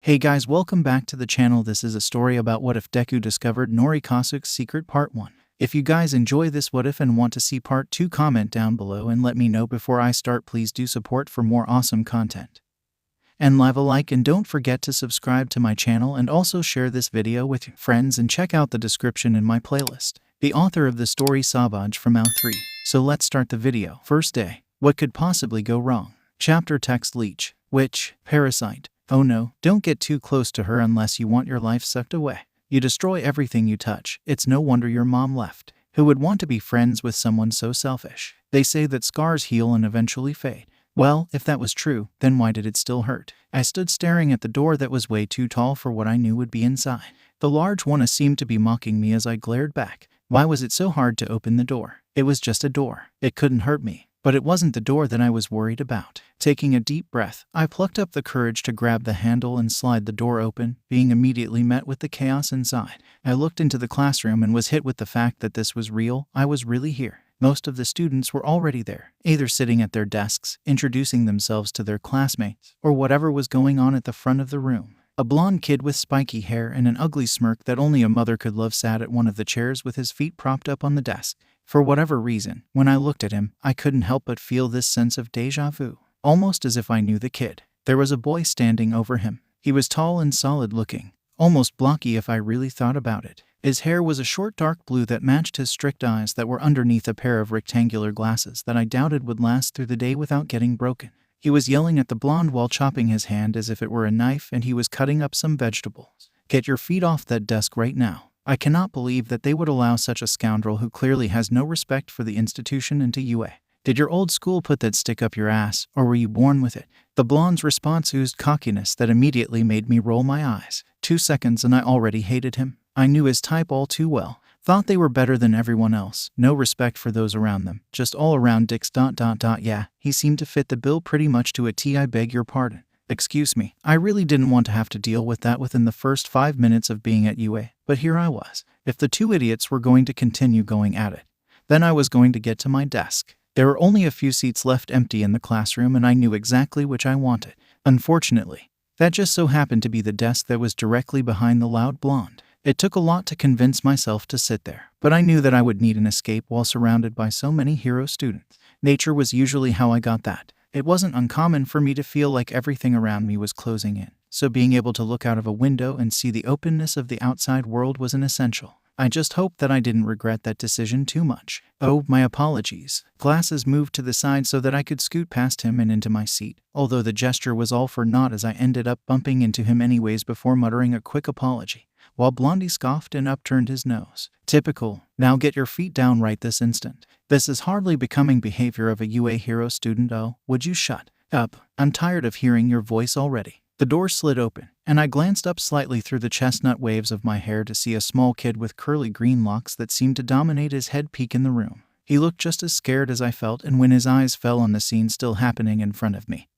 Hey guys, welcome back to the channel. This is a story about what if Deku discovered Nori Kosuke's secret part 1. If you guys enjoy this what if and want to see part 2, comment down below and let me know before I start. Please do support for more awesome content. And leave a like and don't forget to subscribe to my channel and also share this video with your friends and check out the description in my playlist. The author of the story Saavaage from 𝐴3. So let's start the video. First day. What could possibly go wrong? Chapter text leech. Witch. Parasite. Oh no, don't get too close to her unless you want your life sucked away. You destroy everything you touch. It's no wonder your mom left. Who would want to be friends with someone so selfish? They say that scars heal and eventually fade. Well, if that was true, then why did it still hurt? I stood staring at the door that was way too tall for what I knew would be inside. The large one seemed to be mocking me as I glared back. Why was it so hard to open the door? It was just a door. It couldn't hurt me. But it wasn't the door that I was worried about. Taking a deep breath, I plucked up the courage to grab the handle and slide the door open, being immediately met with the chaos inside. I looked into the classroom and was hit with the fact that this was real. I was really here. Most of the students were already there, either sitting at their desks, introducing themselves to their classmates, or whatever was going on at the front of the room. A blonde kid with spiky hair and an ugly smirk that only a mother could love sat at one of the chairs with his feet propped up on the desk. For whatever reason, when I looked at him, I couldn't help but feel this sense of déjà vu, almost as if I knew the kid. There was a boy standing over him. He was tall and solid looking, almost blocky if I really thought about it. His hair was a short dark blue that matched his strict eyes that were underneath a pair of rectangular glasses that I doubted would last through the day without getting broken. He was yelling at the blonde while chopping his hand as if it were a knife, and he was cutting up some vegetables. Get your feet off that desk right now. I cannot believe that they would allow such a scoundrel who clearly has no respect for the institution into UA. Did your old school put that stick up your ass, or were you born with it? The blonde's response oozed cockiness that immediately made me roll my eyes. 2 seconds and I already hated him. I knew his type all too well. Thought they were better than everyone else. No respect for those around them. Just all around dicks. Yeah, he seemed to fit the bill pretty much to a T. I beg your pardon. Excuse me, I really didn't want to have to deal with that within the first 5 minutes of being at UA, but here I was. If the two idiots were going to continue going at it, then I was going to get to my desk. There were only a few seats left empty in the classroom and I knew exactly which I wanted. Unfortunately, that just so happened to be the desk that was directly behind the loud blonde. It took a lot to convince myself to sit there, but I knew that I would need an escape while surrounded by so many hero students. Nature was usually how I got that. It wasn't uncommon for me to feel like everything around me was closing in, so being able to look out of a window and see the openness of the outside world was an essential. I just hoped that I didn't regret that decision too much. Oh, my apologies. Glasses moved to the side so that I could scoot past him and into my seat, although the gesture was all for naught as I ended up bumping into him anyways before muttering a quick apology, while Blondie scoffed and upturned his nose. Typical. Now get your feet down right this instant. This is hardly becoming behavior of a UA hero student. Oh, would you shut up? I'm tired of hearing your voice already. The door slid open, and I glanced up slightly through the chestnut waves of my hair to see a small kid with curly green locks that seemed to dominate his head peek in the room. He looked just as scared as I felt, and when his eyes fell on the scene still happening in front of me,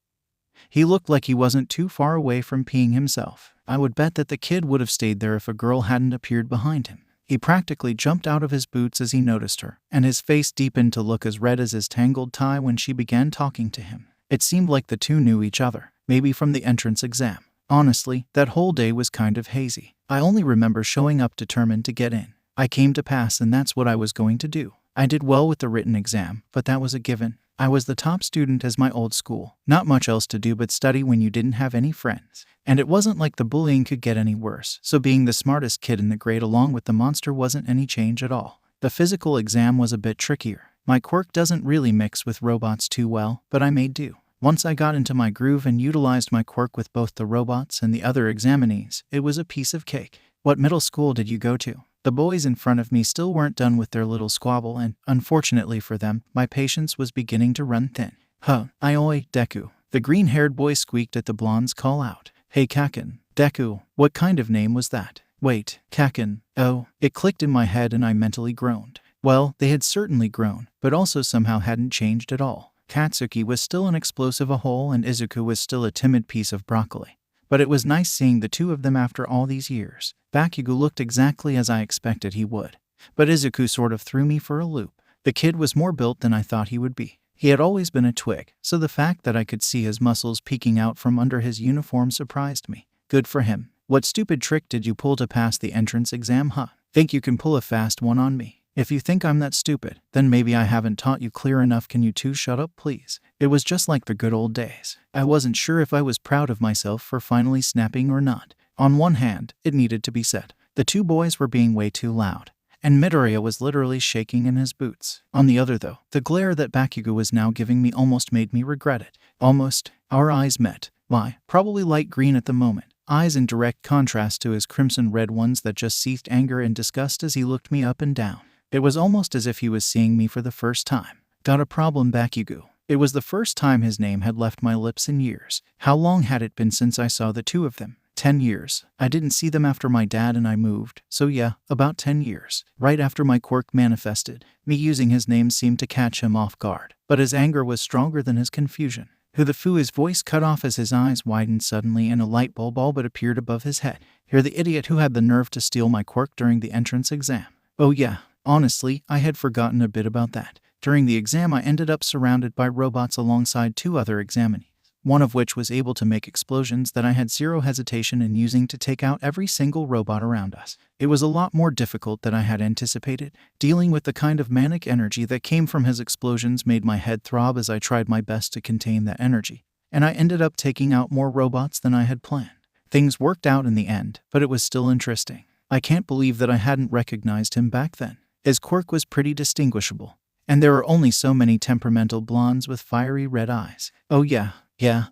he looked like he wasn't too far away from peeing himself. I would bet that the kid would have stayed there if a girl hadn't appeared behind him. He practically jumped out of his boots as he noticed her, and his face deepened to look as red as his tangled tie when she began talking to him. It seemed like the two knew each other, maybe from the entrance exam. Honestly, that whole day was kind of hazy. I only remember showing up determined to get in. I came to pass and that's what I was going to do. I did well with the written exam, but that was a given. I was the top student as my old school. Not much else to do but study when you didn't have any friends. And it wasn't like the bullying could get any worse, so being the smartest kid in the grade along with the monster wasn't any change at all. The physical exam was a bit trickier. My quirk doesn't really mix with robots too well, but I made do. Once I got into my groove and utilized my quirk with both the robots and the other examinees, it was a piece of cake. What middle school did you go to? The boys in front of me still weren't done with their little squabble, and, unfortunately for them, my patience was beginning to run thin. Oi, Deku. The green-haired boy squeaked at the blonde's call out. Hey 𝐀𝐦 Deku, what kind of name was that? Wait, 𝐀𝐦. Oh, it clicked in my head and I mentally groaned. Well, they had certainly grown, but also somehow hadn't changed at all. Katsuki was still an explosive a-hole and Izuku was still a timid piece of broccoli. But it was nice seeing the two of them after all these years. Bakugo looked exactly as I expected he would. But Izuku sort of threw me for a loop. The kid was more built than I thought he would be. He had always been a twig, so the fact that I could see his muscles peeking out from under his uniform surprised me. Good for him. What stupid trick did you pull to pass the entrance exam, huh? Think you can pull a fast one on me? If you think I'm that stupid, then maybe I haven't taught you clear enough. Can you two shut up, please? It was just like the good old days. I wasn't sure if I was proud of myself for finally snapping or not. On one hand, it needed to be said. The two boys were being way too loud, and Midoriya was literally shaking in his boots. On the other though, the glare that Bakugo was now giving me almost made me regret it. Almost. Our eyes met. Why, probably light green at the moment. Eyes in direct contrast to his crimson red ones that just seethed anger and disgust as he looked me up and down. It was almost as if he was seeing me for the first time. Got a problem, Bakugo? It was the first time his name had left my lips in years. How long had it been since I saw the two of them? 10 years. I didn't see them after my dad and I moved, so yeah, about 10 years. Right after my quirk manifested, me using his name seemed to catch him off guard. But his anger was stronger than his confusion. 𝗰, his voice cut off as his eyes widened suddenly and a light bulb all but appeared above his head. You're the idiot who had the nerve to steal my quirk during the entrance exam. Oh yeah. Honestly, I had forgotten a bit about that. During the exam, I ended up surrounded by robots alongside two other examinees, one of which was able to make explosions that I had zero hesitation in using to take out every single robot around us. It was a lot more difficult than I had anticipated. Dealing with the kind of manic energy that came from his explosions made my head throb as I tried my best to contain that energy, and I ended up taking out more robots than I had planned. Things worked out in the end, but it was still interesting. I can't believe that I hadn't recognized him back then. His quirk was pretty distinguishable, and there were only so many temperamental blondes with fiery red eyes. Oh yeah,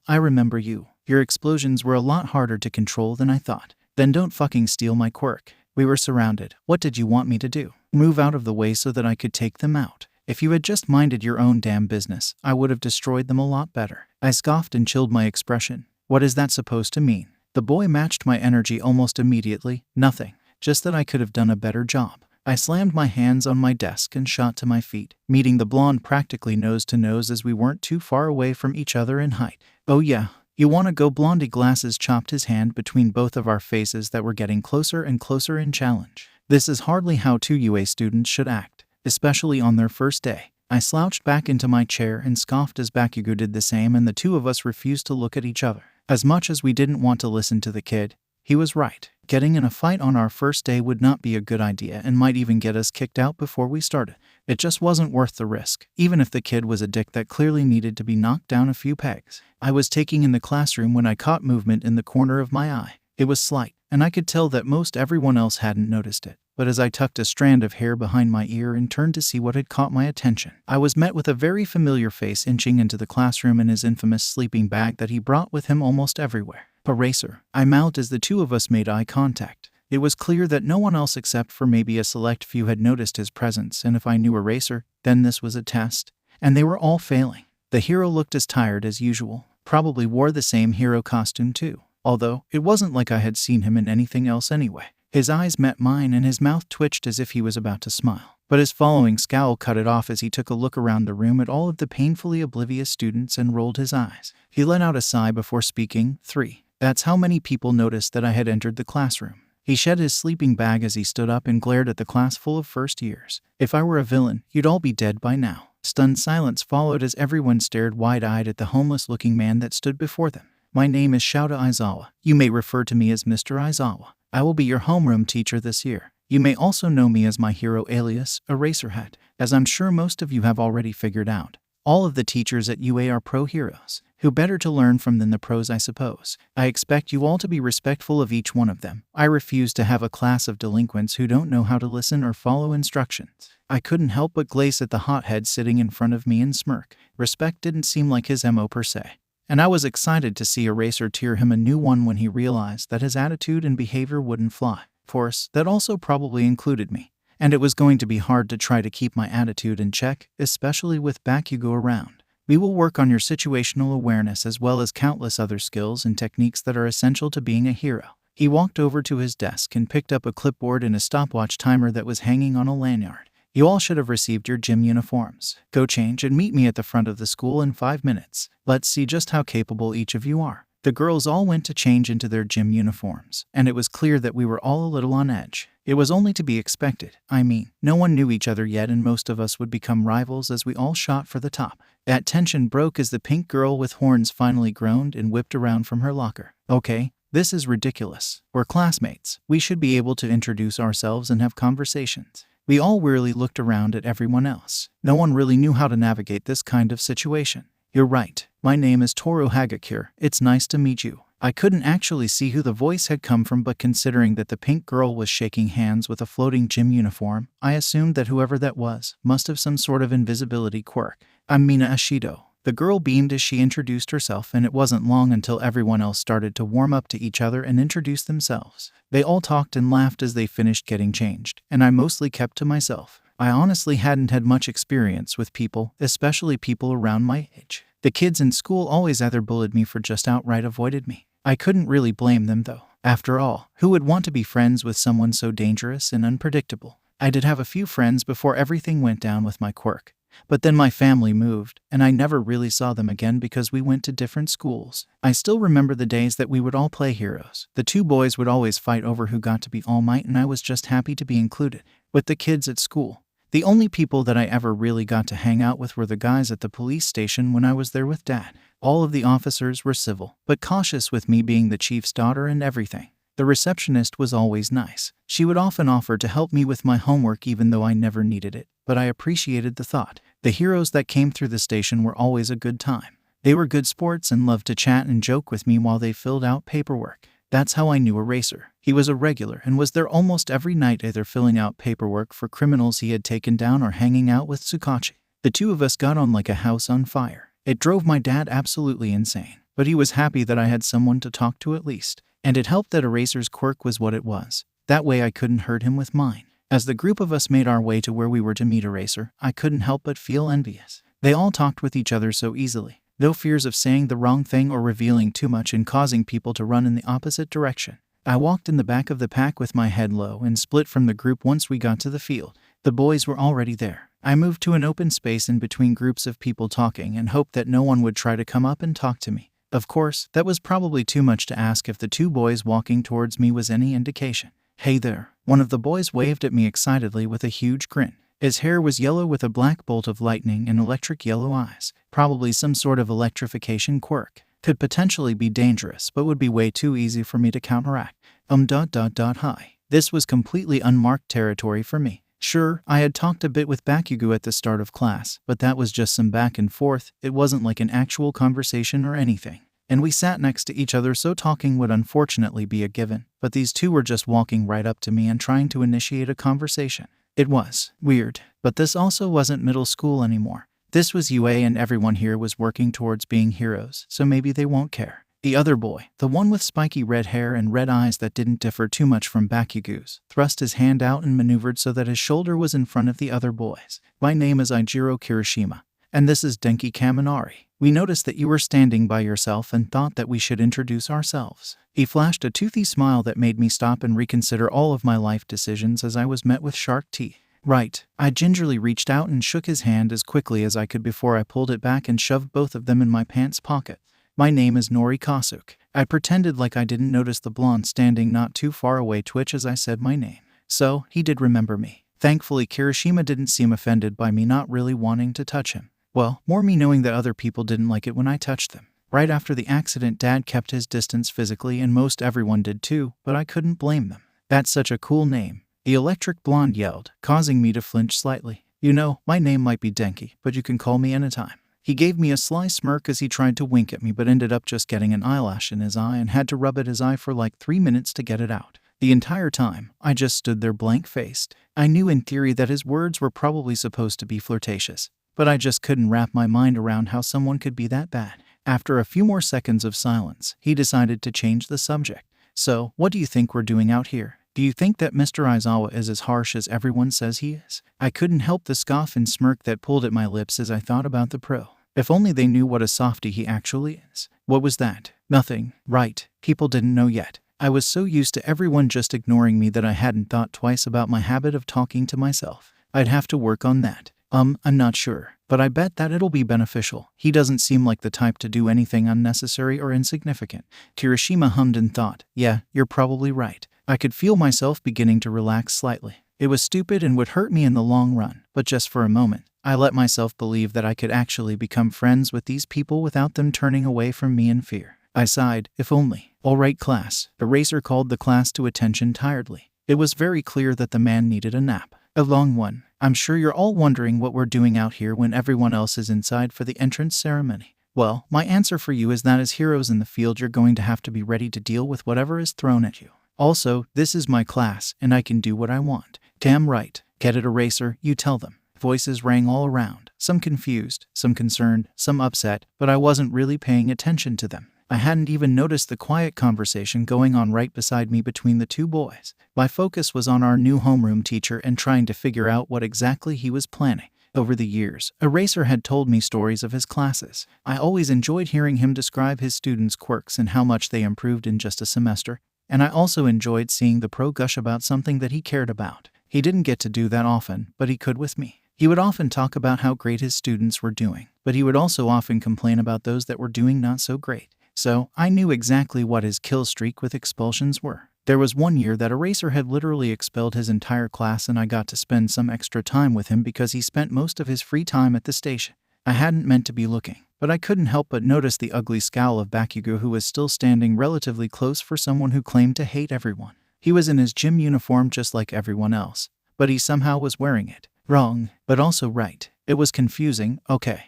I remember you. Your explosions were a lot harder to control than I thought. Then don't fucking steal my quirk. We were surrounded. What did you want me to do? Move out of the way so that I could take them out. If you had just minded your own damn business, I would have destroyed them a lot better. I scoffed and chilled my expression. What is that supposed to mean? The boy matched my energy almost immediately. Nothing. Just that I could have done a better job. I slammed my hands on my desk and shot to my feet, meeting the blonde practically nose to nose as we weren't too far away from each other in height. Oh yeah, you wanna go? Blondie Glasses chopped his hand between both of our faces that were getting closer and closer in challenge. This is hardly how two UA students should act, especially on their first day. I slouched back into my chair and scoffed as Bakugo did the same, and the two of us refused to look at each other. As much as we didn't want to listen to the kid, he was right. Getting in a fight on our first day would not be a good idea and might even get us kicked out before we started. It just wasn't worth the risk, even if the kid was a dick that clearly needed to be knocked down a few pegs. I was taking in the classroom when I caught movement in the corner of my eye. It was slight, and I could tell that most everyone else hadn't noticed it. But as I tucked a strand of hair behind my ear and turned to see what had caught my attention, I was met with a very familiar face inching into the classroom in his infamous sleeping bag that he brought with him almost everywhere. Eraser, I mouthed as the two of us made eye contact. It was clear that no one else except for maybe a select few had noticed his presence, and if I knew Eraser, then this was a test. And they were all failing. The hero looked as tired as usual, probably wore the same hero costume too, although it wasn't like I had seen him in anything else anyway. His eyes met mine and his mouth twitched as if he was about to smile. But his following scowl cut it off as he took a look around the room at all of the painfully oblivious students and rolled his eyes. He let out a sigh before speaking. 3. That's how many people noticed that I had entered the classroom. He shed his sleeping bag as he stood up and glared at the class full of first years. If I were a villain, you'd all be dead by now. Stunned silence followed as everyone stared wide-eyed at the homeless-looking man that stood before them. My name is 𝐲𝐸 Aizawa. You may refer to me as Mr. Aizawa. I will be your homeroom teacher this year. You may also know me as my hero alias, Eraserhead, as I'm sure most of you have already figured out. All of the teachers at UA are pro heroes. Who better to learn from than the pros, I suppose? I expect you all to be respectful of each one of them. I refuse to have a class of delinquents who don't know how to listen or follow instructions. I couldn't help but glaze at the hothead sitting in front of me and smirk. Respect didn't seem like his MO per se. And I was excited to see Eraser tear him a new one when he realized that his attitude and behavior wouldn't fly. Of course, that also probably included me. And it was going to be hard to try to keep my attitude in check, especially with Bakugo around. We will work on your situational awareness as well as countless other skills and techniques that are essential to being a hero. He walked over to his desk and picked up a clipboard and a stopwatch timer that was hanging on a lanyard. You all should have received your gym uniforms. Go change and meet me at the front of the school in 5 minutes. Let's see just how capable each of you are. The girls all went to change into their gym uniforms, and it was clear that we were all a little on edge. It was only to be expected. I mean, no one knew each other yet, and most of us would become rivals as we all shot for the top. That tension broke as the pink girl with horns finally groaned and whipped around from her locker. Okay, This is ridiculous. We're classmates. We should be able to introduce ourselves and have conversations. We all wearily looked around at everyone else. No one really knew how to navigate this kind of situation. You're right. My name is 𝗀 𝐻𝐻𝐿. It's nice to meet you. I couldn't actually see who the voice had come from, but considering that the pink girl was shaking hands with a floating gym uniform, I assumed that whoever that was must have some sort of invisibility quirk. I'm Mina Ashido. The girl beamed as she introduced herself, and it wasn't long until everyone else started to warm up to each other and introduce themselves. They all talked and laughed as they finished getting changed, and I mostly kept to myself. I honestly hadn't had much experience with people, especially people around my age. The kids in school always either bullied me or just outright avoided me. I couldn't really blame them though. After all, who would want to be friends with someone so dangerous and unpredictable? I did have a few friends before everything went down with my quirk. But then my family moved, and I never really saw them again because we went to different schools. I still remember the days that we would all play heroes. The two boys would always fight over who got to be All Might, and I was just happy to be included. With the kids at school, the only people that I ever really got to hang out with were the guys at the police station when I was there with Dad. All of the officers were civil, but cautious with me being the chief's daughter and everything. The receptionist was always nice. She would often offer to help me with my homework even though I never needed it, but I appreciated the thought. The heroes that came through the station were always a good time. They were good sports and loved to chat and joke with me while they filled out paperwork. That's how I knew 𝐸racer. He was a regular and was there almost every night, either filling out paperwork for criminals he had taken down or hanging out with 𝗀𝐽. The two of us got on like a house on fire. It drove my dad absolutely insane, but he was happy that I had someone to talk to at least. And it helped that 𝐸racer's quirk was what it was. That way I couldn't hurt him with mine. As the group of us made our way to where we were to meet 𝐸racer, I couldn't help but feel envious. They all talked with each other so easily. No fears of saying the wrong thing or revealing too much and causing people to run in the opposite direction. I walked in the back of the pack with my head low and split from the group once we got to the field. The boys were already there. I moved to an open space in between groups of people talking and hoped that no one would try to come up and talk to me. Of course, that was probably too much to ask if the two boys walking towards me was any indication. Hey there. One of the boys waved at me excitedly with a huge grin. His hair was yellow with a black bolt of lightning and electric yellow eyes. Probably some sort of electrification quirk. Could potentially be dangerous, but would be way too easy for me to counteract. Hi. This was completely unmarked territory for me. Sure, I had talked a bit with Bakugo at the start of class, but that was just some back and forth. It wasn't like an actual conversation or anything. And we sat next to each other, so talking would unfortunately be a given. But these two were just walking right up to me and trying to initiate a conversation. It was weird, but this also wasn't middle school anymore. This was UA and everyone here was working towards being heroes, so maybe they won't care. The other boy, the one with spiky red hair and red eyes that didn't differ too much from Bakugo's, thrust his hand out and maneuvered so that his shoulder was in front of the other boys. My name is Eijiro Kirishima, and this is Denki Kaminari. We noticed that you were standing by yourself and thought that we should introduce ourselves. He flashed a toothy smile that made me stop and reconsider all of my life decisions as I was met with shark teeth. Right. I gingerly reached out and shook his hand as quickly as I could before I pulled it back and shoved both of them in my pants pocket. My name is Nori Kosuke. I pretended like I didn't notice the blonde standing not too far away twitch as I said my name. So, he did remember me. Thankfully, Kirishima didn't seem offended by me not really wanting to touch him. Well, more me knowing that other people didn't like it when I touched them. Right after the accident, Dad kept his distance physically and most everyone did too, but I couldn't blame them. That's such a cool name. The electric blonde yelled, causing me to flinch slightly. You know, my name might be Denki, but you can call me anytime. He gave me a sly smirk as he tried to wink at me but ended up just getting an eyelash in his eye and had to rub at his eye for like 3 minutes to get it out. The entire time, I just stood there blank-faced. I knew in theory that his words were probably supposed to be flirtatious, but I just couldn't wrap my mind around how someone could be that bad. After a few more seconds of silence, he decided to change the subject. So, what do you think we're doing out here? Do you think that Mr. Aizawa is as harsh as everyone says he is? I couldn't help the scoff and smirk that pulled at my lips as I thought about the pro. If only they knew what a softie he actually is. What was that? Nothing. Right. People didn't know yet. I was so used to everyone just ignoring me that I hadn't thought twice about my habit of talking to myself. I'd have to work on that. I'm not sure, but I bet that it'll be beneficial. He doesn't seem like the type to do anything unnecessary or insignificant. Kirishima hummed and thought, yeah, you're probably right. I could feel myself beginning to relax slightly. It was stupid and would hurt me in the long run, but just for a moment, I let myself believe that I could actually become friends with these people without them turning away from me in fear. I sighed, if only. "All right, class." Eraser called the class to attention tiredly. It was very clear that the man needed a nap. A long one. "I'm sure you're all wondering what we're doing out here when everyone else is inside for the entrance ceremony. Well, my answer for you is that as heroes in the field, you're going to have to be ready to deal with whatever is thrown at you. Also, this is my class, and I can do what I want." "Damn right. Get it, Eraser, you tell them." Voices rang all around, some confused, some concerned, some upset, but I wasn't really paying attention to them. I hadn't even noticed the quiet conversation going on right beside me between the two boys. My focus was on our new homeroom teacher and trying to figure out what exactly he was planning. Over the years, Eraser had told me stories of his classes. I always enjoyed hearing him describe his students' quirks and how much they improved in just a semester, and I also enjoyed seeing the pro gush about something that he cared about. He didn't get to do that often, but he could with me. He would often talk about how great his students were doing, but he would also often complain about those that were doing not so great. So, I knew exactly what his kill streak with expulsions were. There was one year that Eraser had literally expelled his entire class, and I got to spend some extra time with him because he spent most of his free time at the station. I hadn't meant to be looking, but I couldn't help but notice the ugly scowl of Bakugo, who was still standing relatively close for someone who claimed to hate everyone. He was in his gym uniform just like everyone else, but he somehow was wearing it. Wrong, but also right. It was confusing, okay.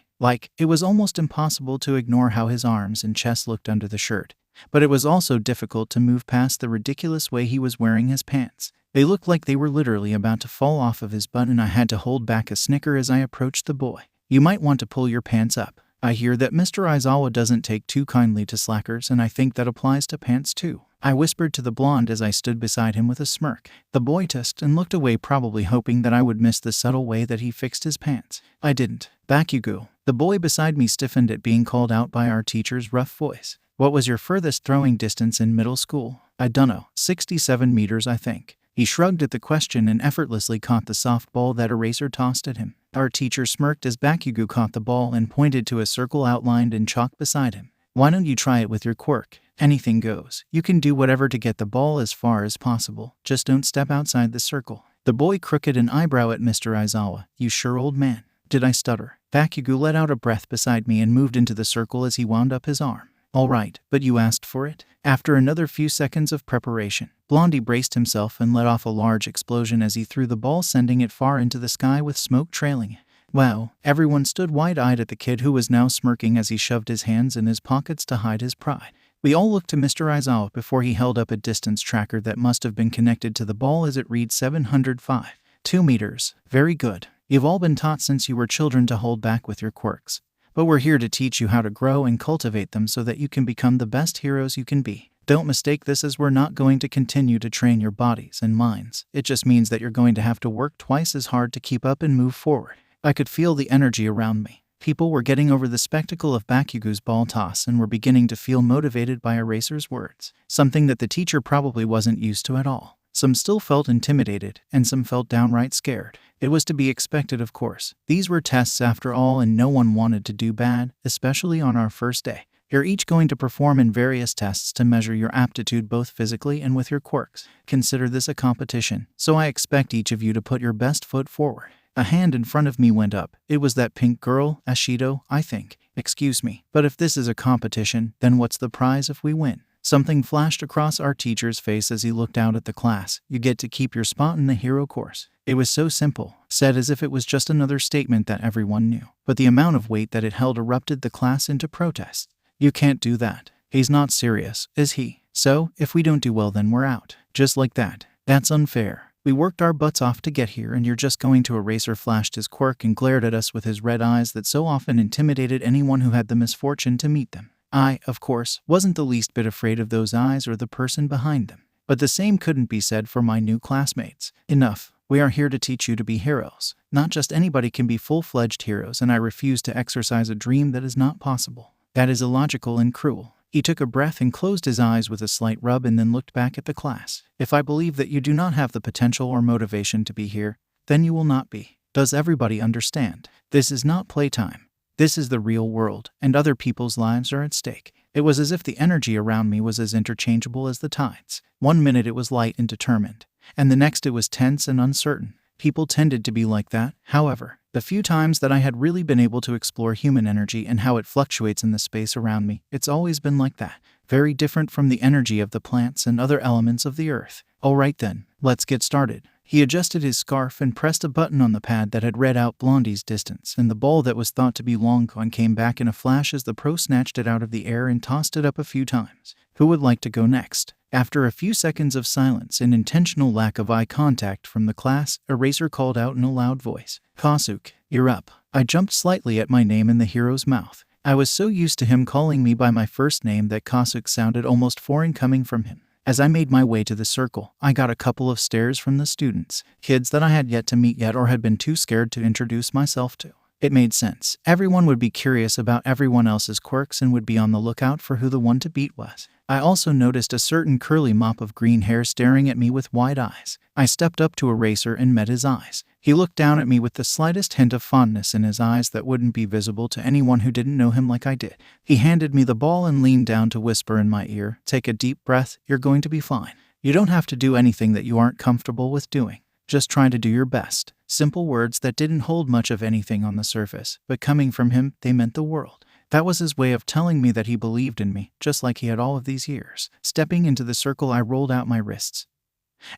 It was almost impossible to ignore how his arms and chest looked under the shirt, but it was also difficult to move past the ridiculous way he was wearing his pants. They looked like they were literally about to fall off of his butt, and I had to hold back a snicker as I approached the boy. "You might want to pull your pants up. I hear that Mr. Aizawa doesn't take too kindly to slackers, and I think that applies to pants too," I whispered to the blonde as I stood beside him with a smirk. The boy tusked and looked away, probably hoping that I would miss the subtle way that he fixed his pants. I didn't. "Bakugo." The boy beside me stiffened at being called out by our teacher's rough voice. "What was your furthest throwing distance in middle school?" "I dunno. 67 meters, I think." He shrugged at the question and effortlessly caught the softball that Eraser tossed at him. Our teacher smirked as Bakugo caught the ball and pointed to a circle outlined in chalk beside him. "Why don't you try it with your quirk? Anything goes. You can do whatever to get the ball as far as possible. Just don't step outside the circle." The boy crooked an eyebrow at Mr. Aizawa. "You sure, old man?" Did I stutter? Bakugo let out a breath beside me and moved into the circle as he wound up his arm. "All right, but you asked for it." After another few seconds of preparation, Blondie braced himself and let off a large explosion as he threw the ball, sending it far into the sky with smoke trailing it. Wow, everyone stood wide-eyed at the kid, who was now smirking as he shoved his hands in his pockets to hide his pride. We all looked to Mr. Aizawa before he held up a distance tracker that must have been connected to the ball, as it read 705. 2 meters. Very good. You've all been taught since you were children to hold back with your quirks. But we're here to teach you how to grow and cultivate them so that you can become the best heroes you can be. Don't mistake this as we're not going to continue to train your bodies and minds. It just means that you're going to have to work twice as hard to keep up and move forward. I could feel the energy around me. People were getting over the spectacle of Bakugo's ball toss and were beginning to feel motivated by Eraser's words, something that the teacher probably wasn't used to at all. Some still felt intimidated, and some felt downright scared. It was to be expected, of course. These were tests after all, and no one wanted to do bad, especially on our first day. You're each going to perform in various tests to measure your aptitude both physically and with your quirks. Consider this a competition, so I expect each of you to put your best foot forward. A hand in front of me went up. It was that pink girl, Ashido, I think. Excuse me, but if this is a competition, then what's the prize if we win? Something flashed across our teacher's face as he looked out at the class. You get to keep your spot in the hero course. It was so simple, said as if it was just another statement that everyone knew. But the amount of weight that it held erupted the class into protest. You can't do that. He's not serious, is he? So, if we don't do well, then we're out. Just like that. That's unfair. We worked our butts off to get here, and you're just going to Eraser flashed his quirk and glared at us with his red eyes that so often intimidated anyone who had the misfortune to meet them. I, of course, wasn't the least bit afraid of those eyes or the person behind them. But the same couldn't be said for my new classmates. Enough. We are here to teach you to be heroes. Not just anybody can be full-fledged heroes, and I refuse to exercise a dream that is not possible. That is illogical and cruel. He took a breath and closed his eyes with a slight rub and then looked back at the class. If I believe that you do not have the potential or motivation to be here, then you will not be. Does everybody understand? This is not playtime. This is the real world, and other people's lives are at stake. It was as if the energy around me was as interchangeable as the tides. 1 minute it was light and determined, and the next it was tense and uncertain. People tended to be like that, however. The few times that I had really been able to explore human energy and how it fluctuates in the space around me, it's always been like that. very different from the energy of the plants and other elements of the earth. Alright then, let's get started. He adjusted his scarf and pressed a button on the pad that had read out Blondie's distance, and the ball that was thought to be 𝐻𝐸 came back in a flash as the pro snatched it out of the air and tossed it up a few times. Who would like to go next? After a few seconds of silence and intentional lack of eye contact from the class, 𝐴racer called out in a loud voice, "Kosuke, you're up." I jumped slightly at my name in the hero's mouth. I was so used to him calling me by my first name that Kosuke sounded almost foreign coming from him. As I made my way to the circle, I got a couple of stares from the students, kids that I had yet to meet yet or had been too scared to introduce myself to. It made sense. Everyone would be curious about everyone else's quirks and would be on the lookout for who the one to beat was. I also noticed a certain curly mop of green hair staring at me with wide eyes. I stepped up to 𝐴racer and met his eyes. He looked down at me with the slightest hint of fondness in his eyes that wouldn't be visible to anyone who didn't know him like I did. He handed me the ball and leaned down to whisper in my ear, "Take a deep breath, you're going to be fine. You don't have to do anything that you aren't comfortable with doing. Just try to do your best." Simple words that didn't hold much of anything on the surface, but coming from him, they meant the world. That was his way of telling me that he believed in me, just like he had all of these years. Stepping into the circle, I rolled out my wrists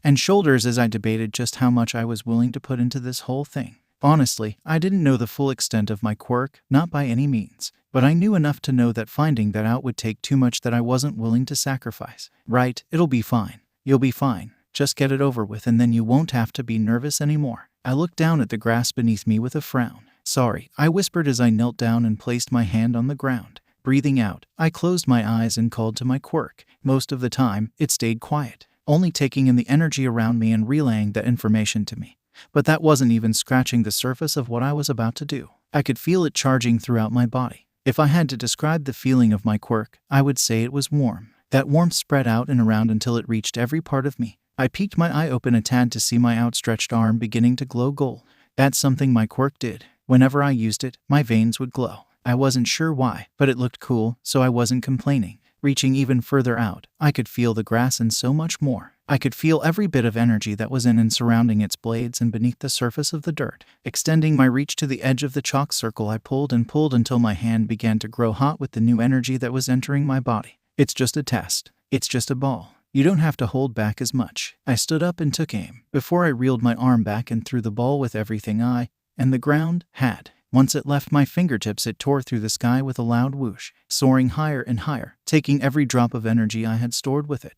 and shoulders as I debated just how much I was willing to put into this whole thing. Honestly, I didn't know the full extent of my quirk, not by any means, but I knew enough to know that finding that out would take too much that I wasn't willing to sacrifice. Right, it'll be fine. You'll be fine. Just get it over with and then you won't have to be nervous anymore. I looked down at the grass beneath me with a frown. "Sorry," I whispered as I knelt down and placed my hand on the ground. Breathing out, I closed my eyes and called to my quirk. Most of the time, it stayed quiet, only taking in the energy around me and relaying that information to me. But that wasn't even scratching the surface of what I was about to do. I could feel it charging throughout my body. If I had to describe the feeling of my quirk, I would say it was warm. That warmth spread out and around until it reached every part of me. I peeked my eye open a tad to see my outstretched arm beginning to glow gold. That's something my quirk did. Whenever I used it, my veins would glow. I wasn't sure why, but it looked cool, so I wasn't complaining. Reaching even further out, I could feel the grass and so much more. I could feel every bit of energy that was in and surrounding its blades and beneath the surface of the dirt. Extending my reach to the edge of the chalk circle, I pulled and pulled until my hand began to grow hot with the new energy that was entering my body. It's just a test. It's just a ball. You don't have to hold back as much. I stood up and took aim, before I reeled my arm back and threw the ball with everything I and the ground had. Once it left my fingertips, it tore through the sky with a loud whoosh, soaring higher and higher, taking every drop of energy I had stored with it.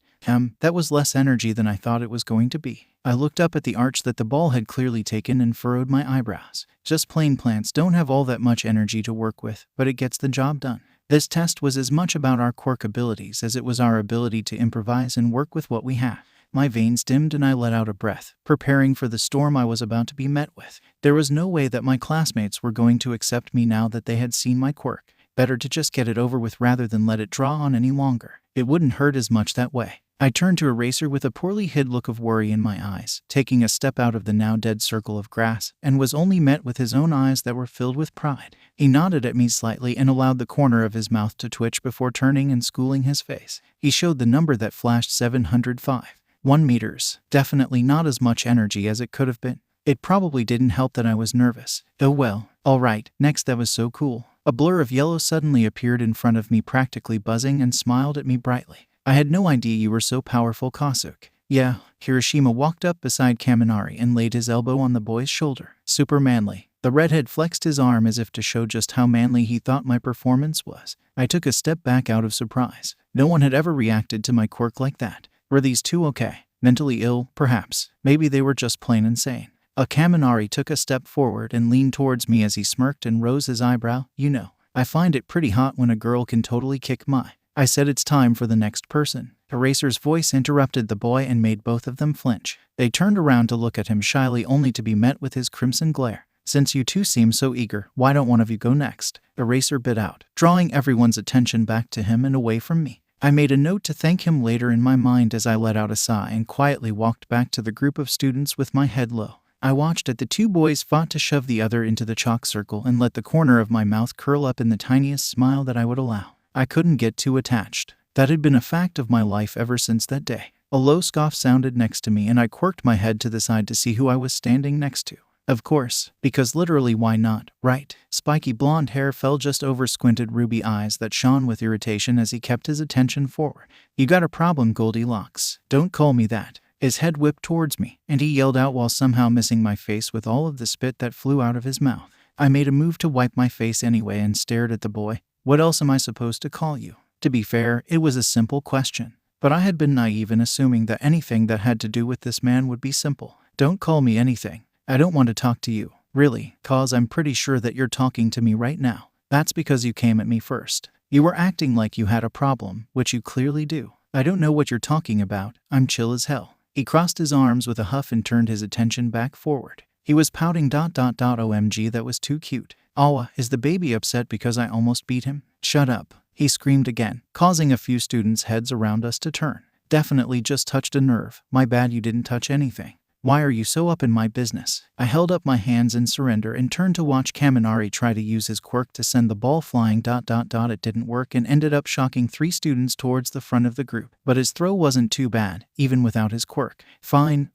That was less energy than I thought it was going to be. I looked up at the arch that the ball had clearly taken and furrowed my eyebrows. Just plain plants don't have all that much energy to work with, but it gets the job done. This test was as much about our quirk abilities as it was our ability to improvise and work with what we had. My veins dimmed and I let out a breath, preparing for the storm I was about to be met with. There was no way that my classmates were going to accept me now that they had seen my quirk. Better to just get it over with rather than let it draw on any longer. It wouldn't hurt as much that way. I turned to 𝐴racer with a poorly hid look of worry in my eyes, taking a step out of the now dead circle of grass, and was only met with his own eyes that were filled with pride. He nodded at me slightly and allowed the corner of his mouth to twitch before turning and schooling his face. He showed the number that flashed 705. 1 meters. Definitely not as much energy as it could have been. It probably didn't help that I was nervous. Oh well. Alright, next. That was so cool. A blur of yellow suddenly appeared in front of me, practically buzzing, and smiled at me brightly. I had no idea you were so powerful, Kosuke. Yeah. Hiroshima walked up beside Kaminari and laid his elbow on the boy's shoulder. Super manly. The redhead flexed his arm as if to show just how manly he thought my performance was. I took a step back out of surprise. No one had ever reacted to my quirk like that. Were these two okay? Mentally ill, perhaps. Maybe they were just plain insane. Kaminari took a step forward and leaned towards me as he smirked and rose his eyebrow. You know, I find it pretty hot when a girl can totally kick my. I said it's time for the next person. 𝐴racer's voice interrupted the boy and made both of them flinch. They turned around to look at him shyly, only to be met with his crimson glare. Since you two seem so eager, why don't one of you go next? 𝐴racer bit out, drawing everyone's attention back to him and away from me. I made a note to thank him later in my mind as I let out a sigh and quietly walked back to the group of students with my head low. I watched as the two boys fought to shove the other into the chalk circle and let the corner of my mouth curl up in the tiniest smile that I would allow. I couldn't get too attached. That had been a fact of my life ever since that day. A low scoff sounded next to me and I quirked my head to the side to see who I was standing next to. Of course, because literally why not, right? Spiky blonde hair fell just over squinted ruby eyes that shone with irritation as he kept his attention forward. You got a problem, Goldilocks. Don't call me that. His head whipped towards me, and he yelled out while somehow missing my face with all of the spit that flew out of his mouth. I made a move to wipe my face anyway and stared at the boy. What else am I supposed to call you? To be fair, it was a simple question. But I had been naive in assuming that anything that had to do with this man would be simple. Don't call me anything. I don't want to talk to you. Really, cause I'm pretty sure that you're talking to me right now. That's because you came at me first. You were acting like you had a problem, which you clearly do. I don't know what you're talking about. I'm chill as hell. He crossed his arms with a huff and turned his attention back forward. He was pouting ... OMG, that was too cute. Awa, is the baby upset because I almost beat him? Shut up. He screamed again, causing a few students' heads around us to turn. Definitely just touched a nerve. My bad, you didn't touch anything. Why are you so up in my business? I held up my hands in surrender and turned to watch Kaminari try to use his quirk to send the ball flying ... It didn't work and ended up shocking 3 students towards the front of the group. But his throw wasn't too bad, even without his quirk. Fine.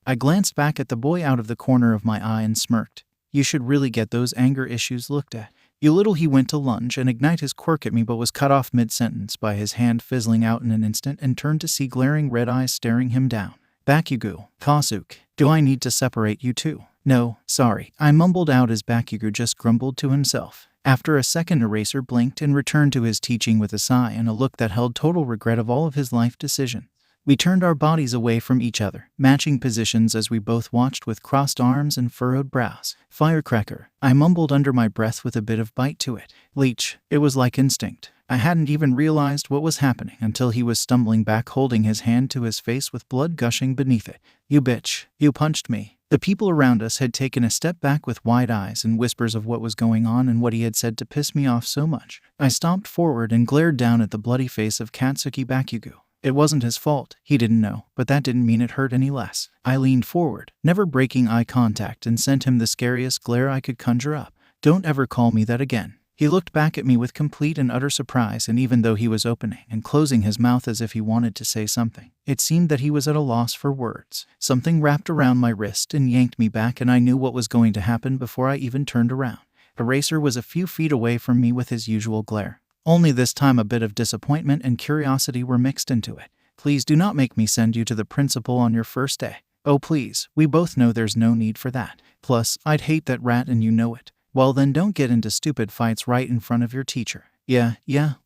I glanced back at the boy out of the corner of my eye and smirked. You should really get those anger issues looked at. You little. He went to lunge and ignite his quirk at me but was cut off mid-sentence by his hand fizzling out in an instant and turned to see glaring red eyes staring him down. Bakugo, Kosuke, do I need to separate you two? No, sorry, I mumbled out as Bakugo just grumbled to himself. After a second, Eraser blinked and returned to his teaching with a sigh and a look that held total regret of all of his life decisions. We turned our bodies away from each other, matching positions as we both watched with crossed arms and furrowed brows. Firecracker, I mumbled under my breath with a bit of bite to it. Leech, it was like instinct. I hadn't even realized what was happening until he was stumbling back holding his hand to his face with blood gushing beneath it. You bitch, you punched me. The people around us had taken a step back with wide eyes and whispers of what was going on and what he had said to piss me off so much. I stomped forward and glared down at the bloody face of Katsuki Bakugo. It wasn't his fault, he didn't know, but that didn't mean it hurt any less. I leaned forward, never breaking eye contact, and sent him the scariest glare I could conjure up. Don't ever call me that again. He looked back at me with complete and utter surprise, and even though he was opening and closing his mouth as if he wanted to say something, it seemed that he was at a loss for words. Something wrapped around my wrist and yanked me back, and I knew what was going to happen before I even turned around. Eraser was a few feet away from me with his usual glare. Only this time a bit of disappointment and curiosity were mixed into it. Please do not make me send you to the principal on your first day. Oh please, we both know there's no need for that. Plus, I'd hate that rat and you know it. Well then don't get into stupid fights right in front of your teacher. Yeah,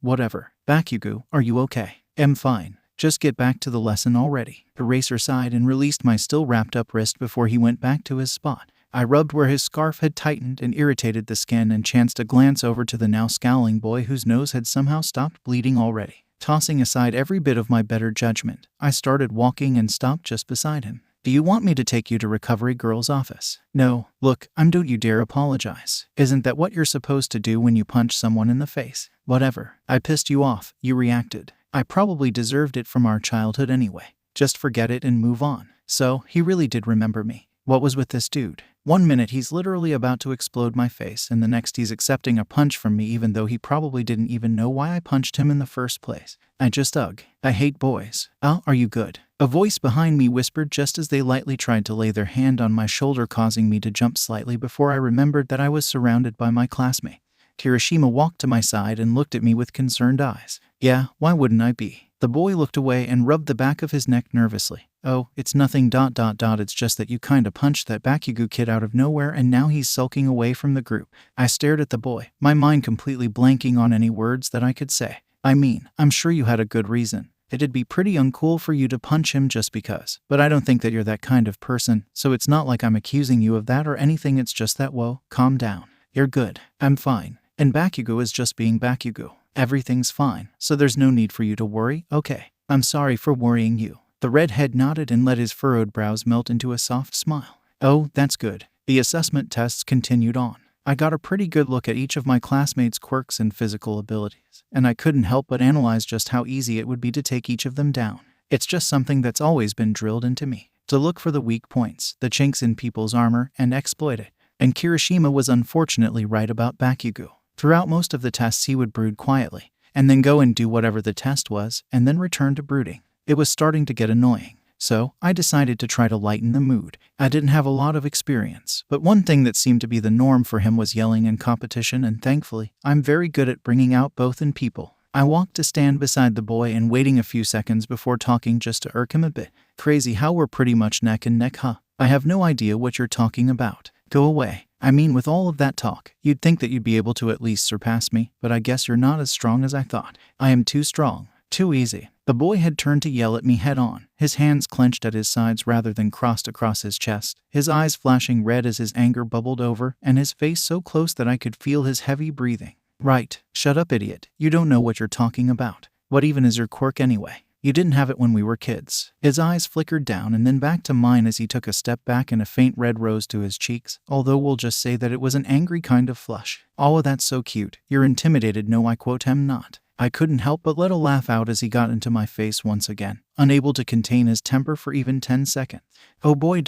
whatever. Bakugo, are you okay? I'm fine. Just get back to the lesson already. Eraser sighed and released my still wrapped up wrist before he went back to his spot. I rubbed where his scarf had tightened and irritated the skin and chanced a glance over to the now scowling boy whose nose had somehow stopped bleeding already. Tossing aside every bit of my better judgment, I started walking and stopped just beside him. Do you want me to take you to Recovery Girl's office? No, look, don't you dare apologize. Isn't that what you're supposed to do when you punch someone in the face? Whatever. I pissed you off, you reacted. I probably deserved it from our childhood anyway. Just forget it and move on. So, he really did remember me. What was with this dude? 1 minute he's literally about to explode my face, and the next he's accepting a punch from me even though he probably didn't even know why I punched him in the first place. I hate boys. Oh, are you good? A voice behind me whispered just as they lightly tried to lay their hand on my shoulder, causing me to jump slightly before I remembered that I was surrounded by my classmate. Kirishima walked to my side and looked at me with concerned eyes. Yeah, why wouldn't I be? The boy looked away and rubbed the back of his neck nervously. Oh, it's nothing ... It's just that you kinda punched that Bakugo kid out of nowhere and now he's sulking away from the group. I stared at the boy, my mind completely blanking on any words that I could say. I mean, I'm sure you had a good reason. It'd be pretty uncool for you to punch him just because. But I don't think that you're that kind of person, so it's not like I'm accusing you of that or anything, it's just that, whoa, calm down. You're good. I'm fine. And Bakugo is just being Bakugo. Everything's fine, so there's no need for you to worry, okay? I'm sorry for worrying you. The redhead nodded and let his furrowed brows melt into a soft smile. Oh, that's good. The assessment tests continued on. I got a pretty good look at each of my classmates' quirks and physical abilities, and I couldn't help but analyze just how easy it would be to take each of them down. It's just something that's always been drilled into me, to look for the weak points, the chinks in people's armor, and exploit it. And Kirishima was unfortunately right about Bakugo. Throughout most of the tests he would brood quietly, and then go and do whatever the test was, and then return to brooding. It was starting to get annoying. So, I decided to try to lighten the mood. I didn't have a lot of experience, but one thing that seemed to be the norm for him was yelling in competition, and thankfully, I'm very good at bringing out both in people. I walked to stand beside the boy and waiting a few seconds before talking just to irk him a bit. Crazy how we're pretty much neck and neck, huh? I have no idea what you're talking about. Go away. I mean, with all of that talk, you'd think that you'd be able to at least surpass me, but I guess you're not as strong as I thought. I am too strong. Too easy. The boy had turned to yell at me head on, his hands clenched at his sides rather than crossed across his chest, his eyes flashing red as his anger bubbled over, and his face so close that I could feel his heavy breathing. Right. Shut up, idiot. You don't know what you're talking about. What even is your quirk anyway? You didn't have it when we were kids. His eyes flickered down and then back to mine as he took a step back and a faint red rose to his cheeks, although we'll just say that it was an angry kind of flush. Oh, that's so cute. You're intimidated, no, I quote him not. I couldn't help but let a laugh out as he got into my face once again, unable to contain his temper for even 10 seconds. Oh boy,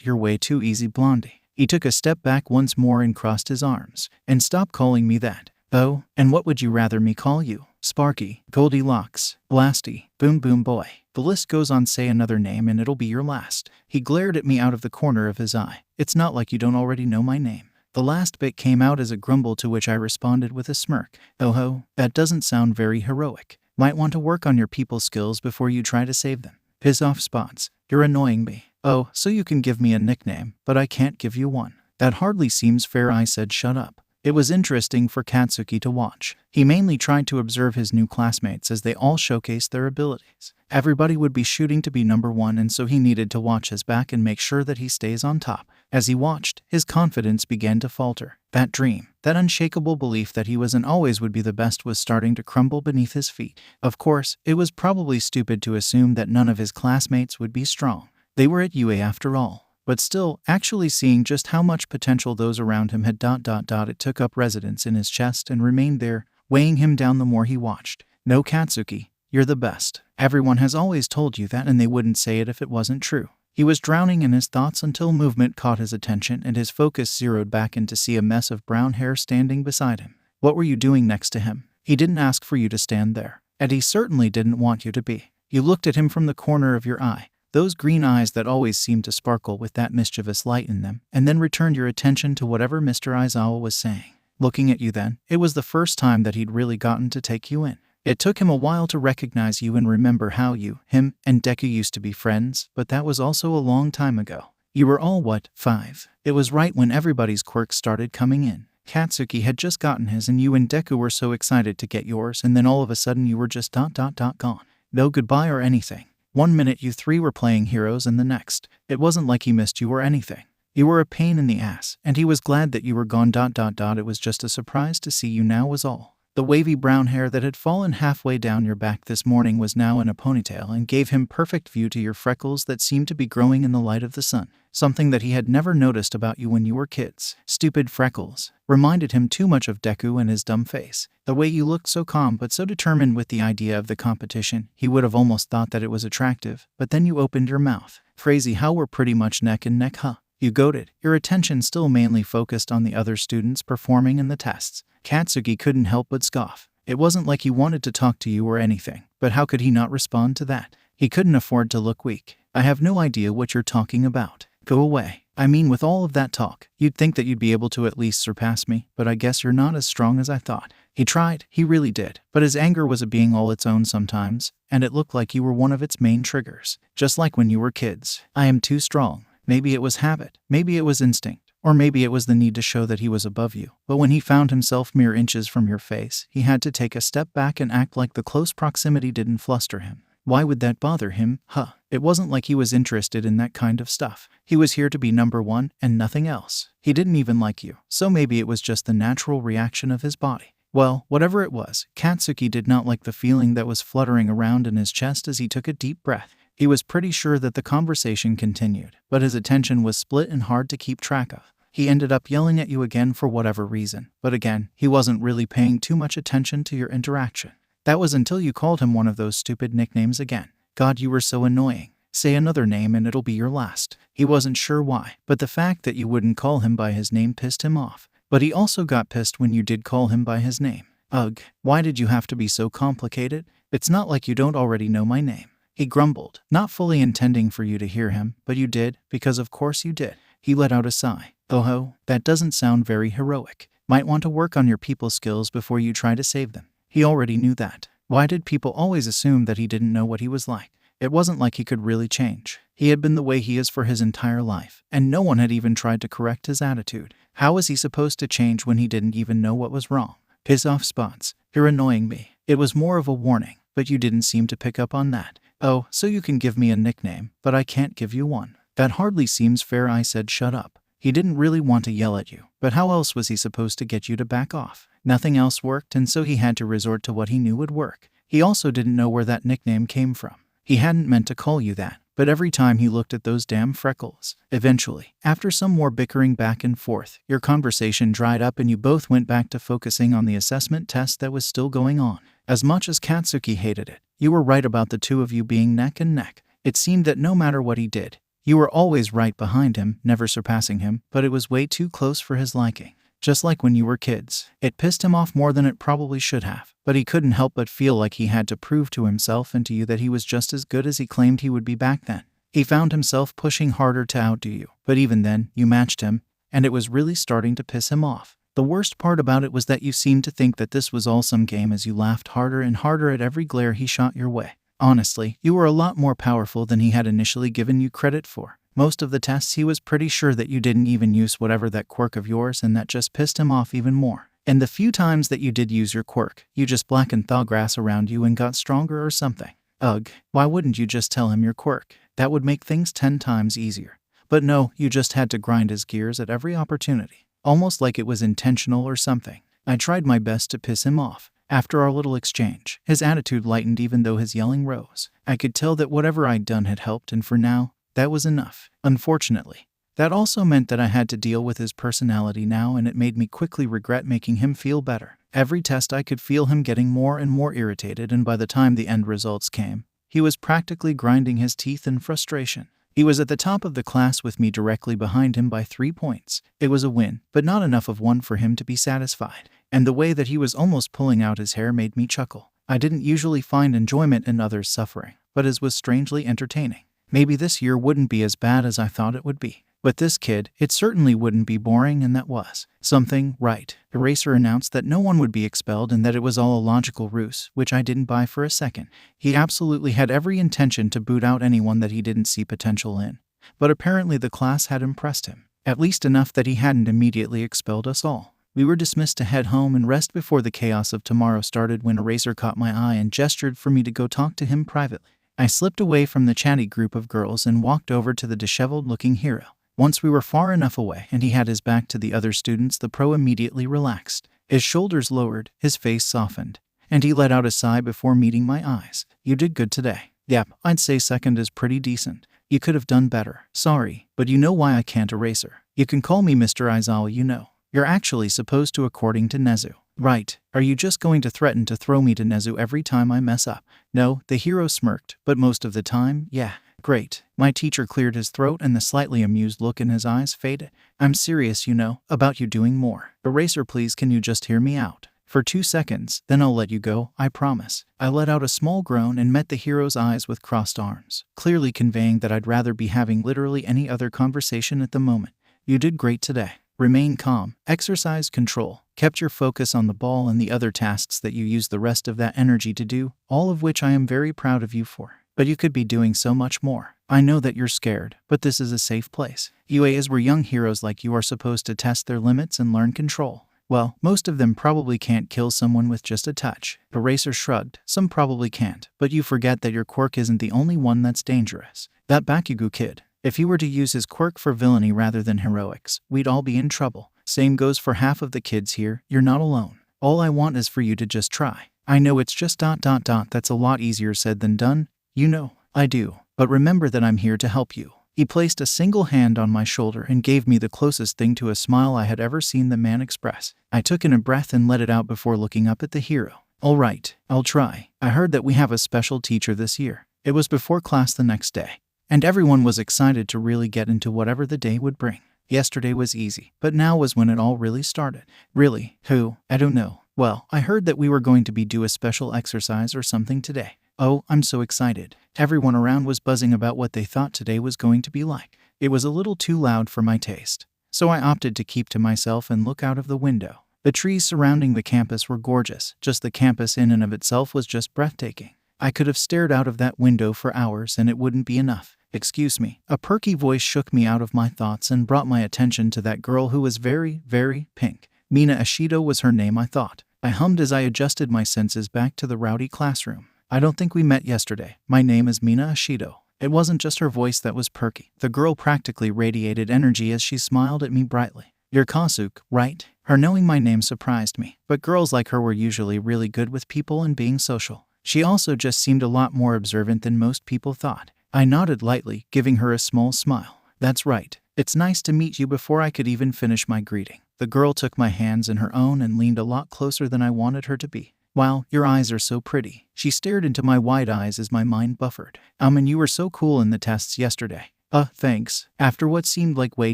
you're way too easy, Blondie. He took a step back once more and crossed his arms. And stop calling me that. Oh, and what would you rather me call you? Sparky, Goldilocks, Blasty, Boom Boom Boy. The list goes on. Say another name and it'll be your last. He glared at me out of the corner of his eye. It's not like you don't already know my name. The last bit came out as a grumble, to which I responded with a smirk. Oh ho, that doesn't sound very heroic. Might want to work on your people skills before you try to save them. Piss off, Spots. You're annoying me. Oh, so you can give me a nickname, but I can't give you one. That hardly seems fair, I said. Shut up. It was interesting for Katsuki to watch. He mainly tried to observe his new classmates as they all showcased their abilities. Everybody would be shooting to be number one, and so he needed to watch his back and make sure that he stays on top. As he watched, his confidence began to falter. That dream, that unshakable belief that he was and always would be the best, was starting to crumble beneath his feet. Of course, it was probably stupid to assume that none of his classmates would be strong. They were at UA after all. But still, actually seeing just how much potential those around him had ... It took up residence in his chest and remained there, weighing him down the more he watched. No, Katsuki, you're the best. Everyone has always told you that, and they wouldn't say it if it wasn't true. He was drowning in his thoughts until movement caught his attention and his focus zeroed back in to see a mess of brown hair standing beside him. What were you doing next to him? He didn't ask for you to stand there, and he certainly didn't want you to be. You looked at him from the corner of your eye, those green eyes that always seemed to sparkle with that mischievous light in them, and then returned your attention to whatever Mr. Aizawa was saying. Looking at you then, it was the first time that he'd really gotten to take you in. It took him a while to recognize you and remember how you, him, and Deku used to be friends, but that was also a long time ago. You were all what, 5? It was right when everybody's quirks started coming in. Katsuki had just gotten his and you and Deku were so excited to get yours, and then all of a sudden you were just ... gone. No goodbye or anything. One minute you three were playing heroes and the next, it wasn't like he missed you or anything. You were a pain in the ass, and he was glad that you were gone ... It was just a surprise to see you now was all. The wavy brown hair that had fallen halfway down your back this morning was now in a ponytail and gave him perfect view to your freckles that seemed to be growing in the light of the sun. Something that he had never noticed about you when you were kids. Stupid freckles. Reminded him too much of Deku and his dumb face. The way you looked so calm but so determined with the idea of the competition, he would have almost thought that it was attractive, but then you opened your mouth. Crazy how we're pretty much neck and neck, huh? You goaded, your attention still mainly focused on the other students performing in the tests. Katsuki couldn't help but scoff. It wasn't like he wanted to talk to you or anything, but how could he not respond to that? He couldn't afford to look weak. I have no idea what you're talking about. Go away. I mean, with all of that talk, you'd think that you'd be able to at least surpass me, but I guess you're not as strong as I thought. He tried, he really did, but his anger was a being all its own sometimes, and it looked like you were one of its main triggers. Just like when you were kids. I am too strong. Maybe it was habit, maybe it was instinct, or maybe it was the need to show that he was above you. But when he found himself mere inches from your face, he had to take a step back and act like the close proximity didn't fluster him. Why would that bother him, huh? It wasn't like he was interested in that kind of stuff. He was here to be number one and nothing else. He didn't even like you, so maybe it was just the natural reaction of his body. Well, whatever it was, Katsuki did not like the feeling that was fluttering around in his chest as he took a deep breath. He was pretty sure that the conversation continued, but his attention was split and hard to keep track of. He ended up yelling at you again for whatever reason, but again, he wasn't really paying too much attention to your interaction. That was until you called him one of those stupid nicknames again. God, you were so annoying. Say another name and it'll be your last. He wasn't sure why, but the fact that you wouldn't call him by his name pissed him off. But he also got pissed when you did call him by his name. Ugh, why did you have to be so complicated? It's not like you don't already know my name. he grumbled, not fully intending for you to hear him, but you did, because of course you did. He let out a sigh. Oh, that doesn't sound very heroic. Might want to work on your people skills before you try to save them. He already knew that. Why did people always assume that he didn't know what he was like? It wasn't like he could really change. He had been the way he is for his entire life, and no one had even tried to correct his attitude. How was he supposed to change when he didn't even know what was wrong? Piss off, Spots. You're annoying me. It was more of a warning, but you didn't seem to pick up on that. Oh, so you can give me a nickname, but I can't give you one. That hardly seems fair. I said shut up. He didn't really want to yell at you, but how else was he supposed to get you to back off? Nothing else worked, and so he had to resort to what he knew would work. He also didn't know where that nickname came from. He hadn't meant to call you that, but every time he looked at those damn freckles. Eventually, after some more bickering back and forth, your conversation dried up and you both went back to focusing on the assessment test that was still going on. As much as Katsuki hated it, you were right about the two of you being neck and neck. It seemed that no matter what he did, you were always right behind him, never surpassing him, but it was way too close for his liking. Just like when you were kids. It pissed him off more than it probably should have, but he couldn't help but feel like he had to prove to himself and to you that he was just as good as he claimed he would be back then. He found himself pushing harder to outdo you, but even then, you matched him, and it was really starting to piss him off. The worst part about it was that you seemed to think that this was all some game as you laughed harder and harder at every glare he shot your way. Honestly, you were a lot more powerful than he had initially given you credit for. Most of the tests he was pretty sure that you didn't even use whatever that quirk of yours, and that just pissed him off even more. And the few times that you did use your quirk, you just blackened tall grass around you and got stronger or something. Ugh, why wouldn't you just tell him your quirk? That would make things 10 times easier. But no, you just had to grind his gears at every opportunity. Almost like it was intentional or something. I tried my best to piss him off. After our little exchange, his attitude lightened even though his yelling rose. I could tell that whatever I'd done had helped, and for now, that was enough. Unfortunately, that also meant that I had to deal with his personality now, and it made me quickly regret making him feel better. Every test I could feel him getting more and more irritated, and by the time the end results came, he was practically grinding his teeth in frustration. He was at the top of the class with me directly behind him by 3 points. It was a win, but not enough of one for him to be satisfied. And the way that he was almost pulling out his hair made me chuckle. I didn't usually find enjoyment in others' suffering, but his was strangely entertaining. Maybe this year wouldn't be as bad as I thought it would be. But this kid, it certainly wouldn't be boring, and that was something, right? Eraser announced that no one would be expelled and that it was all a logical ruse, which I didn't buy for a second. He absolutely had every intention to boot out anyone that he didn't see potential in. But apparently the class had impressed him, at least enough that he hadn't immediately expelled us all. We were dismissed to head home and rest before the chaos of tomorrow started when Eraser caught my eye and gestured for me to go talk to him privately. I slipped away from the chatty group of girls and walked over to the disheveled-looking hero. Once we were far enough away and he had his back to the other students, the pro immediately relaxed. His shoulders lowered, his face softened, and he let out a sigh before meeting my eyes. You did good today. Yep, I'd say second is pretty decent. You could have done better. Sorry, but you know why I can't, Eraser. You can call me Mr. Aizawa, you know. You're actually supposed to, according to Nezu. Right, are you just going to threaten to throw me to Nezu every time I mess up? No, the hero smirked, but most of the time, yeah. Great. My teacher cleared his throat and the slightly amused look in his eyes faded. I'm serious, you know, about you doing more. Eraser, please, can you just hear me out? For 2 seconds, then I'll let you go, I promise. I let out a small groan and met the hero's eyes with crossed arms, clearly conveying that I'd rather be having literally any other conversation at the moment. You did great today. Remain calm, exercise control, kept your focus on the ball and the other tasks that you used the rest of that energy to do, all of which I am very proud of you for. But you could be doing so much more. I know that you're scared, but this is a safe place. UAs where young heroes like you are supposed to test their limits and learn control. Well, most of them probably can't kill someone with just a touch. Eraser shrugged. Some probably can't, but you forget that your quirk isn't the only one that's dangerous. That Bakugo kid, if he were to use his quirk for villainy rather than heroics, we'd all be in trouble. Same goes for half of the kids here. You're not alone. All I want is for you to just try. I know it's just ... That's a lot easier said than done. You know, I do. But remember that I'm here to help you. He placed a single hand on my shoulder and gave me the closest thing to a smile I had ever seen the man express. I took in a breath and let it out before looking up at the hero. All right, I'll try. I heard that we have a special teacher this year. It was before class the next day, and everyone was excited to really get into whatever the day would bring. Yesterday was easy, but now was when it all really started. Really? Who? I don't know. Well, I heard that we were going to do a special exercise or something today. Oh, I'm so excited. Everyone around was buzzing about what they thought today was going to be like. It was a little too loud for my taste, so I opted to keep to myself and look out of the window. The trees surrounding the campus were gorgeous. Just the campus in and of itself was just breathtaking. I could have stared out of that window for hours and it wouldn't be enough. Excuse me. A perky voice shook me out of my thoughts and brought my attention to that girl who was very, very pink. Mina Ashido was her name, I thought. I hummed as I adjusted my senses back to the rowdy classroom. I don't think we met yesterday. My name is Mina Ashido. It wasn't just her voice that was perky. The girl practically radiated energy as she smiled at me brightly. You're Kosuke, right? Her knowing my name surprised me, but girls like her were usually really good with people and being social. She also just seemed a lot more observant than most people thought. I nodded lightly, giving her a small smile. That's right. It's nice to meet you. Before I could even finish my greeting, the girl took my hands in her own and leaned a lot closer than I wanted her to be. Wow, your eyes are so pretty. She stared into my wide eyes as my mind buffered. And you were so cool in the tests yesterday. Thanks. After what seemed like way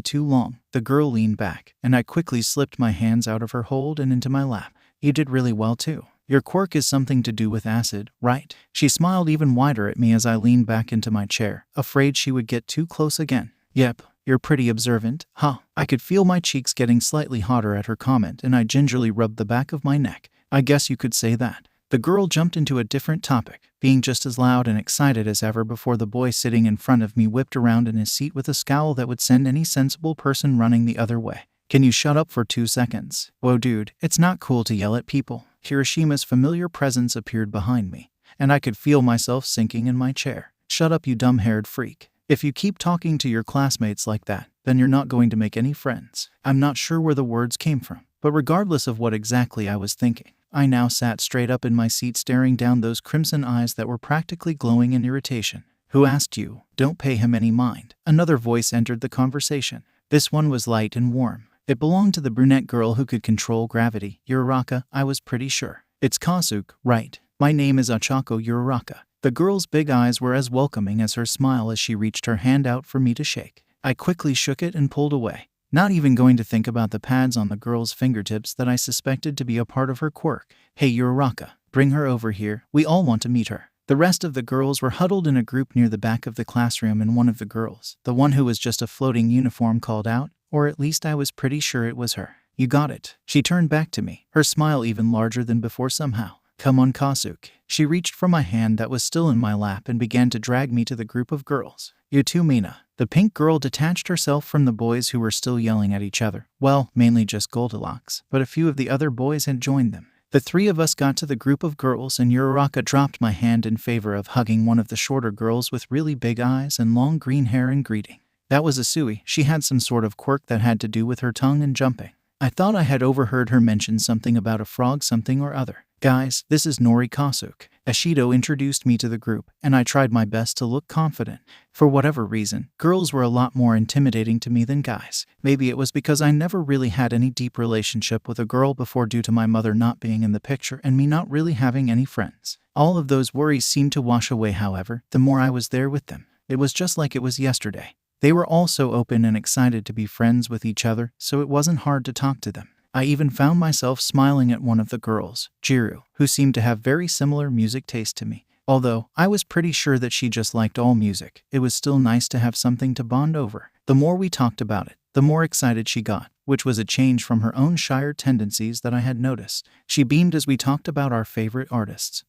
too long, the girl leaned back, and I quickly slipped my hands out of her hold and into my lap. You did really well too. Your quirk is something to do with acid, right? She smiled even wider at me as I leaned back into my chair, afraid she would get too close again. Yep, you're pretty observant, huh? I could feel my cheeks getting slightly hotter at her comment, and I gingerly rubbed the back of my neck. I guess you could say that. The girl jumped into a different topic, being just as loud and excited as ever before the boy sitting in front of me whipped around in his seat with a scowl that would send any sensible person running the other way. Can you shut up for 2 seconds? Whoa dude, it's not cool to yell at people. Hiroshima's familiar presence appeared behind me, and I could feel myself sinking in my chair. Shut up, you dumb-haired freak. If you keep talking to your classmates like that, then you're not going to make any friends. I'm not sure where the words came from, but regardless of what exactly I was thinking, I now sat straight up in my seat staring down those crimson eyes that were practically glowing in irritation. Who asked you? Don't pay him any mind. Another voice entered the conversation. This one was light and warm. It belonged to the brunette girl who could control gravity. 𝐴𝐸, I was pretty sure. It's Kosuke, right? My name is Ochako 𝐴𝐸. The girl's big eyes were as welcoming as her smile as she reached her hand out for me to shake. I quickly shook it and pulled away, not even going to think about the pads on the girl's fingertips that I suspected to be a part of her quirk. Hey 𝐴𝐸, bring her over here. We all want to meet her. The rest of the girls were huddled in a group near the back of the classroom, and one of the girls, the one who was just a floating uniform, called out, or at least I was pretty sure it was her. You got it. She turned back to me, her smile even larger than before somehow. Come on, Kosuke. She reached for my hand that was still in my lap and began to drag me to the group of girls. You too, Mina. The pink girl detached herself from the boys who were still yelling at each other. Well, mainly just Goldilocks, but a few of the other boys had joined them. The three of us got to the group of girls, and 𝐴𝐸 dropped my hand in favor of hugging one of the shorter girls with really big eyes and long green hair in greeting. That was 𝐴𝐸. She had some sort of quirk that had to do with her tongue and jumping. I thought I had overheard her mention something about a frog something or other. Guys, this is Nori Kosuke. Ashido introduced me to the group, and I tried my best to look confident. For whatever reason, girls were a lot more intimidating to me than guys. Maybe it was because I never really had any deep relationship with a girl before due to my mother not being in the picture and me not really having any friends. All of those worries seemed to wash away, however, the more I was there with them. It was just like it was yesterday. They were all so open and excited to be friends with each other, so it wasn't hard to talk to them. I even found myself smiling at one of the girls, Jiru, who seemed to have very similar music taste to me. Although I was pretty sure that she just liked all music, it was still nice to have something to bond over. The more we talked about it, the more excited she got, which was a change from her own shyer tendencies that I had noticed. She beamed as we talked about our favorite artists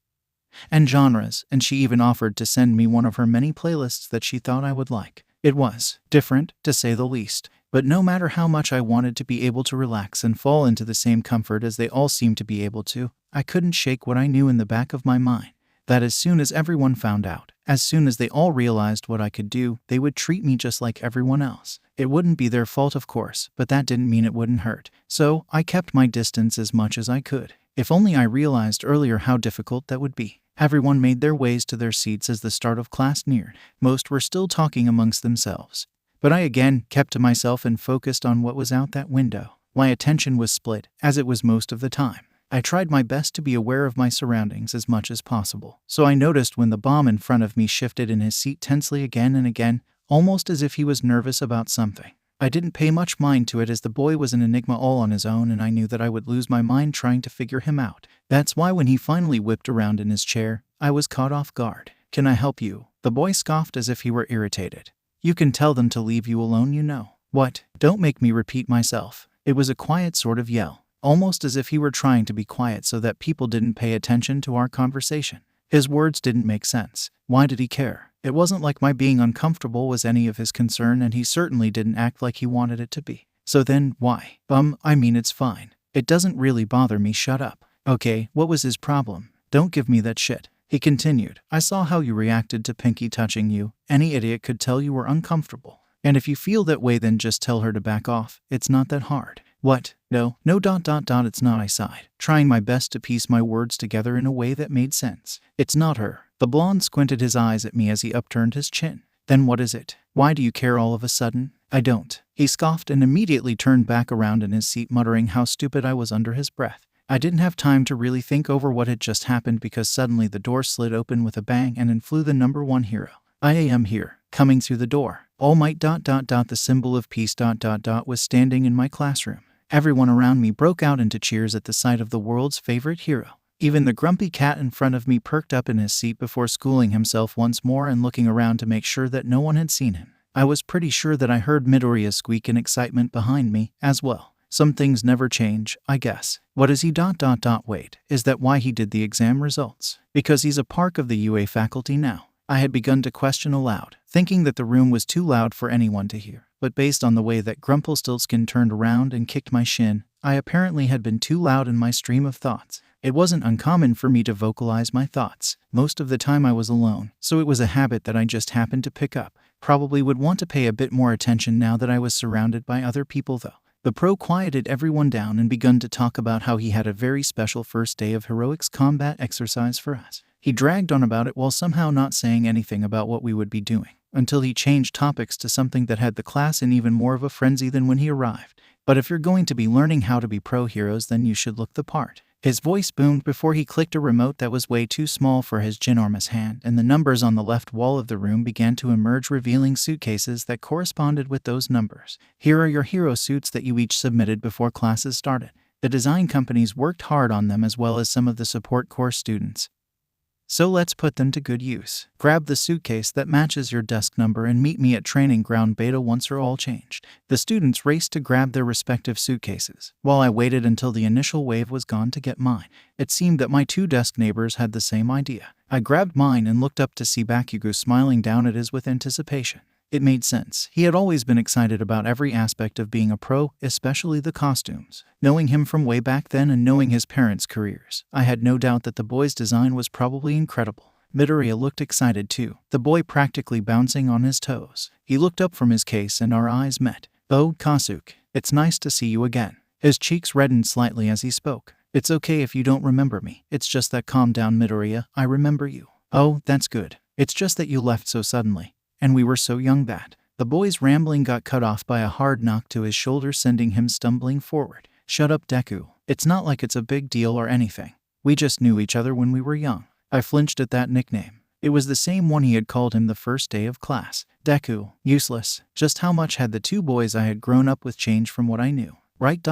and genres, and she even offered to send me one of her many playlists that she thought I would like. It was different, to say the least. But no matter how much I wanted to be able to relax and fall into the same comfort as they all seemed to be able to, I couldn't shake what I knew in the back of my mind. That as soon as everyone found out, as soon as they all realized what I could do, they would treat me just like everyone else. It wouldn't be their fault, of course, but that didn't mean it wouldn't hurt. So I kept my distance as much as I could. If only I realized earlier how difficult that would be. Everyone made their ways to their seats as the start of class neared. Most were still talking amongst themselves. But I again kept to myself and focused on what was out that window. My attention was split, as it was most of the time. I tried my best to be aware of my surroundings as much as possible. So I noticed when the bomb in front of me shifted in his seat tensely again and again, almost as if he was nervous about something. I didn't pay much mind to it, as the boy was an enigma all on his own, and I knew that I would lose my mind trying to figure him out. That's why when he finally whipped around in his chair, I was caught off guard. "Can I help you?" The boy scoffed as if he were irritated. "You can tell them to leave you alone, you know." "What?" "Don't make me repeat myself." It was a quiet sort of yell, almost as if he were trying to be quiet so that people didn't pay attention to our conversation. His words didn't make sense. Why did he care? It wasn't like my being uncomfortable was any of his concern, and he certainly didn't act like he wanted it to be. So then, why? I mean, it's fine. It doesn't really bother me, shut up. Okay, what was his problem? Don't give me that shit. He continued, "I saw how you reacted to Pinky touching you. Any idiot could tell you were uncomfortable. And if you feel that way, then just tell her to back off. It's not that hard." "What? No, it's not," I sighed, trying my best to piece my words together in a way that made sense. "It's not her." The blonde squinted his eyes at me as he upturned his chin. "Then what is it? Why do you care all of a sudden?" "I don't." He scoffed and immediately turned back around in his seat, muttering how stupid I was under his breath. I didn't have time to really think over what had just happened because suddenly the door slid open with a bang and in flew the #1 hero. "I am here." Coming through the door, All Might ... the symbol of peace ... was standing in my classroom. Everyone around me broke out into cheers at the sight of the world's favorite hero. Even the grumpy cat in front of me perked up in his seat before schooling himself once more and looking around to make sure that no one had seen him. I was pretty sure that I heard Midoriya squeak in excitement behind me as well. Some things never change, I guess. What is he ... Wait, is that why he did the exam results? Because he's a part of the UA faculty now. I had begun to question aloud, thinking that the room was too loud for anyone to hear. But based on the way that Grumpelstiltskin turned around and kicked my shin, I apparently had been too loud in my stream of thoughts. It wasn't uncommon for me to vocalize my thoughts. Most of the time I was alone, so it was a habit that I just happened to pick up. Probably would want to pay a bit more attention now that I was surrounded by other people though. The pro quieted everyone down and begun to talk about how he had a very special first day of heroics combat exercise for us. He dragged on about it while somehow not saying anything about what we would be doing, until he changed topics to something that had the class in even more of a frenzy than when he arrived. "But if you're going to be learning how to be pro heroes, then you should look the part." His voice boomed before he clicked a remote that was way too small for his ginormous hand, and the numbers on the left wall of the room began to emerge, revealing suitcases that corresponded with those numbers. "Here are your hero suits that you each submitted before classes started. The design companies worked hard on them as well as some of the support course students. So let's put them to good use. Grab the suitcase that matches your desk number and meet me at training ground beta once are all changed." The students raced to grab their respective suitcases, while I waited until the initial wave was gone to get mine. It seemed that my two desk neighbors had the same idea. I grabbed mine and looked up to see Bakugo smiling down at his with anticipation. It made sense. He had always been excited about every aspect of being a pro, especially the costumes. Knowing him from way back then and knowing his parents' careers, I had no doubt that the boy's design was probably incredible. Midoriya looked excited too, the boy practically bouncing on his toes. He looked up from his case and our eyes met. "Oh, Kosuke, it's nice to see you again." His cheeks reddened slightly as he spoke. "It's okay if you don't remember me. It's just that calm down, Midoriya. I remember you." "Oh, that's good. It's just that you left so suddenly. And we were so young that..." The boy's rambling got cut off by a hard knock to his shoulder, sending him stumbling forward. "Shut up, Deku. It's not like it's a big deal or anything. We just knew each other when we were young." I flinched at that nickname. It was the same one he had called him the first day of class. Deku, useless. Just how much had the two boys I had grown up with changed from what I knew? Right ...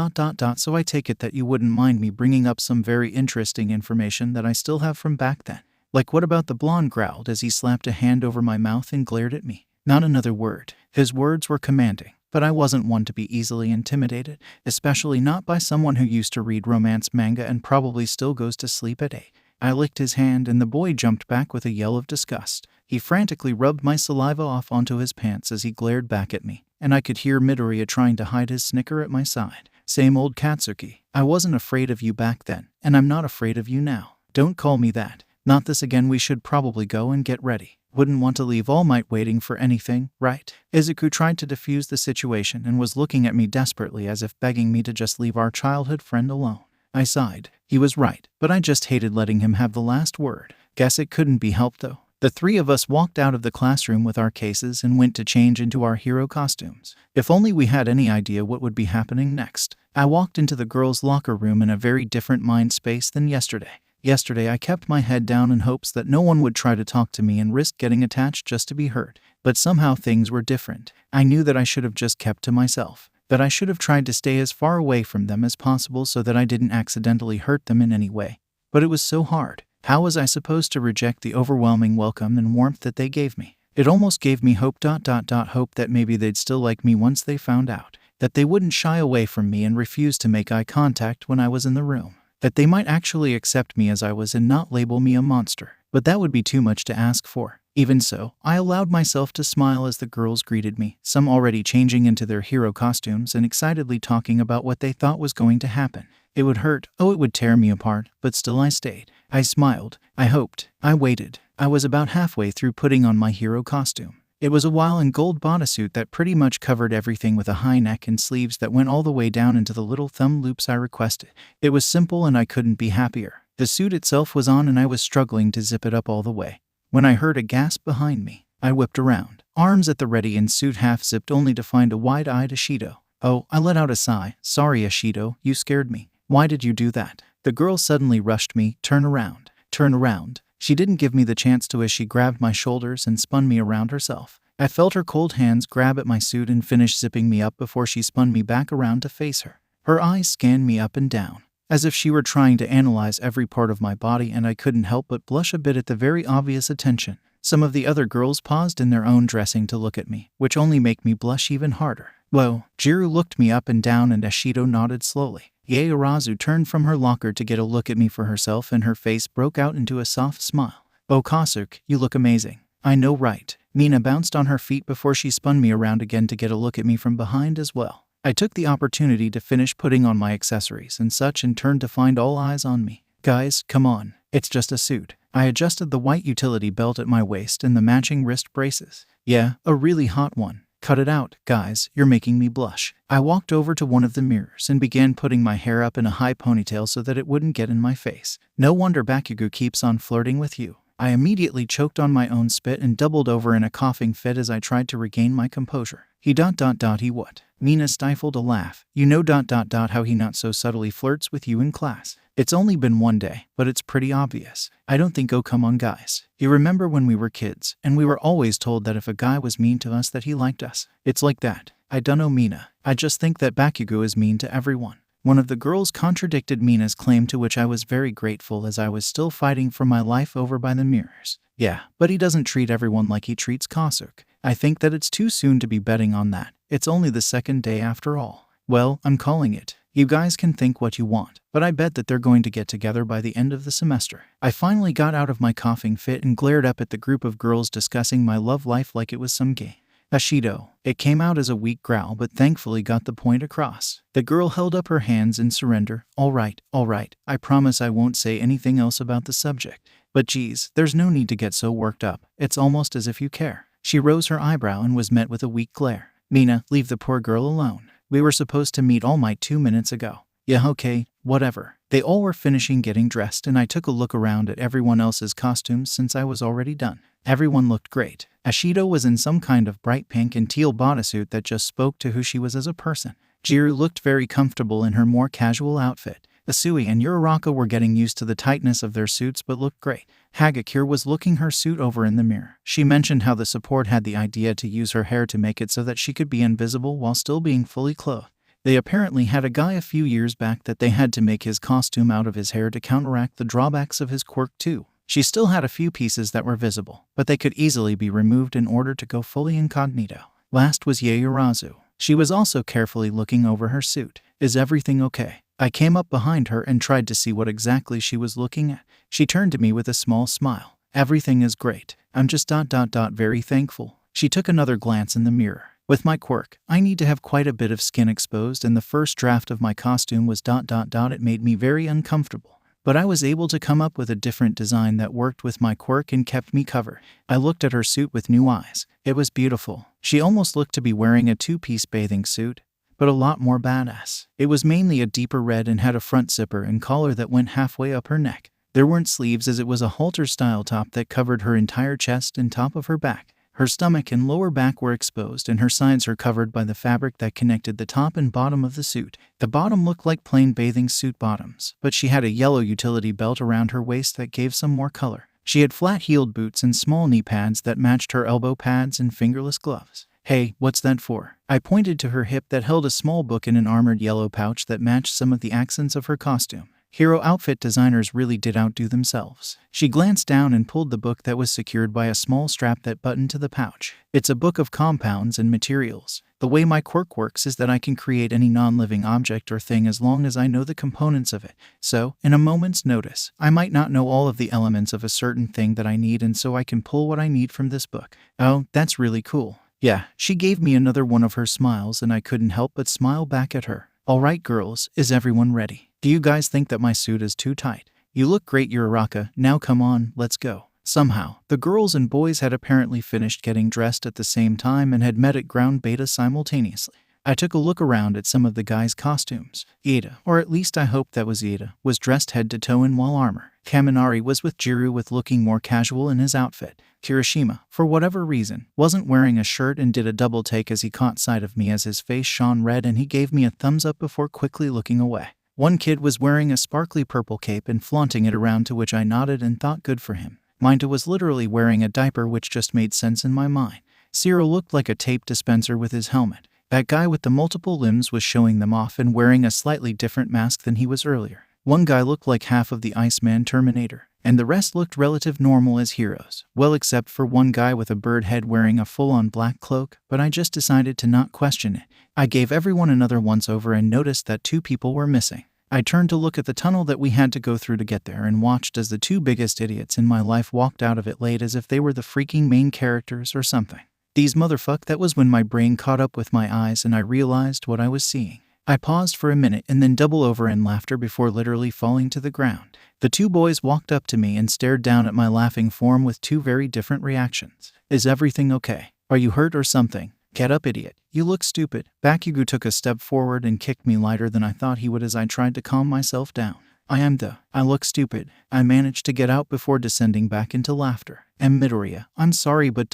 So I take it that you wouldn't mind me bringing up some very interesting information that I still have from back then. "Like what about?" the blonde growled as he slapped a hand over my mouth and glared at me. Not another word. His words were commanding, but I wasn't one to be easily intimidated, especially not by someone who used to read romance manga and probably still goes to sleep at 8. I licked his hand and the boy jumped back with a yell of disgust. He frantically rubbed my saliva off onto his pants as he glared back at me, and I could hear Midoriya trying to hide his snicker at my side. "Same old Katsuki. I wasn't afraid of you back then, and I'm not afraid of you now. Don't call me that. Not this again. We should probably go and get ready. Wouldn't want to leave All Might waiting for anything, right?" Izuku tried to defuse the situation and was looking at me desperately as if begging me to just leave our childhood friend alone. I sighed. He was right, but I just hated letting him have the last word. Guess it couldn't be helped though. The three of us walked out of the classroom with our cases and went to change into our hero costumes. If only we had any idea what would be happening next. I walked into the girls' locker room in a very different mind space than yesterday. Yesterday I kept my head down in hopes that no one would try to talk to me and risk getting attached just to be heard. But somehow things were different. I knew that I should have just kept to myself. That I should have tried to stay as far away from them as possible so that I didn't accidentally hurt them in any way. but it was so hard. How was I supposed to reject the overwhelming welcome and warmth that they gave me? It almost gave me hope that maybe they'd still like me once they found out, that they wouldn't shy away from me and refuse to make eye contact when I was in the room, that they might actually accept me as I was and not label me a monster. But that would be too much to ask for. Even so, I allowed myself to smile as the girls greeted me, some already changing into their hero costumes and excitedly talking about what they thought was going to happen. It would hurt, oh it would tear me apart, but still I stayed. I smiled, I hoped, I waited. I was about halfway through putting on my hero costume. It was a wild and gold bodysuit that pretty much covered everything with a high neck and sleeves that went all the way down into the little thumb loops I requested. It was simple and I couldn't be happier. The suit itself was on and I was struggling to zip it up all the way, when I heard a gasp behind me. I whipped around, arms at the ready and suit half-zipped only to find a wide-eyed 𝐻𝐸𝐸. Oh, I let out a sigh. Sorry 𝐻𝐸𝐸, you scared me. Why did you do that? The girl suddenly rushed me. Turn around. Turn around. She didn't give me the chance to as she grabbed my shoulders and spun me around herself. I felt her cold hands grab at my suit and finish zipping me up before she spun me back around to face her. Her eyes scanned me up and down, as if she were trying to analyze every part of my body, and I couldn't help but blush a bit at the very obvious attention. Some of the other girls paused in their own dressing to look at me, which only make me blush even harder. Whoa. Jiru looked me up and down and 𝐻𝐸𝐸 nodded slowly. Ieyasu turned from her locker to get a look at me for herself and her face broke out into a soft smile. Oh Kosuke, you look amazing. I know, right? Mina bounced on her feet before she spun me around again to get a look at me from behind as well. I took the opportunity to finish putting on my accessories and such and turned to find all eyes on me. Guys, come on. It's just a suit. I adjusted the white utility belt at my waist and the matching wrist braces. Yeah, a really hot one. Cut it out, guys, you're making me blush. I walked over to one of the mirrors and began putting my hair up in a high ponytail so that it wouldn't get in my face. No wonder Bakugo keeps on flirting with you. I immediately choked on my own spit and doubled over in a coughing fit as I tried to regain my composure. He what? Mina stifled a laugh. You know how he not so subtly flirts with you in class. It's only been one day, but it's pretty obvious. I don't think, oh come on guys. You remember when we were kids, and we were always told that if a guy was mean to us that he liked us. It's like that. I dunno Mina. I just think that Bakugo is mean to everyone. One of the girls contradicted Mina's claim, to which I was very grateful as I was still fighting for my life over by the mirrors. Yeah, but he doesn't treat everyone like he treats Kosuke. I think that it's too soon to be betting on that. It's only the second day after all. Well, I'm calling it. You guys can think what you want, but I bet that they're going to get together by the end of the semester. I finally got out of my coughing fit and glared up at the group of girls discussing my love life like it was some game. 𝐻𝐸𝐸𝐸. It came out as a weak growl but thankfully got the point across. The girl held up her hands in surrender. All right. I promise I won't say anything else about the subject. But geez, there's no need to get so worked up. It's almost as if you care. She rose her eyebrow and was met with a weak glare. Mina, leave the poor girl alone. We were supposed to meet all might 2 minutes ago. Yeah, okay, whatever. They all were finishing getting dressed and I took a look around at everyone else's costumes since I was already done. Everyone looked great. 𝐻𝐸𝐸𝐸 was in some kind of bright pink and teal bodysuit that just spoke to who she was as a person. Jiru looked very comfortable in her more casual outfit. Asui and Uraaraka were getting used to the tightness of their suits but looked great. Hagakure was looking her suit over in the mirror. She mentioned how the support had the idea to use her hair to make it so that she could be invisible while still being fully clothed. They apparently had a guy a few years back that they had to make his costume out of his hair to counteract the drawbacks of his quirk too. She still had a few pieces that were visible, but they could easily be removed in order to go fully incognito. Last was Ieyasu. She was also carefully looking over her suit. Is everything okay? I came up behind her and tried to see what exactly she was looking at. She turned to me with a small smile. Everything is great. I'm just very thankful. She took another glance in the mirror. With my quirk, I need to have quite a bit of skin exposed, and the first draft of my costume was It made me very uncomfortable. But I was able to come up with a different design that worked with my quirk and kept me covered. I looked at her suit with new eyes. It was beautiful. She almost looked to be wearing a two-piece bathing suit, but a lot more badass. It was mainly a deeper red and had a front zipper and collar that went halfway up her neck. There weren't sleeves as it was a halter-style top that covered her entire chest and top of her back. Her stomach and lower back were exposed and her sides are covered by the fabric that connected the top and bottom of the suit. The bottom looked like plain bathing suit bottoms, but she had a yellow utility belt around her waist that gave some more color. She had flat-heeled boots and small knee pads that matched her elbow pads and fingerless gloves. Hey, what's that for? I pointed to her hip that held a small book in an armored yellow pouch that matched some of the accents of her costume. Hero outfit designers really did outdo themselves. She glanced down and pulled the book that was secured by a small strap that buttoned to the pouch. It's a book of compounds and materials. The way my quirk works is that I can create any non-living object or thing as long as I know the components of it. So, in a moment's notice, I might not know all of the elements of a certain thing that I need, and so I can pull what I need from this book. Oh, that's really cool. Yeah, she gave me another one of her smiles, and I couldn't help but smile back at her. All right, girls, is everyone ready? Do you guys think that my suit is too tight? You look great, Uraraka. Now come on, let's go. Somehow, the girls and boys had apparently finished getting dressed at the same time and had met at ground beta simultaneously. I took a look around at some of the guys' costumes. 𝐴𝐻𝐻, or at least I hoped that was 𝐴𝐻𝐻, was dressed head to toe in wall armor. Kaminari was with Jiru with looking more casual in his outfit. Kirishima, for whatever reason, wasn't wearing a shirt and did a double take as he caught sight of me as his face shone red and he gave me a thumbs up before quickly looking away. One kid was wearing a sparkly purple cape and flaunting it around, to which I nodded and thought good for him. Mineta was literally wearing a diaper, which just made sense in my mind. Zero looked like a tape dispenser with his helmet. That guy with the multiple limbs was showing them off and wearing a slightly different mask than he was earlier. One guy looked like half of the Iceman Terminator, and the rest looked relative normal as heroes. Well, except for one guy with a bird head wearing a full-on black cloak, but I just decided to not question it. I gave everyone another once-over and noticed that 2 people were missing. I turned to look at the tunnel that we had to go through to get there and watched as the 2 biggest idiots in my life walked out of it late as if they were the freaking main characters or something. These motherfuck. That was when my brain caught up with my eyes and I realized what I was seeing. I paused for a minute and then doubled over in laughter before literally falling to the ground. The 2 boys walked up to me and stared down at my laughing form with 2 very different reactions. Is everything okay? Are you hurt or something? Get up, idiot. You look stupid. 𝐷𝑒𝐻 took a step forward and kicked me lighter than I thought he would as I tried to calm myself down. I look stupid. I managed to get out before descending back into laughter. Midoriya, I'm sorry, but ...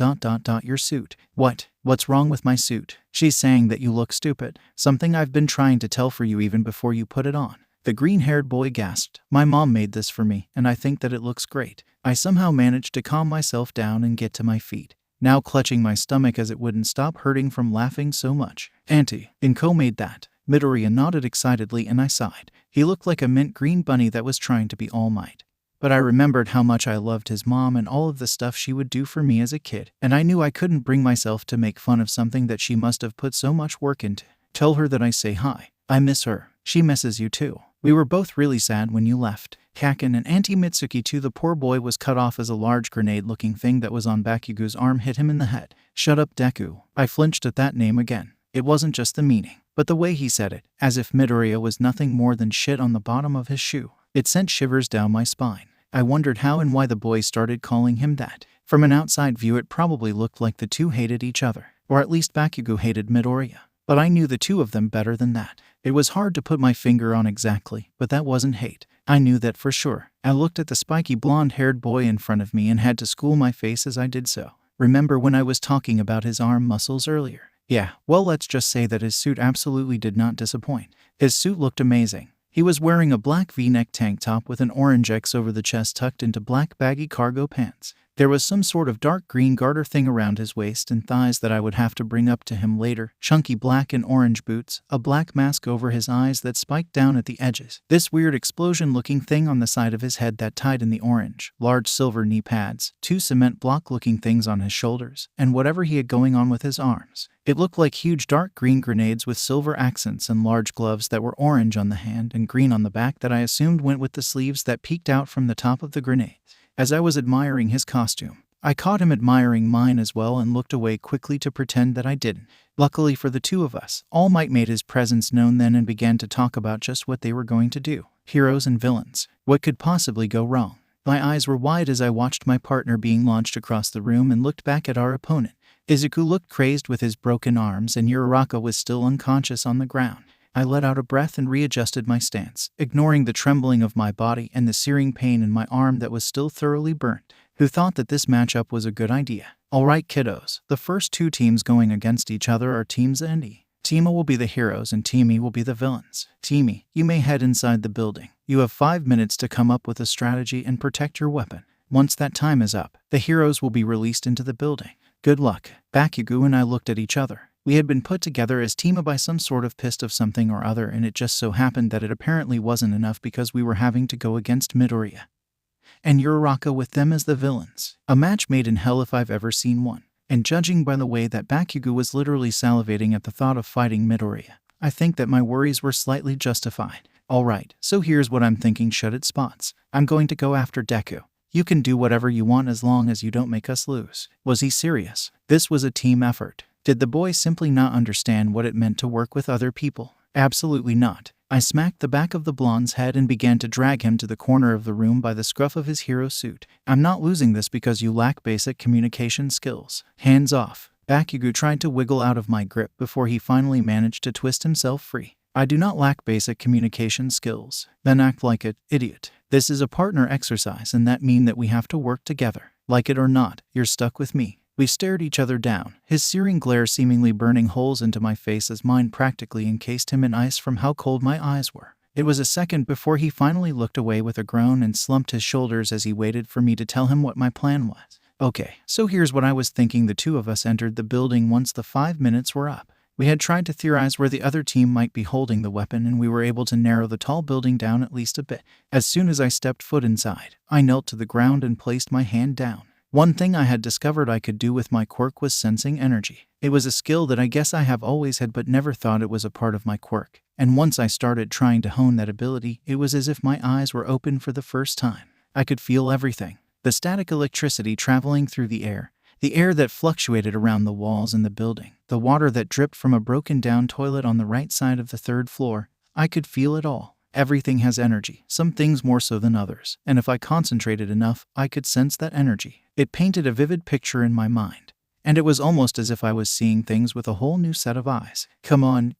your suit. What's wrong with my suit? She's saying that you look stupid. Something I've been trying to tell for you even before you put it on. The green-haired boy gasped. My mom made this for me, and I think that it looks great. I somehow managed to calm myself down and get to my feet, now clutching my stomach as it wouldn't stop hurting from laughing so much. Auntie, 𝐴𝐻𝐻 made that. Midoriya nodded excitedly and I sighed. He looked like a mint green bunny that was trying to be All Might. But I remembered how much I loved his mom and all of the stuff she would do for me as a kid, and I knew I couldn't bring myself to make fun of something that she must have put so much work into. Tell her that I say hi. I miss her. She misses you too. We were both really sad when you left. Kaken and Auntie Mitsuki too. The poor boy was cut off as a large grenade-looking thing that was on 𝐷𝑒𝐻's arm hit him in the head. Shut up, Deku. I flinched at that name again. It wasn't just the meaning, but the way he said it, as if Midoriya was nothing more than shit on the bottom of his shoe. It sent shivers down my spine. I wondered how and why the boys started calling him that. From an outside view it probably looked like the 2 hated each other, or at least 𝐷𝑒𝐻 hated Midoriya. But I knew the 2 of them better than that. It was hard to put my finger on exactly, but that wasn't hate. I knew that for sure. I looked at the spiky blonde-haired boy in front of me and had to school my face as I did so. Remember when I was talking about his arm muscles earlier? Yeah, well, let's just say that his suit absolutely did not disappoint. His suit looked amazing. He was wearing a black V-neck tank top with an orange X over the chest tucked into black baggy cargo pants. There was some sort of dark green garter thing around his waist and thighs that I would have to bring up to him later, chunky black and orange boots, a black mask over his eyes that spiked down at the edges, this weird explosion-looking thing on the side of his head that tied in the orange, large silver knee pads, 2 cement block-looking things on his shoulders, and whatever he had going on with his arms. It looked like huge dark green grenades with silver accents and large gloves that were orange on the hand and green on the back that I assumed went with the sleeves that peeked out from the top of the grenades. As I was admiring his costume, I caught him admiring mine as well and looked away quickly to pretend that I didn't. Luckily for the 2 of us, All Might made his presence known then and began to talk about just what they were going to do. Heroes and villains. What could possibly go wrong? My eyes were wide as I watched my partner being launched across the room and looked back at our opponent. Izuku looked crazed with his broken arms and Uraraka was still unconscious on the ground. I let out a breath and readjusted my stance, ignoring the trembling of my body and the searing pain in my arm that was still thoroughly burnt. Who thought that this matchup was a good idea? Alright kiddos, the first 2 teams going against each other are Team Z and E. Team A will be the heroes and Team E will be the villains. Team E, you may head inside the building. You have 5 minutes to come up with a strategy and protect your weapon. Once that time is up, the heroes will be released into the building. Good luck. 𝐷𝑒𝐻 and I looked at each other. We had been put together as team by some sort of pissed of something or other, and it just so happened that it apparently wasn't enough because we were having to go against Midoriya and 𝐸 with them as the villains. A match made in hell if I've ever seen one. And judging by the way that Bakugo was literally salivating at the thought of fighting Midoriya, I think that my worries were slightly justified. Alright, so here's what I'm thinking, shut it spots. I'm going to go after Deku. You can do whatever you want as long as you don't make us lose. Was he serious? This was a team effort. Did the boy simply not understand what it meant to work with other people? Absolutely not. I smacked the back of the blonde's head and began to drag him to the corner of the room by the scruff of his hero suit. I'm not losing this because you lack basic communication skills. Hands off. Bakugo tried to wiggle out of my grip before he finally managed to twist himself free. I do not lack basic communication skills. Then act like it, idiot. This is a partner exercise, and that means that we have to work together. Like it or not, you're stuck with me. We stared each other down, his searing glare seemingly burning holes into my face as mine practically encased him in ice from how cold my eyes were. It was a second before he finally looked away with a groan and slumped his shoulders as he waited for me to tell him what my plan was. Okay, so here's what I was thinking. The two of us entered the building once the 5 minutes were up. We had tried to theorize where the other team might be holding the weapon, and we were able to narrow the tall building down at least a bit. As soon as I stepped foot inside, I knelt to the ground and placed my hand down. One thing I had discovered I could do with my quirk was sensing energy. It was a skill that I guess I have always had but never thought it was a part of my quirk. And once I started trying to hone that ability, it was as if my eyes were open for the first time. I could feel everything. The static electricity traveling through the air that fluctuated around the walls in the building, the water that dripped from a broken down toilet on the right side of the 3rd floor. I could feel it all. Everything has energy, some things more so than others, and if I concentrated enough, I could sense that energy. It painted a vivid picture in my mind, and it was almost as if I was seeing things with a whole new set of eyes. Come on,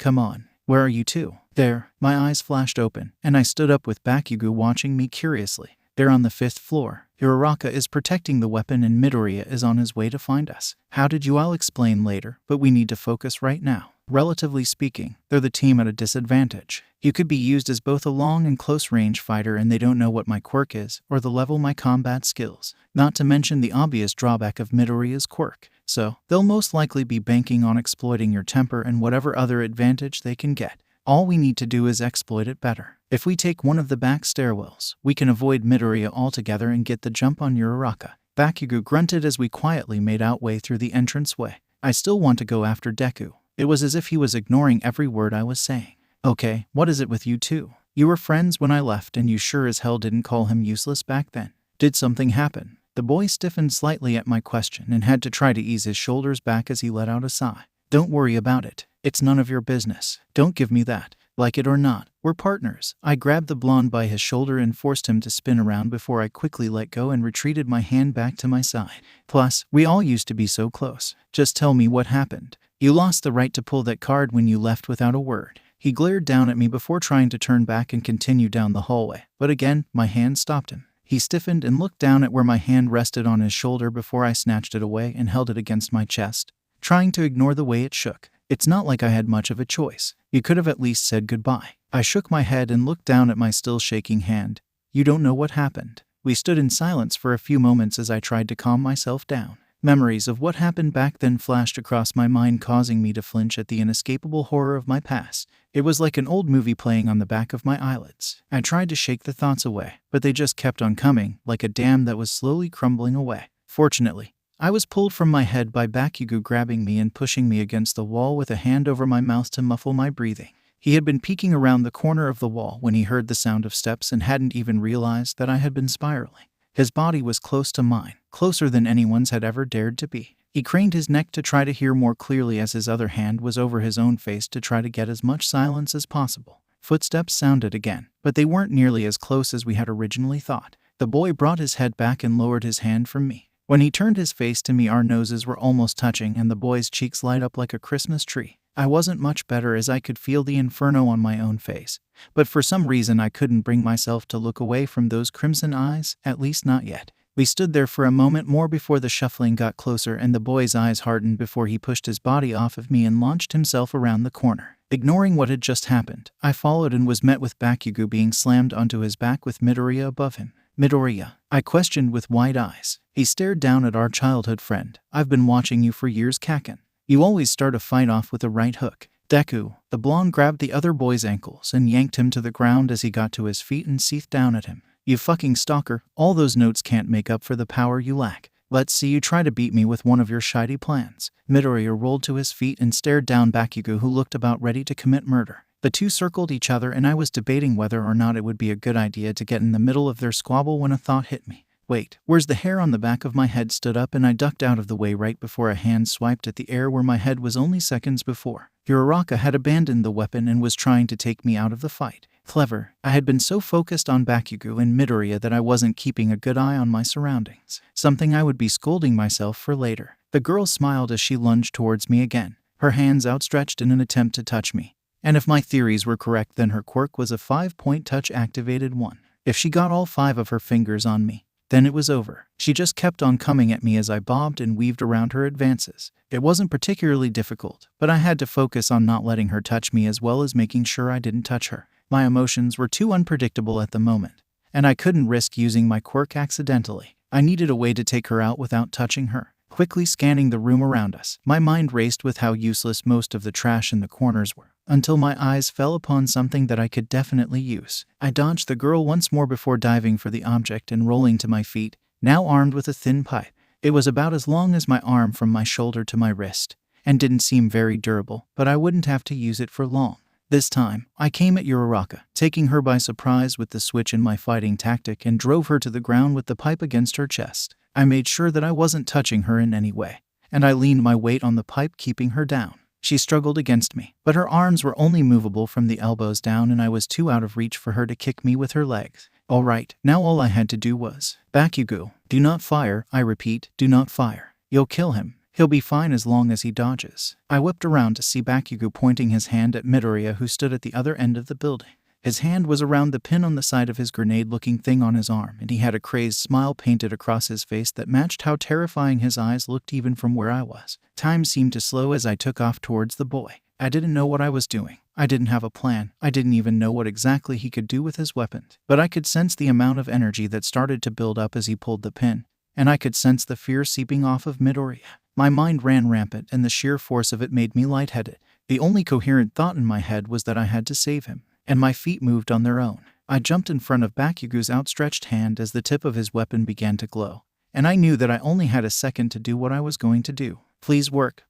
where are you two? There, my eyes flashed open, and I stood up with Bakugo watching me curiously. They're on the 5th floor. 𝐸 is protecting the weapon and Midoriya is on his way to find us. How did you? I'll explain later, but we need to focus right now. Relatively speaking, they're the team at a disadvantage. You could be used as both a long and close range fighter and they don't know what my quirk is or the level my combat skills. Not to mention the obvious drawback of Midoriya's quirk. So, they'll most likely be banking on exploiting your temper and whatever other advantage they can get. All we need to do is exploit it better. If we take one of the back stairwells, we can avoid Midoriya altogether and get the jump on 𝐸. Bakugo grunted as we quietly made our way through the entranceway. I still want to go after Deku. It was as if he was ignoring every word I was saying. Okay, what is it with you two? You were friends when I left and you sure as hell didn't call him useless back then. Did something happen? The boy stiffened slightly at my question and had to try to ease his shoulders back as he let out a sigh. Don't worry about it. It's none of your business. Don't give me that. Like it or not, we're partners. I grabbed the blonde by his shoulder and forced him to spin around before I quickly let go and retreated my hand back to my side. Plus, we all used to be so close. Just tell me what happened. You lost the right to pull that card when you left without a word. He glared down at me before trying to turn back and continue down the hallway, but again, my hand stopped him. He stiffened and looked down at where my hand rested on his shoulder before I snatched it away and held it against my chest, trying to ignore the way it shook. It's not like I had much of a choice. You could have at least said goodbye. I shook my head and looked down at my still shaking hand. You don't know what happened. We stood in silence for a few moments as I tried to calm myself down. Memories of what happened back then flashed across my mind, causing me to flinch at the inescapable horror of my past. It was like an old movie playing on the back of my eyelids. I tried to shake the thoughts away, but they just kept on coming, like a dam that was slowly crumbling away. Fortunately, I was pulled from my head by Bakugo grabbing me and pushing me against the wall with a hand over my mouth to muffle my breathing. He had been peeking around the corner of the wall when he heard the sound of steps and hadn't even realized that I had been spiraling. His body was close to mine, closer than anyone's had ever dared to be. He craned his neck to try to hear more clearly as his other hand was over his own face to try to get as much silence as possible. Footsteps sounded again, but they weren't nearly as close as we had originally thought. The boy brought his head back and lowered his hand from me. When he turned his face to me, our noses were almost touching and the boy's cheeks light up like a Christmas tree. I wasn't much better as I could feel the inferno on my own face, but for some reason I couldn't bring myself to look away from those crimson eyes, at least not yet. We stood there for a moment more before the shuffling got closer and the boy's eyes hardened before he pushed his body off of me and launched himself around the corner. Ignoring what had just happened, I followed and was met with Bakugo being slammed onto his back with Midoriya above him. Midoriya, I questioned with wide eyes. He stared down at our childhood friend. I've been watching you for years, 𝐽𝐻. You always start a fight off with a right hook. Deku, the blonde, grabbed the other boy's ankles and yanked him to the ground as he got to his feet and seethed down at him. You fucking stalker, all those notes can't make up for the power you lack. Let's see you try to beat me with one of your shitty plans. Midoriya rolled to his feet and stared down Bakugo, who looked about ready to commit murder. The two circled each other, and I was debating whether or not it would be a good idea to get in the middle of their squabble when a thought hit me. Wait, where's the hair on the back of my head? Stood up and I ducked out of the way right before a hand swiped at the air where my head was only seconds before. Uraraka had abandoned the weapon and was trying to take me out of the fight. Clever. I had been so focused on Bakugo and Midoriya that I wasn't keeping a good eye on my surroundings. Something I would be scolding myself for later. The girl smiled as she lunged towards me again, her hands outstretched in an attempt to touch me. And if my theories were correct, then her quirk was a 5-point touch activated one. If she got all 5 of her fingers on me, then it was over. She just kept on coming at me as I bobbed and weaved around her advances. It wasn't particularly difficult, but I had to focus on not letting her touch me as well as making sure I didn't touch her. My emotions were too unpredictable at the moment, and I couldn't risk using my quirk accidentally. I needed a way to take her out without touching her. Quickly scanning the room around us, my mind raced with how useless most of the trash in the corners were, until my eyes fell upon something that I could definitely use. I dodged the girl once more before diving for the object and rolling to my feet, now armed with a thin pipe. It was about as long as my arm from my shoulder to my wrist, and didn't seem very durable, but I wouldn't have to use it for long. This time, I came at Uraraka, taking her by surprise with the switch in my fighting tactic, and drove her to the ground with the pipe against her chest. I made sure that I wasn't touching her in any way, and I leaned my weight on the pipe, keeping her down. She struggled against me, but her arms were only movable from the elbows down, and I was too out of reach for her to kick me with her legs. All right, now all I had to do was, Bakugo, do not fire. I repeat, do not fire. You'll kill him. He'll be fine as long as he dodges. I whipped around to see Bakugo pointing his hand at Midoriya, who stood at the other end of the building. His hand was around the pin on the side of his grenade-looking thing on his arm, and he had a crazed smile painted across his face that matched how terrifying his eyes looked even from where I was. Time seemed to slow as I took off towards the boy. I didn't know what I was doing. I didn't have a plan. I didn't even know what exactly he could do with his weapon. But I could sense the amount of energy that started to build up as he pulled the pin, and I could sense the fear seeping off of Midoriya. My mind ran rampant, and the sheer force of it made me lightheaded. The only coherent thought in my head was that I had to save him, and my feet moved on their own. I jumped in front of Bakugo's outstretched hand as the tip of his weapon began to glow, and I knew that I only had a second to do what I was going to do. Please work,